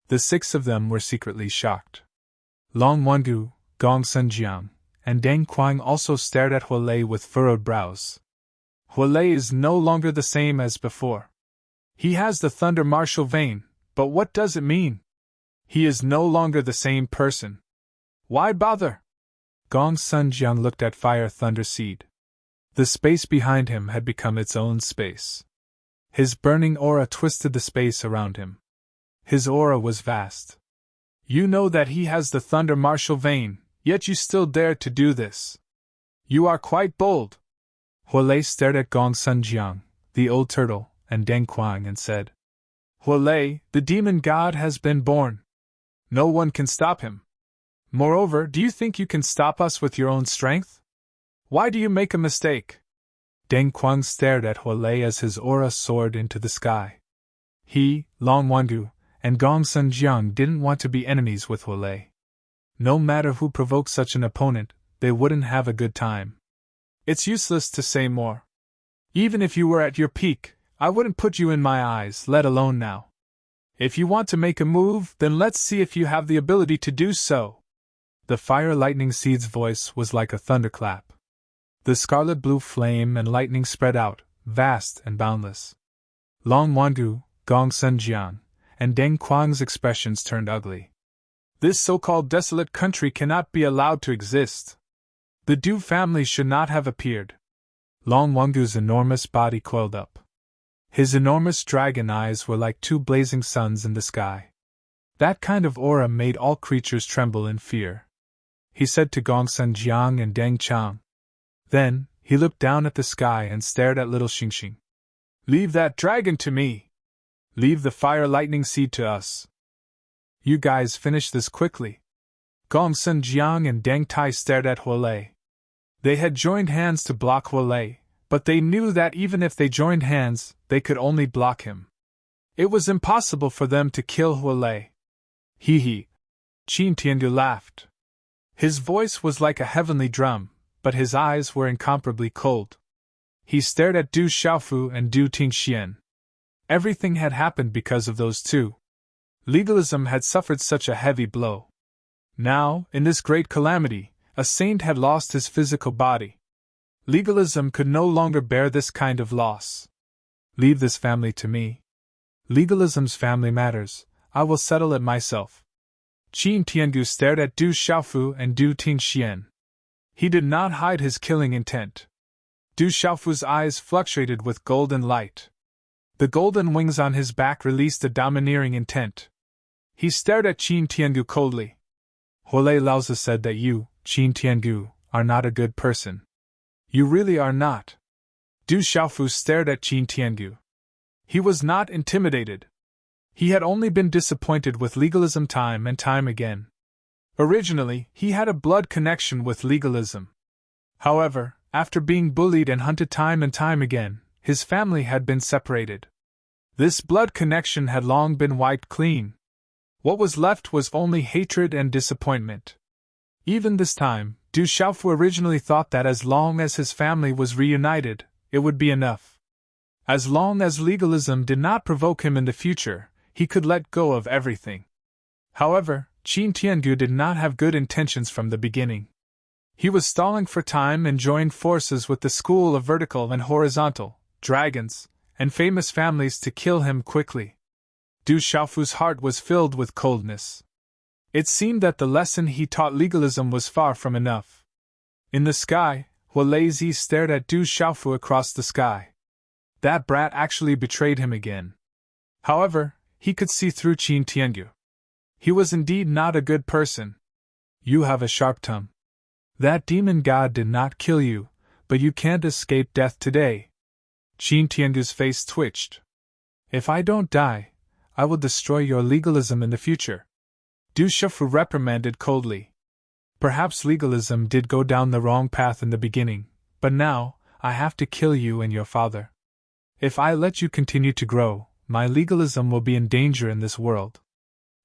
Speaker 1: The 6 of them were secretly shocked. Long Wangu, Gong Sunjiang, and Deng Quang also stared at Huolei with furrowed brows. Huolei is no longer the same as before. He has the thunder martial vein, but what does it mean? He is no longer the same person. Why bother? Gong Sunjiang looked at Fire Thunder Seed. The space behind him had become its own space. His burning aura twisted the space around him. His aura was vast. You know that he has the thunder martial vein, yet you still dare to do this. You are quite bold. Huolei stared at Gong Sunjiang, the old turtle, and Deng Quang and said, Huolei, the demon god has been born. No one can stop him. Moreover, do you think you can stop us with your own strength? Why do you make a mistake? Deng Quang stared at Huolei as his aura soared into the sky. He, Long Wangu, and Gong Sunjiang didn't want to be enemies with Huolei. No matter who provoked such an opponent, they wouldn't have a good time. It's useless to say more. Even if you were at your peak, I wouldn't put you in my eyes, let alone now. If you want to make a move, then let's see if you have the ability to do so. The Fire Lightning Seed's voice was like a thunderclap. The scarlet blue flame and lightning spread out, vast and boundless. Long Wangu, Gong Sunjiang, and Deng Quang's expressions turned ugly. This so-called desolate country cannot be allowed to exist. The Du family should not have appeared. Long Wangu's enormous body coiled up. His enormous dragon eyes were like two blazing suns in the sky. That kind of aura made all creatures tremble in fear. He said to Gong Sunjiang and Deng Chang. Then, he looked down at the sky and stared at little Xingxing. Leave that dragon to me! Leave the Fire Lightning Seed to us. You guys finish this quickly. Gong Sunjiang and Deng Tai stared at Huolei. They had joined hands to block Huolei, but they knew that even if they joined hands, they could only block him. It was impossible for them to kill Huolei. Hee hee. Qin Tiangu laughed. His voice was like a heavenly drum, but his eyes were incomparably cold. He stared at Du Xiaofu and Du Tingxian. Everything had happened because of those two. Legalism had suffered such a heavy blow. Now, in this great calamity, a saint had lost his physical body. Legalism could no longer bear this kind of loss. Leave this family to me. Legalism's family matters. I will settle it myself. Qin Tiangu stared at Du Xiaofu and Du Tingxian. He did not hide his killing intent. Du Xiaofu's eyes fluctuated with golden light. The golden wings on his back released a domineering intent. He stared at Qin Tiangu coldly. Huolei Laozi said that you, Qin Tiangu, are not a good person. You really are not. Du Xiaofu stared at Qin Tiangu. He was not intimidated. He had only been disappointed with legalism time and time again. Originally, he had a blood connection with legalism. However, after being bullied and hunted time and time again, his family had been separated. This blood connection had long been wiped clean. What was left was only hatred and disappointment. Even this time, Du Xiaofu originally thought that as long as his family was reunited, it would be enough. As long as legalism did not provoke him in the future, he could let go of everything. However, Qin Tiangu did not have good intentions from the beginning. He was stalling for time and joined forces with the school of vertical and horizontal, dragons, and famous families to kill him quickly. Du Xiaofu's heart was filled with coldness. It seemed that the lesson he taught legalism was far from enough. In the sky, Huolei stared at Du Xiaofu across the sky. That brat actually betrayed him again. However, he could see through Qin Tiangu. He was indeed not a good person. You have a sharp tongue. That demon god did not kill you, but you can't escape death today. Qin Tiangu's face twitched. If I don't die, I will destroy your legalism in the future. Du Xiaofu reprimanded coldly. Perhaps legalism did go down the wrong path in the beginning, but now, I have to kill you and your father. If I let you continue to grow, my legalism will be in danger in this world.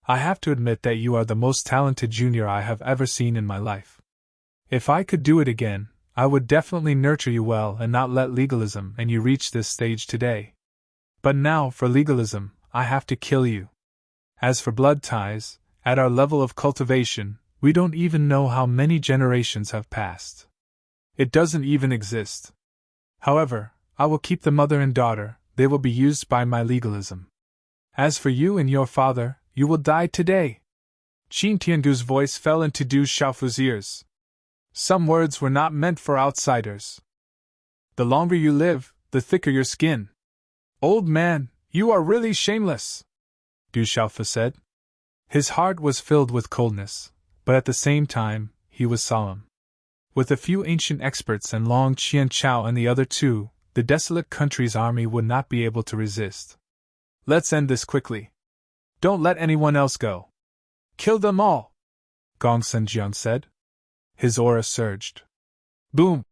Speaker 1: I have to admit that you are the most talented junior I have ever seen in my life. If I could do it again, I would definitely nurture you well and not let legalism and you reach this stage today. But now, for legalism, I have to kill you. As for blood ties, at our level of cultivation, We don't even know how many generations have passed. It doesn't even exist. However, I will keep the mother and daughter, they will be used by my legalism. As for you and your father, you will die today. Qin Tiangu's voice fell into Du Xiaofu's ears. Some words were not meant for outsiders. The longer you live, the thicker your skin. Old man, you are really shameless, Du Xiaofu said. His heart was filled with coldness, but at the same time, he was solemn. With a few ancient experts and Long Qianchao and the other two, the desolate country's army would not be able to resist. Let's end this quickly. Don't let anyone else go. Kill them all, Gong Senjiang said. His aura surged. Boom!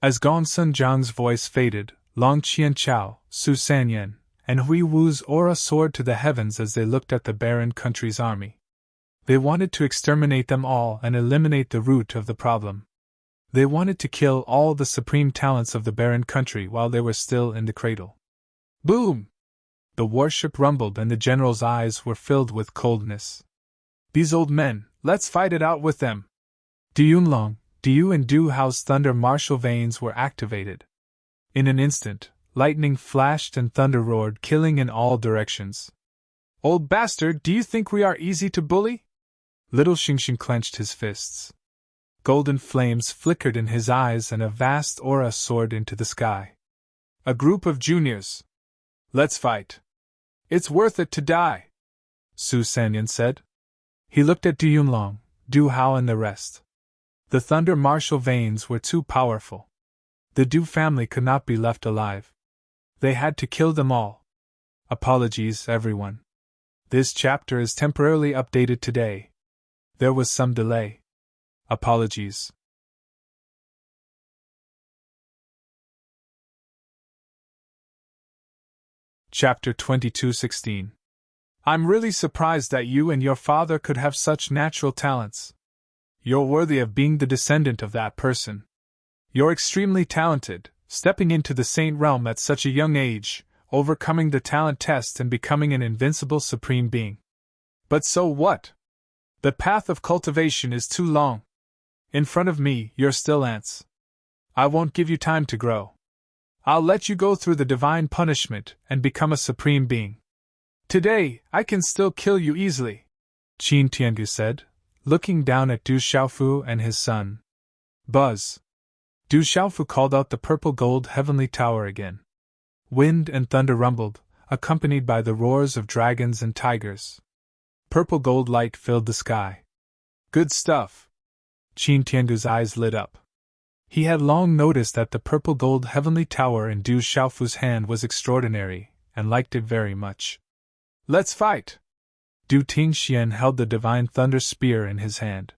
Speaker 1: As Gong Senjiang's voice faded, Long Qianchao, Su Sanyan, and Hui Wu's aura soared to the heavens as they looked at the barren country's army. They wanted to exterminate them all and eliminate the root of the problem. They wanted to kill all the supreme talents of the barren country while they were still in the cradle. Boom! The warship rumbled and the general's eyes were filled with coldness. These old men, let's fight it out with them. Du Yunlong, Du and Du Hao's thunder martial veins were activated. In an instant, lightning flashed and thunder roared, killing in all directions. Old bastard, do you think we are easy to bully? Little Xingxing clenched his fists. Golden flames flickered in his eyes and a vast aura soared into the sky. A group of juniors. Let's fight. It's worth it to die, Su Sanyan said. He looked at Du Yunlong, Du Hao and the rest. The thunder martial veins were too powerful. The Du family could not be left alive. They had to kill them all. Apologies, everyone. This chapter is temporarily updated today. There was some delay. Apologies. Chapter 22:16. I'm really surprised that you and your father could have such natural talents. You're worthy of being the descendant of that person. You're extremely talented, stepping into the saint realm at such a young age, overcoming the talent test and becoming an invincible supreme being. But so what? The path of cultivation is too long. In front of me, you're still ants. I won't give you time to grow. I'll let you go through the divine punishment and become a supreme being. Today, I can still kill you easily, Qin Tiangu said, looking down at Du Xiaofu and his son. Buzz. Du Xiaofu called out the purple gold heavenly tower again. Wind and thunder rumbled, accompanied by the roars of dragons and tigers. Purple gold light filled the sky. Good stuff. Qin Tiangu's eyes lit up. He had long noticed that the purple gold heavenly tower in Du Xiaofu's hand was extraordinary, and liked it very much. Let's fight! Du Tingxian held the divine thunder spear in his hand.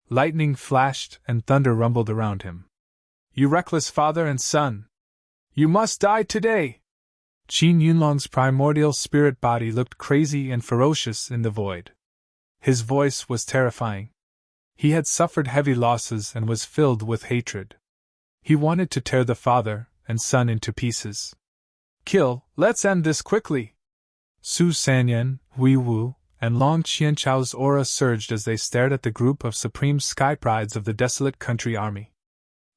Speaker 1: Lightning flashed and thunder rumbled around him. You reckless father and son! You must die today! Qin Yunlong's primordial spirit body looked crazy and ferocious in the void. His voice was terrifying. He had suffered heavy losses and was filled with hatred. He wanted to tear the father and son into pieces. Kill, let's end this quickly! Su Sanyan, Hui Wu, and Long Qianchao's aura surged as they stared at the group of supreme sky prides of the desolate country army.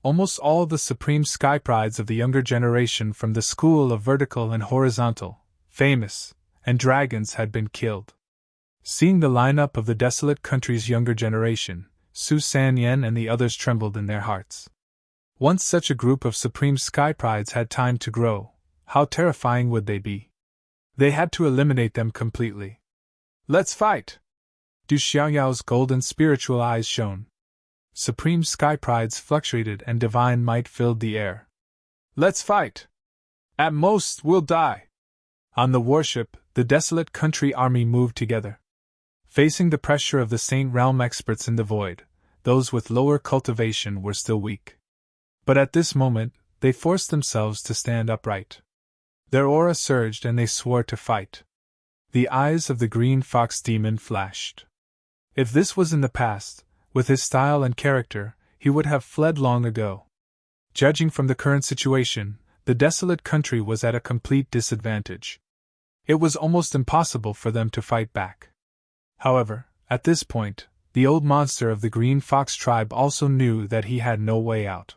Speaker 1: Almost all the supreme sky prides of the younger generation from the school of vertical and horizontal, famous, and dragons had been killed. Seeing the lineup of the desolate country's younger generation, Su Sanyan and the others trembled in their hearts. Once such a group of supreme sky prides had time to grow, how terrifying would they be? They had to eliminate them completely. Let's fight! Du Xiaoyao's golden spiritual eyes shone. Supreme sky prides fluctuated and divine might filled the air. Let's fight! At most, we'll die! On the warship, the desolate country army moved together. Facing the pressure of the Saint Realm experts in the void, those with lower cultivation were still weak. But at this moment, they forced themselves to stand upright. Their aura surged and they swore to fight. The eyes of the green fox demon flashed. If this was in the past, with his style and character, he would have fled long ago. Judging from the current situation, the desolate country was at a complete disadvantage. It was almost impossible for them to fight back. However, at this point, the old monster of the Green Fox tribe also knew that he had no way out.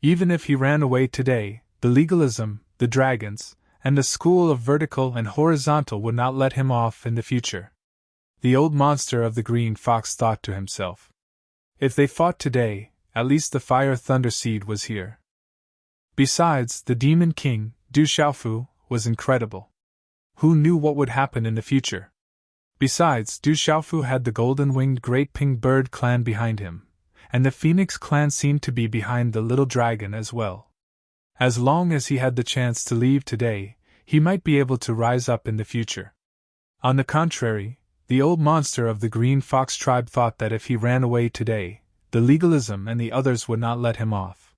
Speaker 1: Even if he ran away today, the legalism, the dragons, and the school of vertical and horizontal would not let him off in the future. The old monster of the Green Fox thought to himself. If they fought today, at least the fire thunder seed was here. Besides, the Demon King, Du Xiaofu, was incredible. Who knew what would happen in the future? Besides, Du Xiaofu had the golden-winged Great Pink Bird clan behind him, and the Phoenix clan seemed to be behind the little dragon as well. As long as he had the chance to leave today, he might be able to rise up in the future. On the contrary, the old monster of the Green Fox tribe thought that if he ran away today, the legalism and the others would not let him off.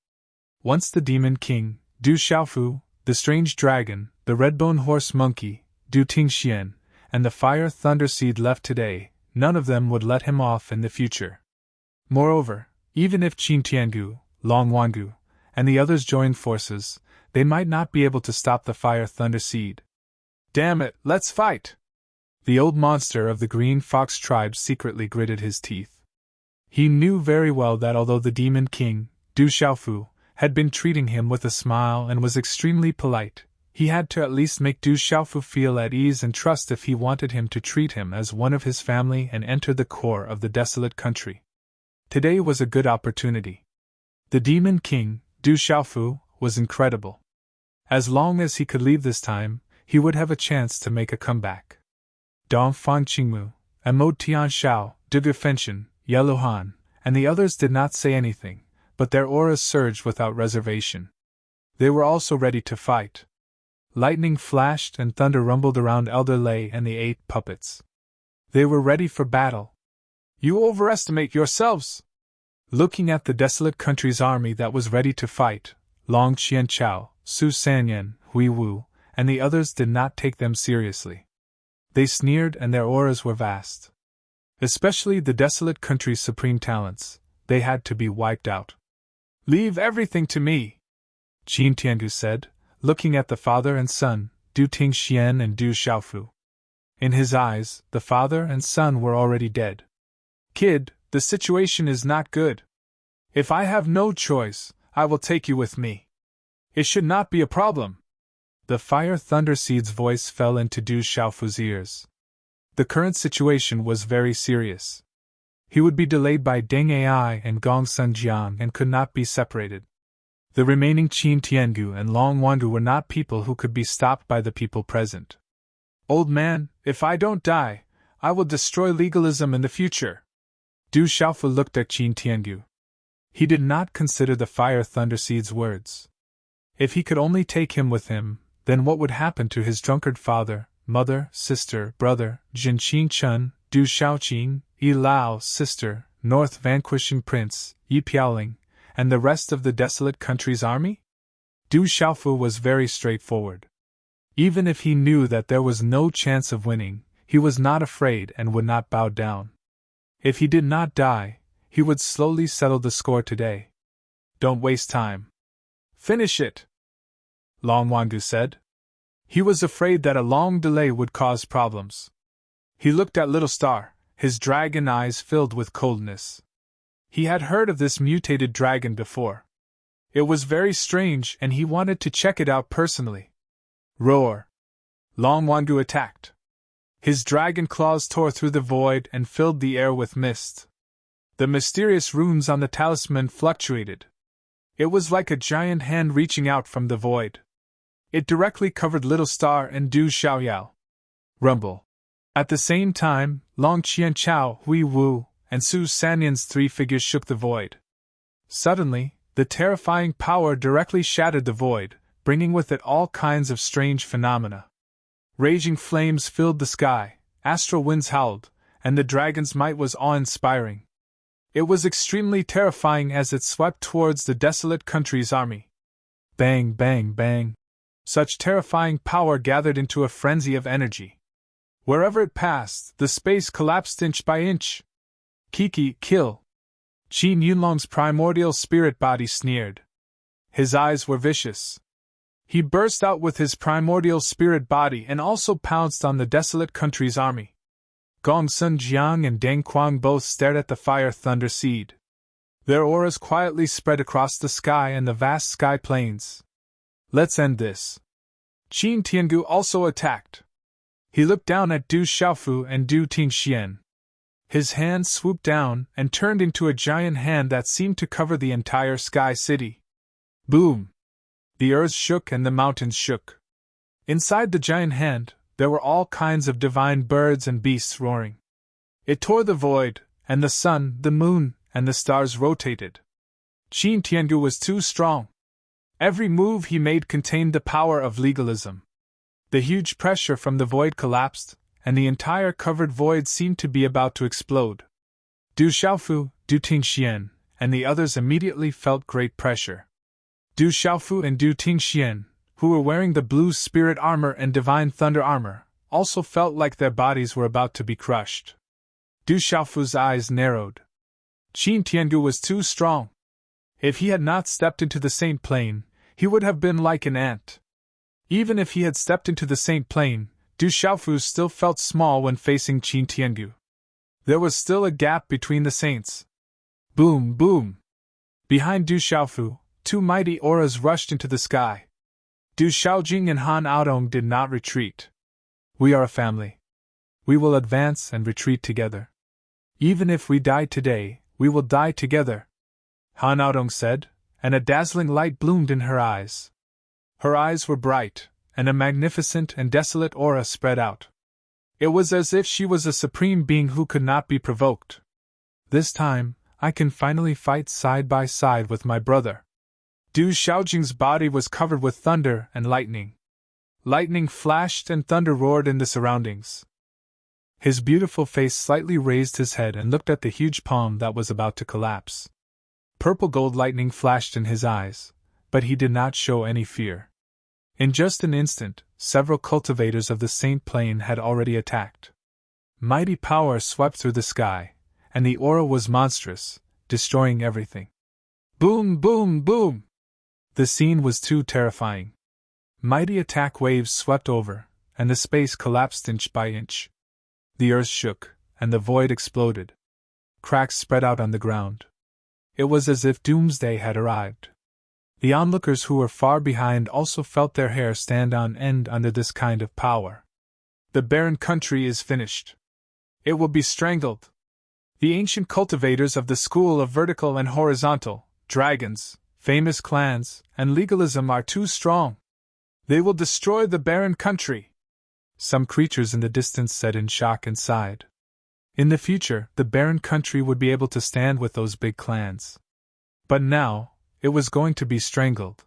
Speaker 1: Once the Demon King, Du Xiaofu, the strange dragon, the red-bone horse monkey, Du Tingxian, and the fire thunder seed left today, none of them would let him off in the future. Moreover, even if Qin Tiangu, Long Wangu, and the others joined forces, they might not be able to stop the fire thunder seed. Damn it, let's fight! The old monster of the Green Fox tribe secretly gritted his teeth. He knew very well that although the Demon King, Du Xiaofu, had been treating him with a smile and was extremely polite, he had to at least make Du Xiaofu feel at ease and trust if he wanted him to treat him as one of his family and enter the core of the desolate country. Today was a good opportunity. The Demon King, Du Xiaofu, was incredible. As long as he could leave this time, he would have a chance to make a comeback. Dong Fan Qingmu, Amo Tianshao, Dugu Fenshin, Yellow Han, and the others did not say anything, but their auras surged without reservation. They were also ready to fight. Lightning flashed and thunder rumbled around Elder Lei and the 8 puppets. They were ready for battle. You overestimate yourselves! Looking at the desolate country's army that was ready to fight, Long Qianchao, Su Sanyan, Hui Wu, and the others did not take them seriously. They sneered and their auras were vast. Especially the desolate country's supreme talents, they had to be wiped out. Leave everything to me, Qin Tiangu said, looking at the father and son, Du Tingxian and Du Xiaofu. In his eyes, the father and son were already dead. Kid, the situation is not good. If I have no choice, I will take you with me. It should not be a problem. The fire thunder seed's voice fell into Du Xiaofu's ears. The current situation was very serious. He would be delayed by Deng Ai and Gong Sunjiang and could not be separated. The remaining Qin Tiangu and Long Wandu were not people who could be stopped by the people present. Old man, if I don't die, I will destroy legalism in the future. Du Xiaofu looked at Qin Tiangu. He did not consider the fire thunder seed's words. If he could only take him with him, then what would happen to his drunkard father, mother, sister, brother, Jin Qingchun, Du Xiaoqing, Yi Lao, sister, North Vanquishing Prince, Yi Piaoling, and the rest of the desolate country's army? Du Xiaofu was very straightforward. Even if he knew that there was no chance of winning, he was not afraid and would not bow down. If he did not die, he would slowly settle the score today. Don't waste time. Finish it, Long Wandu said. He was afraid that a long delay would cause problems. He looked at Little Star, his dragon eyes filled with coldness. He had heard of this mutated dragon before. It was very strange and he wanted to check it out personally. Roar! Long Wandu attacked. His dragon claws tore through the void and filled the air with mist. The mysterious runes on the talisman fluctuated. It was like a giant hand reaching out from the void. It directly covered Little Star and Du Xiaoyao. Rumble. At the same time, Long Qianchao, Hui Wu, and Su Sanyan's 3 figures shook the void. Suddenly, the terrifying power directly shattered the void, bringing with it all kinds of strange phenomena. Raging flames filled the sky, astral winds howled, and the dragon's might was awe-inspiring. It was extremely terrifying as it swept towards the desolate country's army. Bang, bang, bang. Such terrifying power gathered into a frenzy of energy. Wherever it passed, the space collapsed inch by inch. Kiki, kill! Qin Yunlong's primordial spirit body sneered. His eyes were vicious. He burst out with his primordial spirit body and also pounced on the desolate country's army. Gong Sun Jiang and Deng Quang both stared at the fire thunder seed. Their auras quietly spread across the sky and the vast sky plains. Let's end this. Qin Tiangu also attacked. He looked down at Du Xiaofu and Du Tingxian. His hand swooped down and turned into a giant hand that seemed to cover the entire sky city. Boom! The earth shook and the mountains shook. Inside the giant hand, there were all kinds of divine birds and beasts roaring. It tore the void, and the sun, the moon, and the stars rotated. Qin Tiangu was too strong. Every move he made contained the power of legalism. The huge pressure from the void collapsed, and the entire covered void seemed to be about to explode. Du Xiaofu, Du Tingxian, and the others immediately felt great pressure. Du Xiaofu and Du Tingxian, who were wearing the blue spirit armor and divine thunder armor, also felt like their bodies were about to be crushed. Du Xiaofu's eyes narrowed. Qin Tiangu was too strong. If he had not stepped into the Saint Plane, he would have been like an ant. Even if he had stepped into the Saint Plane, Du Xiaofu still felt small when facing Qin Tiangu. There was still a gap between the saints. Boom, boom! Behind Du Xiaofu, two mighty auras rushed into the sky. Du Xiaojing and Han Aodong did not retreat. We are a family. We will advance and retreat together. Even if we die today, we will die together, Han Aodong said, and a dazzling light bloomed in her eyes. Her eyes were bright, and a magnificent and desolate aura spread out. It was as if she was a supreme being who could not be provoked. This time, I can finally fight side by side with my brother. Du Xiaojing's body was covered with thunder and lightning. Lightning flashed and thunder roared in the surroundings. His beautiful face slightly raised his head and looked at the huge palm that was about to collapse. Purple gold lightning flashed in his eyes, but he did not show any fear. In just an instant, several cultivators of the Saint Plane had already attacked. Mighty power swept through the sky, and the aura was monstrous, destroying everything. Boom, boom, boom! The scene was too terrifying. Mighty attack waves swept over, and the space collapsed inch by inch. The earth shook, and the void exploded. Cracks spread out on the ground. It was as if doomsday had arrived. The onlookers who were far behind also felt their hair stand on end under this kind of power. The barren country is finished. It will be strangled. The ancient cultivators of the school of vertical and horizontal, dragons, famous clans, and legalism are too strong. They will destroy the barren country. Some creatures in the distance said in shock and sighed. In the future, the barren country would be able to stand with those big clans. But now, it was going to be strangled.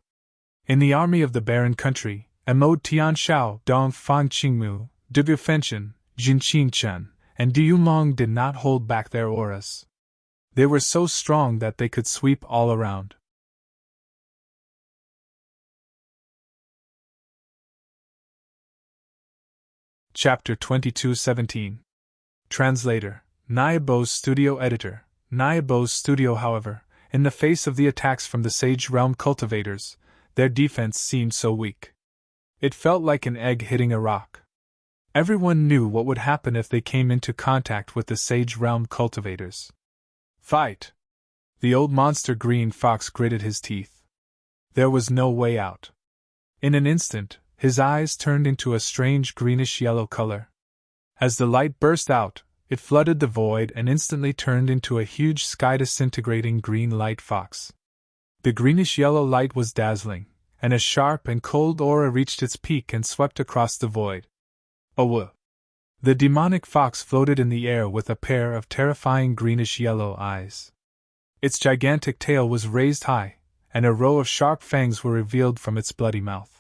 Speaker 1: In the army of the barren country, Emode Tianshao, Dong Fang Qingmu, Dugu Fenshin, Jin Qingchen, and Du Yulong did not hold back their auras. They were so strong that they could sweep all around. Chapter 22:17. Translator, Naibo's Studio Editor. Naibo's Studio, however, in the face of the attacks from the Sage Realm cultivators, their defense seemed so weak. It felt like an egg hitting a rock. Everyone knew what would happen if they came into contact with the Sage Realm cultivators. Fight! The old monster green fox gritted his teeth. There was no way out. In an instant, his eyes turned into a strange greenish-yellow color. As the light burst out, it flooded the void and instantly turned into a huge sky-disintegrating green light fox. The greenish-yellow light was dazzling, and a sharp and cold aura reached its peak and swept across the void. Oh! The demonic fox floated in the air with a pair of terrifying greenish-yellow eyes. Its gigantic tail was raised high, and a row of sharp fangs were revealed from its bloody mouth.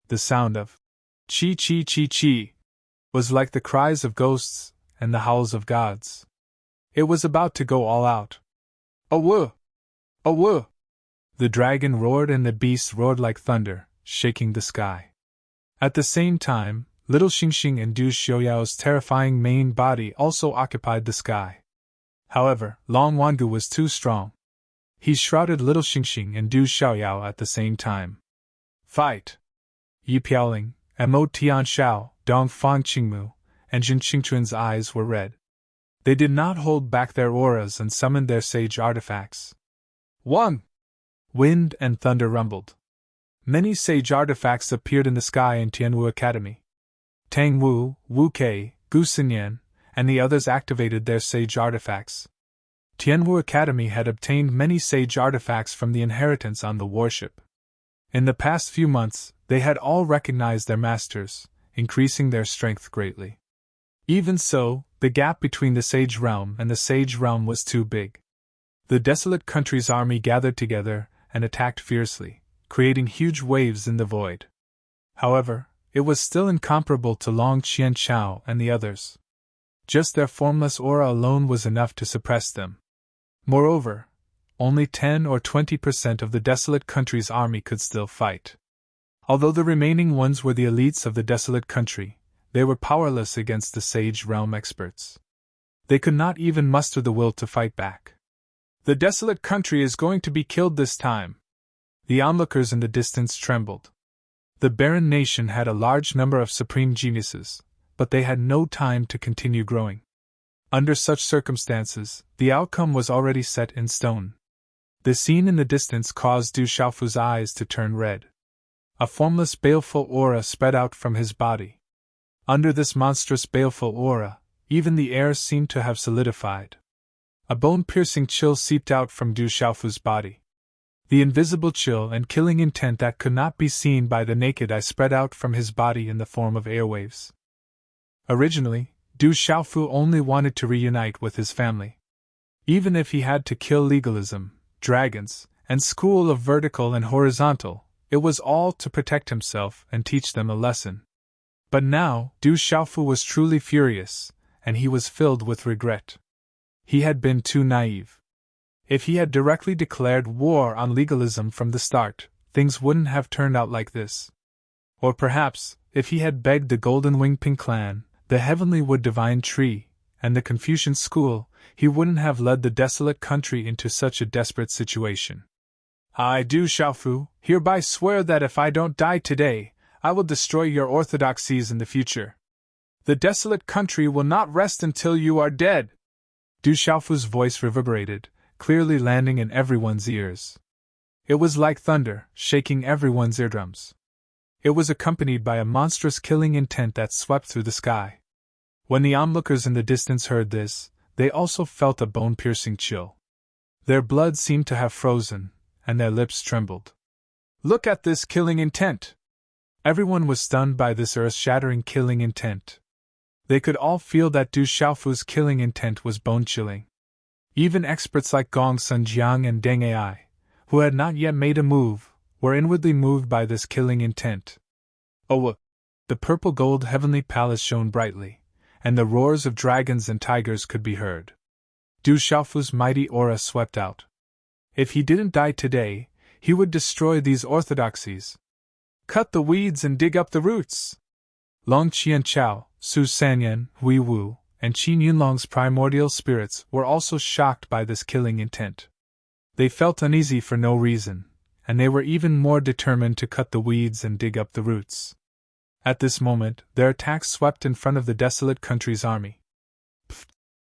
Speaker 1: The sound of "chi chi chi chi" was like the cries of ghosts and the howls of gods. It was about to go all out. "Oh! Oh!" The dragon roared and the beast roared like thunder, shaking the sky. At the same time, little Xingxing and Du Xiaoyao's terrifying main body also occupied the sky. However, Long Wangu was too strong. He shrouded little Xingxing and Du Xiaoyao at the same time. Fight! Yi Piaoling, Emode Tianshao, Dong Fang Qingmu, and Jin Qingquan's eyes were red. They did not hold back their auras and summoned their sage artifacts. 1. Wind and thunder rumbled. Many sage artifacts appeared in the sky in Tianwu Academy. Tang Wu, Wu Kei, Gu Xinyan, and the others activated their sage artifacts. Tianwu Academy had obtained many sage artifacts from the inheritance on the warship. In the past few months, they had all recognized their masters, increasing their strength greatly. Even so, the gap between the Sage Realm and the Sage Realm was too big. The desolate country's army gathered together and attacked fiercely, creating huge waves in the void. However, it was still incomparable to Long Qianchao and the others. Just their formless aura alone was enough to suppress them. Moreover, only 10 or 20% of the desolate country's army could still fight. Although the remaining ones were the elites of the desolate country, they were powerless against the Sage Realm experts. They could not even muster the will to fight back. The desolate country is going to be killed this time. The onlookers in the distance trembled. The barren nation had a large number of supreme geniuses, but they had no time to continue growing. Under such circumstances, the outcome was already set in stone. The scene in the distance caused Du Xiaofu's eyes to turn red. A formless baleful aura spread out from his body. Under this monstrous baleful aura, even the air seemed to have solidified. A bone-piercing chill seeped out from Du Xiaofu's body. The invisible chill and killing intent that could not be seen by the naked eye spread out from his body in the form of airwaves. Originally, Du Xiaofu only wanted to reunite with his family. Even if he had to kill legalism, dragons, and school of vertical and horizontal, it was all to protect himself and teach them a lesson. But now, Du Xiaofu was truly furious, and he was filled with regret. He had been too naive. If he had directly declared war on legalism from the start, things wouldn't have turned out like this. Or perhaps, if he had begged the Golden Wingping clan, the Heavenly Wood Divine Tree, and the Confucian School, he wouldn't have led the desolate country into such a desperate situation. I, Du Xiaofu, hereby swear that if I don't die today, I will destroy your orthodoxies in the future. The desolate country will not rest until you are dead. Du Xiaofu's voice reverberated, clearly landing in everyone's ears. It was like thunder, shaking everyone's eardrums. It was accompanied by a monstrous killing intent that swept through the sky. When the onlookers in the distance heard this, they also felt a bone-piercing chill. Their blood seemed to have frozen, and their lips trembled. Look at this killing intent! Everyone was stunned by this earth-shattering killing intent. They could all feel that Du Xiaofu's killing intent was bone-chilling. Even experts like Gong Sunjiang and Deng Ai, who had not yet made a move, were inwardly moved by this killing intent. Oh! The purple-gold heavenly palace shone brightly, and the roars of dragons and tigers could be heard. Du Xiaofu's mighty aura swept out. If he didn't die today, he would destroy these orthodoxies. Cut the weeds and dig up the roots! Long Qianchao, Su Sanyan, Hui Wu, and Qin Yunlong's primordial spirits were also shocked by this killing intent. They felt uneasy for no reason, and they were even more determined to cut the weeds and dig up the roots. At this moment, their attacks swept in front of the desolate country's army.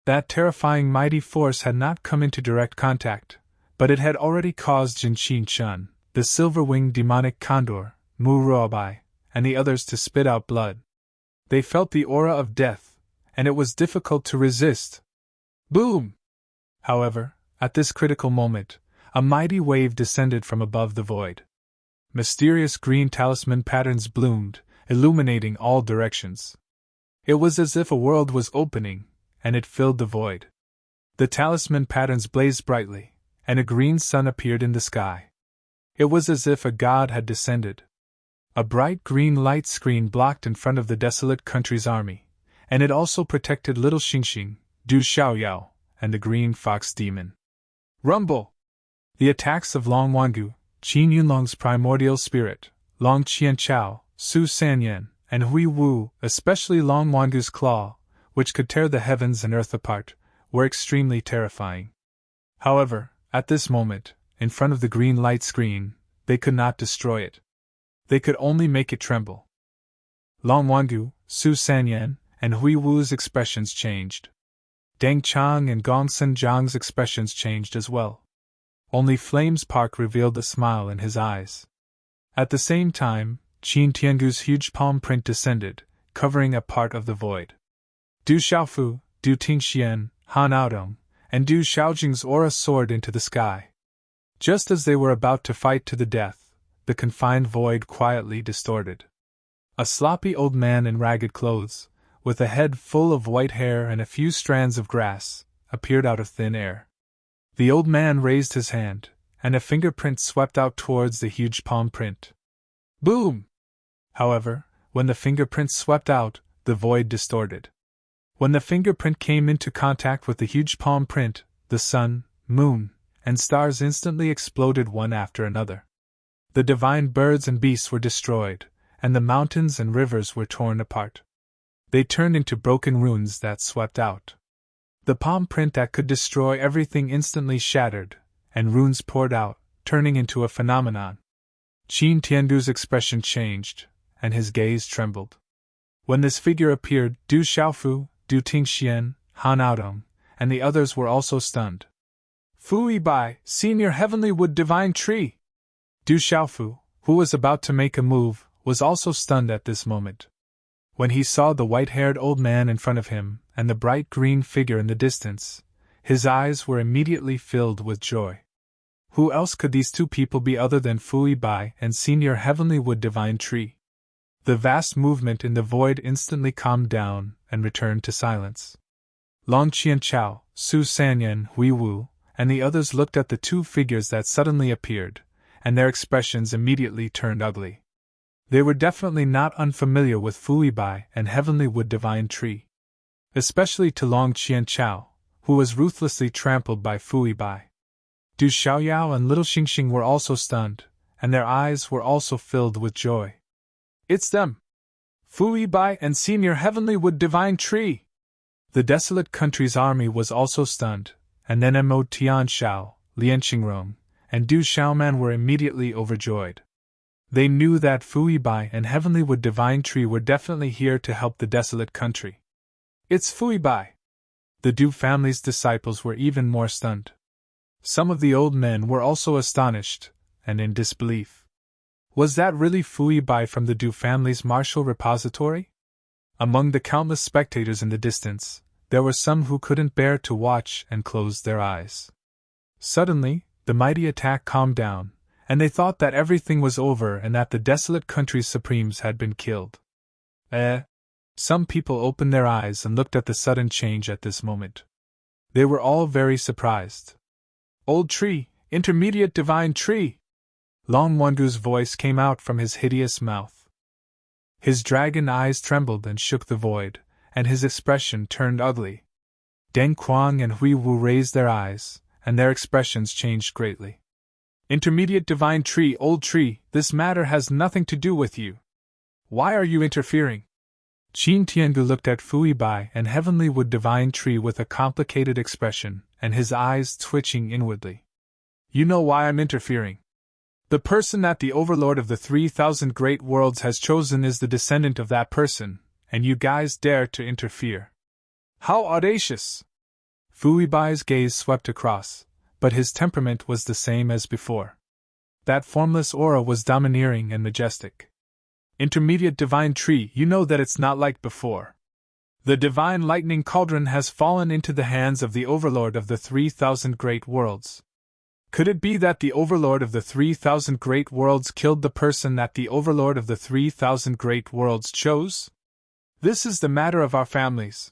Speaker 1: That terrifying mighty force had not come into direct contact, but it had already caused Jin Qingquan, the silver-winged demonic condor, Mu Ruobai, and the others to spit out blood. They felt the aura of death, and it was difficult to resist. Boom! However, at this critical moment, a mighty wave descended from above the void. Mysterious green talisman patterns bloomed, illuminating all directions. It was as if a world was opening, and it filled the void. The talisman patterns blazed brightly, and a green sun appeared in the sky. It was as if a god had descended. A bright green light screen blocked in front of the desolate country's army, and it also protected little Xingxing, Du Xiaoyao, and the green fox demon. Rumble! The attacks of Long Wangu, Qin Yunlong's primordial spirit, Long Qianchao, Su Sanyan, and Hui Wu, especially Long Wangu's claw, which could tear the heavens and earth apart, were extremely terrifying. However, at this moment, in front of the green light screen, they could not destroy it. They could only make it tremble. Long Wangu, Su Sanyan, and Hui Wu's expressions changed. Deng Chang and Gongsun Jiang's expressions changed as well. Only Flames Park revealed a smile in his eyes. At the same time, Qin Tiangu's huge palm print descended, covering a part of the void. Du Xiaofu, Du Tingxian, Han Aodong, and Du Xiaojing's aura soared into the sky. Just as they were about to fight to the death, the confined void quietly distorted. A sloppy old man in ragged clothes, with a head full of white hair and a few strands of grass, appeared out of thin air. The old man raised his hand, and a fingerprint swept out towards the huge palm print. Boom! However, when the fingerprint swept out, the void distorted. When the fingerprint came into contact with the huge palm print, the sun, moon, and stars instantly exploded one after another. The divine birds and beasts were destroyed, and the mountains and rivers were torn apart. They turned into broken ruins that swept out. The palm print that could destroy everything instantly shattered, and runes poured out, turning into a phenomenon. Qin Tiandu's expression changed, and his gaze trembled. When this figure appeared, Du Xiaofu, Du Tingxian, Han Aodong, and the others were also stunned. Fu Yibai, Senior Heavenly Wood Divine Tree! Du Xiaofu, who was about to make a move, was also stunned at this moment. When he saw the white-haired old man in front of him and the bright green figure in the distance, his eyes were immediately filled with joy. Who else could these two people be other than Fu Yibai and Senior Heavenly Wood Divine Tree? The vast movement in the void instantly calmed down and returned to silence. Long Qianchao, Su Sanyan, Hui Wu, and the others looked at the two figures that suddenly appeared, and their expressions immediately turned ugly. They were definitely not unfamiliar with Fu Yibai and Heavenly Wood Divine Tree. Especially to Long Qianchao, who was ruthlessly trampled by Fu Yibai. Du Xiaoyao and Little Xingxing were also stunned, and their eyes were also filled with joy. It's them! Fu Yibai and Senior Heavenly Wood Divine Tree! The desolate country's army was also stunned, and then Mo Tianshao, Lian Qingrong, and Du Xiaoman were immediately overjoyed. They knew that Fu Yibai and Heavenly Wood Divine Tree were definitely here to help the desolate country. It's Fu Yibai! The Du family's disciples were even more stunned. Some of the old men were also astonished, and in disbelief. Was that really Fu Yibai from the Du family's martial repository? Among the countless spectators in the distance, there were some who couldn't bear to watch and closed their eyes. Suddenly, the mighty attack calmed down, and they thought that everything was over and that the desolate country's supremes had been killed. Some people opened their eyes and looked at the sudden change at this moment. They were all very surprised. Old tree, intermediate divine tree! Long Wangu's voice came out from his hideous mouth. His dragon eyes trembled and shook the void, and his expression turned ugly. Deng Quang and Hui Wu raised their eyes, and their expressions changed greatly. Intermediate divine tree, old tree, this matter has nothing to do with you. Why are you interfering? Qin Tiangu looked at Fu Yibai and Heavenly Wood Divine Tree with a complicated expression, and his eyes twitching inwardly. You know why I'm interfering. The person that the overlord of the 3,000 great worlds has chosen is the descendant of that person, and you guys dare to interfere. How audacious! Fu Yibai's gaze swept across, but his temperament was the same as before. That formless aura was domineering and majestic. Intermediate divine tree, you know that it's not like before. The divine lightning cauldron has fallen into the hands of the overlord of the 3,000 great worlds. Could it be that the overlord of the 3,000 great worlds killed the person that the overlord of the 3,000 great worlds chose? This is the matter of our families.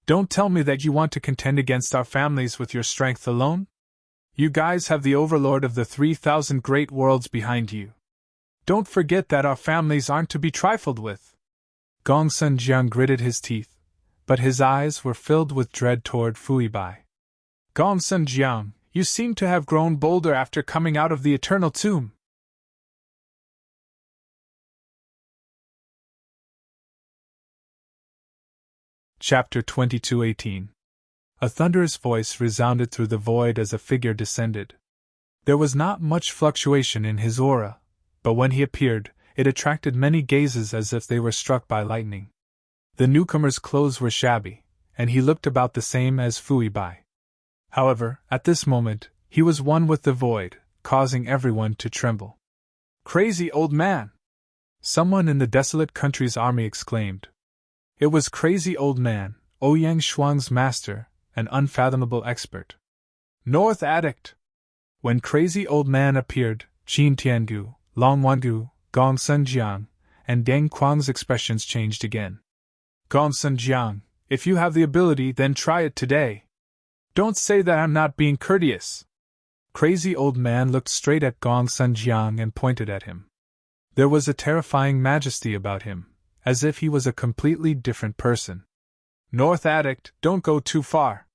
Speaker 1: Don't tell me that you want to contend against our families with your strength alone? You guys have the overlord of the 3,000 great worlds behind you. Don't forget that our families aren't to be trifled with. Gongsun Jiang gritted his teeth, but his eyes were filled with dread toward Fu Yibai. Gongsun Jiang, you seem to have grown bolder after coming out of the eternal tomb. Chapter 22:18. A thunderous voice resounded through the void as a figure descended. There was not much fluctuation in his aura, but when he appeared, it attracted many gazes as if they were struck by lightning. The newcomer's clothes were shabby, and he looked about the same as Fui Bai. However, at this moment, he was one with the void, causing everyone to tremble. "Crazy old man!" someone in the desolate country's army exclaimed. It was Crazy Old Man, Ouyang Shuang's master, an unfathomable expert. North Addict! When Crazy Old Man appeared, Qin Tiangu, Long Wangu, Gong Sunjiang, and Deng Quang's expressions changed again. "Gong Sunjiang, if you have the ability, then try it today. Don't say that I'm not being courteous." Crazy Old Man looked straight at Gong Sunjiang and pointed at him. There was a terrifying majesty about him, as if he was a completely different person. "North Addict, don't go too far.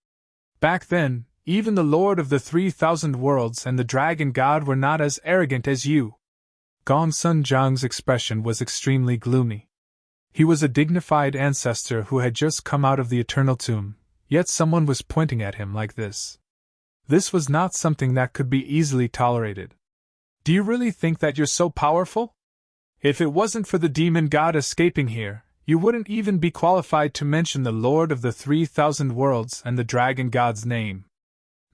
Speaker 1: Back then, even the Lord of the 3,000 Worlds and the Dragon God were not as arrogant as you." Gong Sunjiang's expression was extremely gloomy. He was a dignified ancestor who had just come out of the eternal tomb, yet someone was pointing at him like this. This was not something that could be easily tolerated. "Do you really think that you're so powerful? If it wasn't for the demon god escaping here, you wouldn't even be qualified to mention the Lord of the 3,000 Worlds and the Dragon God's name.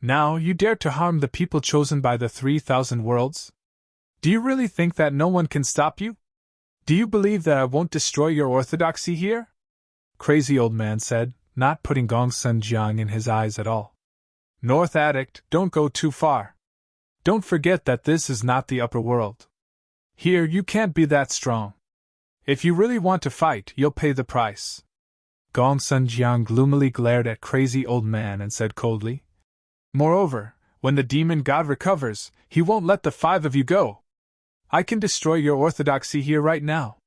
Speaker 1: Now you dare to harm the people chosen by the 3,000 Worlds? Do you really think that no one can stop you? Do you believe that I won't destroy your orthodoxy here?" Crazy Old Man said, not putting Gong Sunjiang in his eyes at all. "North Addict, don't go too far. Don't forget that this is not the upper world. Here you can't be that strong. If you really want to fight, you'll pay the price." Gong Sunjiang gloomily glared at Crazy Old Man and said coldly, "Moreover, when the demon god recovers, he won't let the 5 of you go. I can destroy your orthodoxy here right now.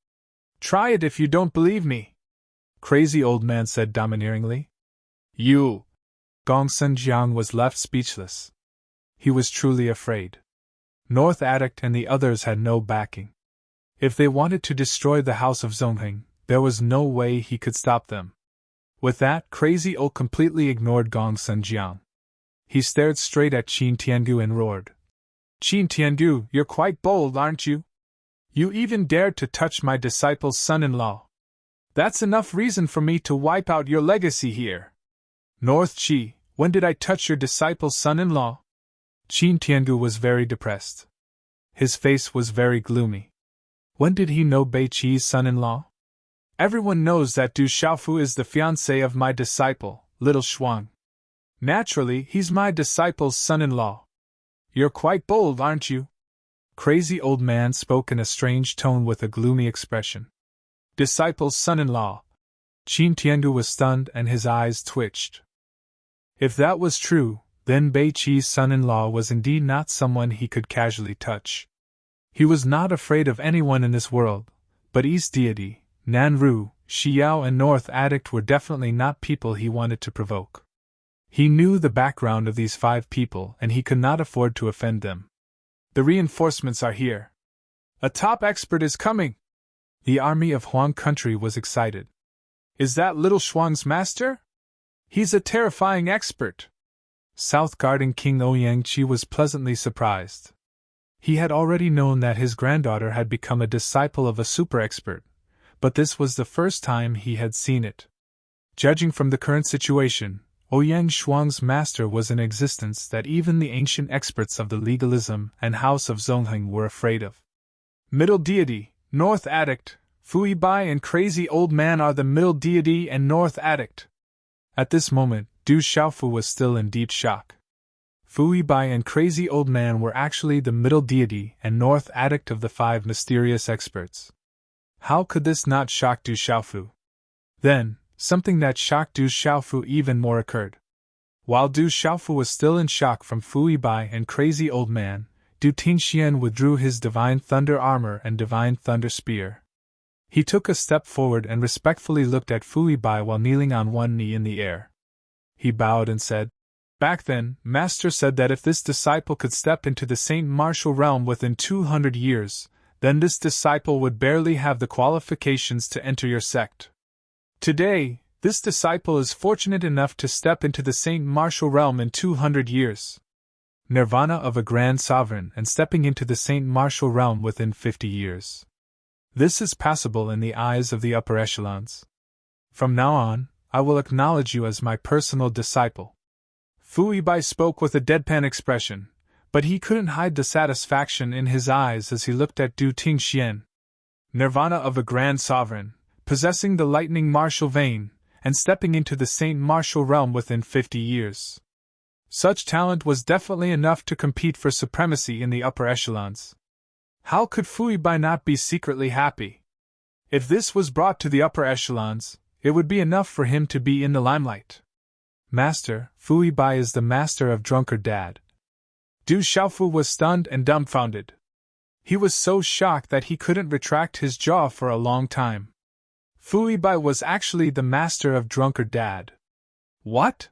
Speaker 1: Try it if you don't believe me." Crazy Old Man said domineeringly. "You!" Gong Sunjiang was left speechless. He was truly afraid. North Addict and the others had no backing. If they wanted to destroy the house of Zongheng, there was no way he could stop them. With that, Crazy Old completely ignored Gong Sunjiang. He stared straight at Qin Tiangu and roared. "Qin Tiangu, you're quite bold, aren't you? You even dared to touch my disciple's son-in-law. That's enough reason for me to wipe out your legacy here. North Qi, when did I touch your disciple's son-in-law?" Qin Tiangu was very depressed. His face was very gloomy. When did he know Bei Qi's son-in-law? "Everyone knows that Du Xiaofu is the fiancé of my disciple, Little Shuang. Naturally, he's my disciple's son-in-law. You're quite bold, aren't you?" Crazy Old Man spoke in a strange tone with a gloomy expression. "Disciple's son-in-law." Qin Tiangu was stunned and his eyes twitched. If that was true, then Bei Qi's son-in-law was indeed not someone he could casually touch. He was not afraid of anyone in this world, but East Deity, Nanru, Xiao and North Addict were definitely not people he wanted to provoke. He knew the background of these 5 people and he could not afford to offend them. "The reinforcements are here. A top expert is coming." The army of Huang country was excited. "Is that Little Shuang's master? He's a terrifying expert." South Garden King Ouyang Qi was pleasantly surprised. He had already known that his granddaughter had become a disciple of a super expert, but this was the first time he had seen it. Judging from the current situation, Ouyang Shuang's master was in existence that even the ancient experts of the legalism and House of Zongheng were afraid of. Middle Deity, North Addict, Fui Bai and Crazy Old Man are the Middle Deity and North Addict. At this moment, Du Xiaofu was still in deep shock. Fui Bai and Crazy Old Man were actually the Middle Deity and North Addict of the 5 mysterious experts. How could this not shock Du Xiaofu? Then, something that shocked Du Xiaofu even more occurred. While Du Xiaofu was still in shock from Fui Bai and Crazy Old Man, Du Tingxian withdrew his Divine Thunder armor and Divine Thunder spear. He took a step forward and respectfully looked at Fui Bai while kneeling on one knee in the air. He bowed and said, "Back then, Master said that if this disciple could step into the Saint Martial realm within 200 years, then this disciple would barely have the qualifications to enter your sect. Today, this disciple is fortunate enough to step into the Saint Martial realm in 200 years. Nirvana of a grand sovereign and stepping into the Saint Martial realm within 50 years. This is passable in the eyes of the upper echelons. From now on, I will acknowledge you as my personal disciple. Fu Yibai spoke with a deadpan expression, but he couldn't hide the satisfaction in his eyes as he looked at Du Tingxian. Nirvana of a grand sovereign, possessing the lightning martial vein, and stepping into the Saint Martial realm within 50 years. Such talent was definitely enough to compete for supremacy in the upper echelons. How could Fu Yibai not be secretly happy? If this was brought to the upper echelons, it would be enough for him to be in the limelight. Master, Fu Yibai is the master of Drunkard Dad. Du Xiaofu was stunned and dumbfounded. He was so shocked that he couldn't retract his jaw for a long time. Fu Yibai was actually the master of Drunkard Dad. What?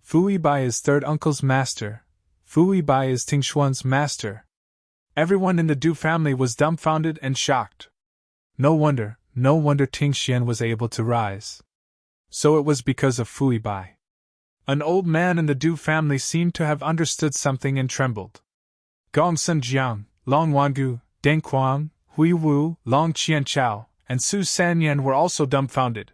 Speaker 1: Fu Yibai is third uncle's master. Fu Yibai is Tingshuan's master. Everyone in the Du family was dumbfounded and shocked. No wonder Tingxian was able to rise. So it was because of Fu Yibai. An old man in the Du family seemed to have understood something and trembled. Gong Senjiang, Long Wangu, Deng Quang, Hui Wu, Long Qianchao, and Su Sanyan were also dumbfounded.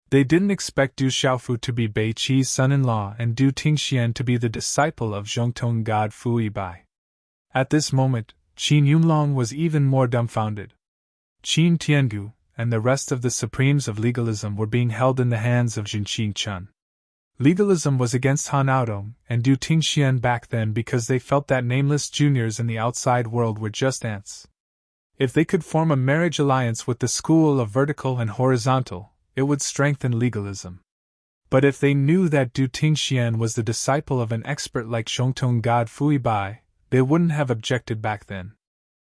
Speaker 1: They didn't expect Du Xiaofu to be Bei Qi's son-in-law and Du Tingxian to be the disciple of Zhongtong god Fu Yibai. At this moment, Qin Yunlong was even more dumbfounded. Qin Tiangu and the rest of the supremes of legalism were being held in the hands of Jinqing Chun. Legalism was against Han Aodong and Du Tingxian back then because they felt that nameless juniors in the outside world were just ants. If they could form a marriage alliance with the school of vertical and horizontal, it would strengthen legalism. But if they knew that Du Tingxian was the disciple of an expert like Zhongtong god Fu Yibai, they wouldn't have objected back then.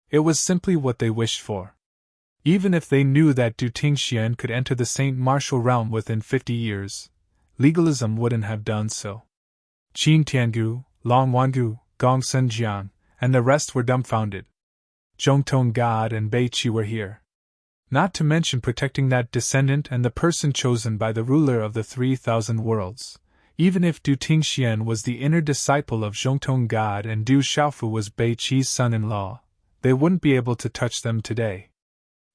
Speaker 1: It was simply what they wished for. Even if they knew that Du Tingxian could enter the Saint Martial realm within 50 years, legalism wouldn't have done so. Qin Tiangu, Long Wangu, Gong Senjiang, and the rest were dumbfounded. Zhongtong god and Bei Qi were here. Not to mention protecting that descendant and the person chosen by the ruler of the 3,000 worlds. Even if Du Tingxian was the inner disciple of Zhongtong god and Du Xiaofu was Bei Qi's son-in-law, they wouldn't be able to touch them today.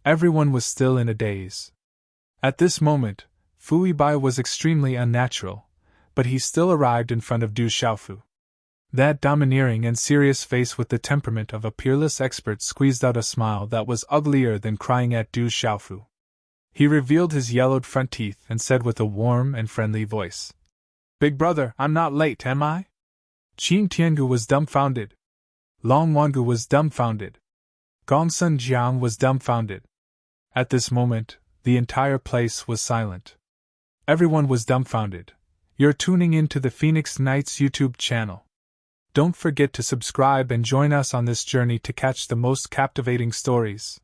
Speaker 1: Everyone was still in a daze. At this moment, Fu Yibai was extremely unnatural, but he still arrived in front of Du Xiaofu. That domineering and serious face with the temperament of a peerless expert squeezed out a smile that was uglier than crying at Du Xiaofu. He revealed his yellowed front teeth and said with a warm and friendly voice, "Big brother, I'm not late, am I?" Qin Tiangu was dumbfounded. Long Wangu was dumbfounded. Gong Senjiang was dumbfounded. At this moment, the entire place was silent. Everyone was dumbfounded. You're tuning in to the Phoenix Knights YouTube channel. Don't forget to subscribe and join us on this journey to catch the most captivating stories.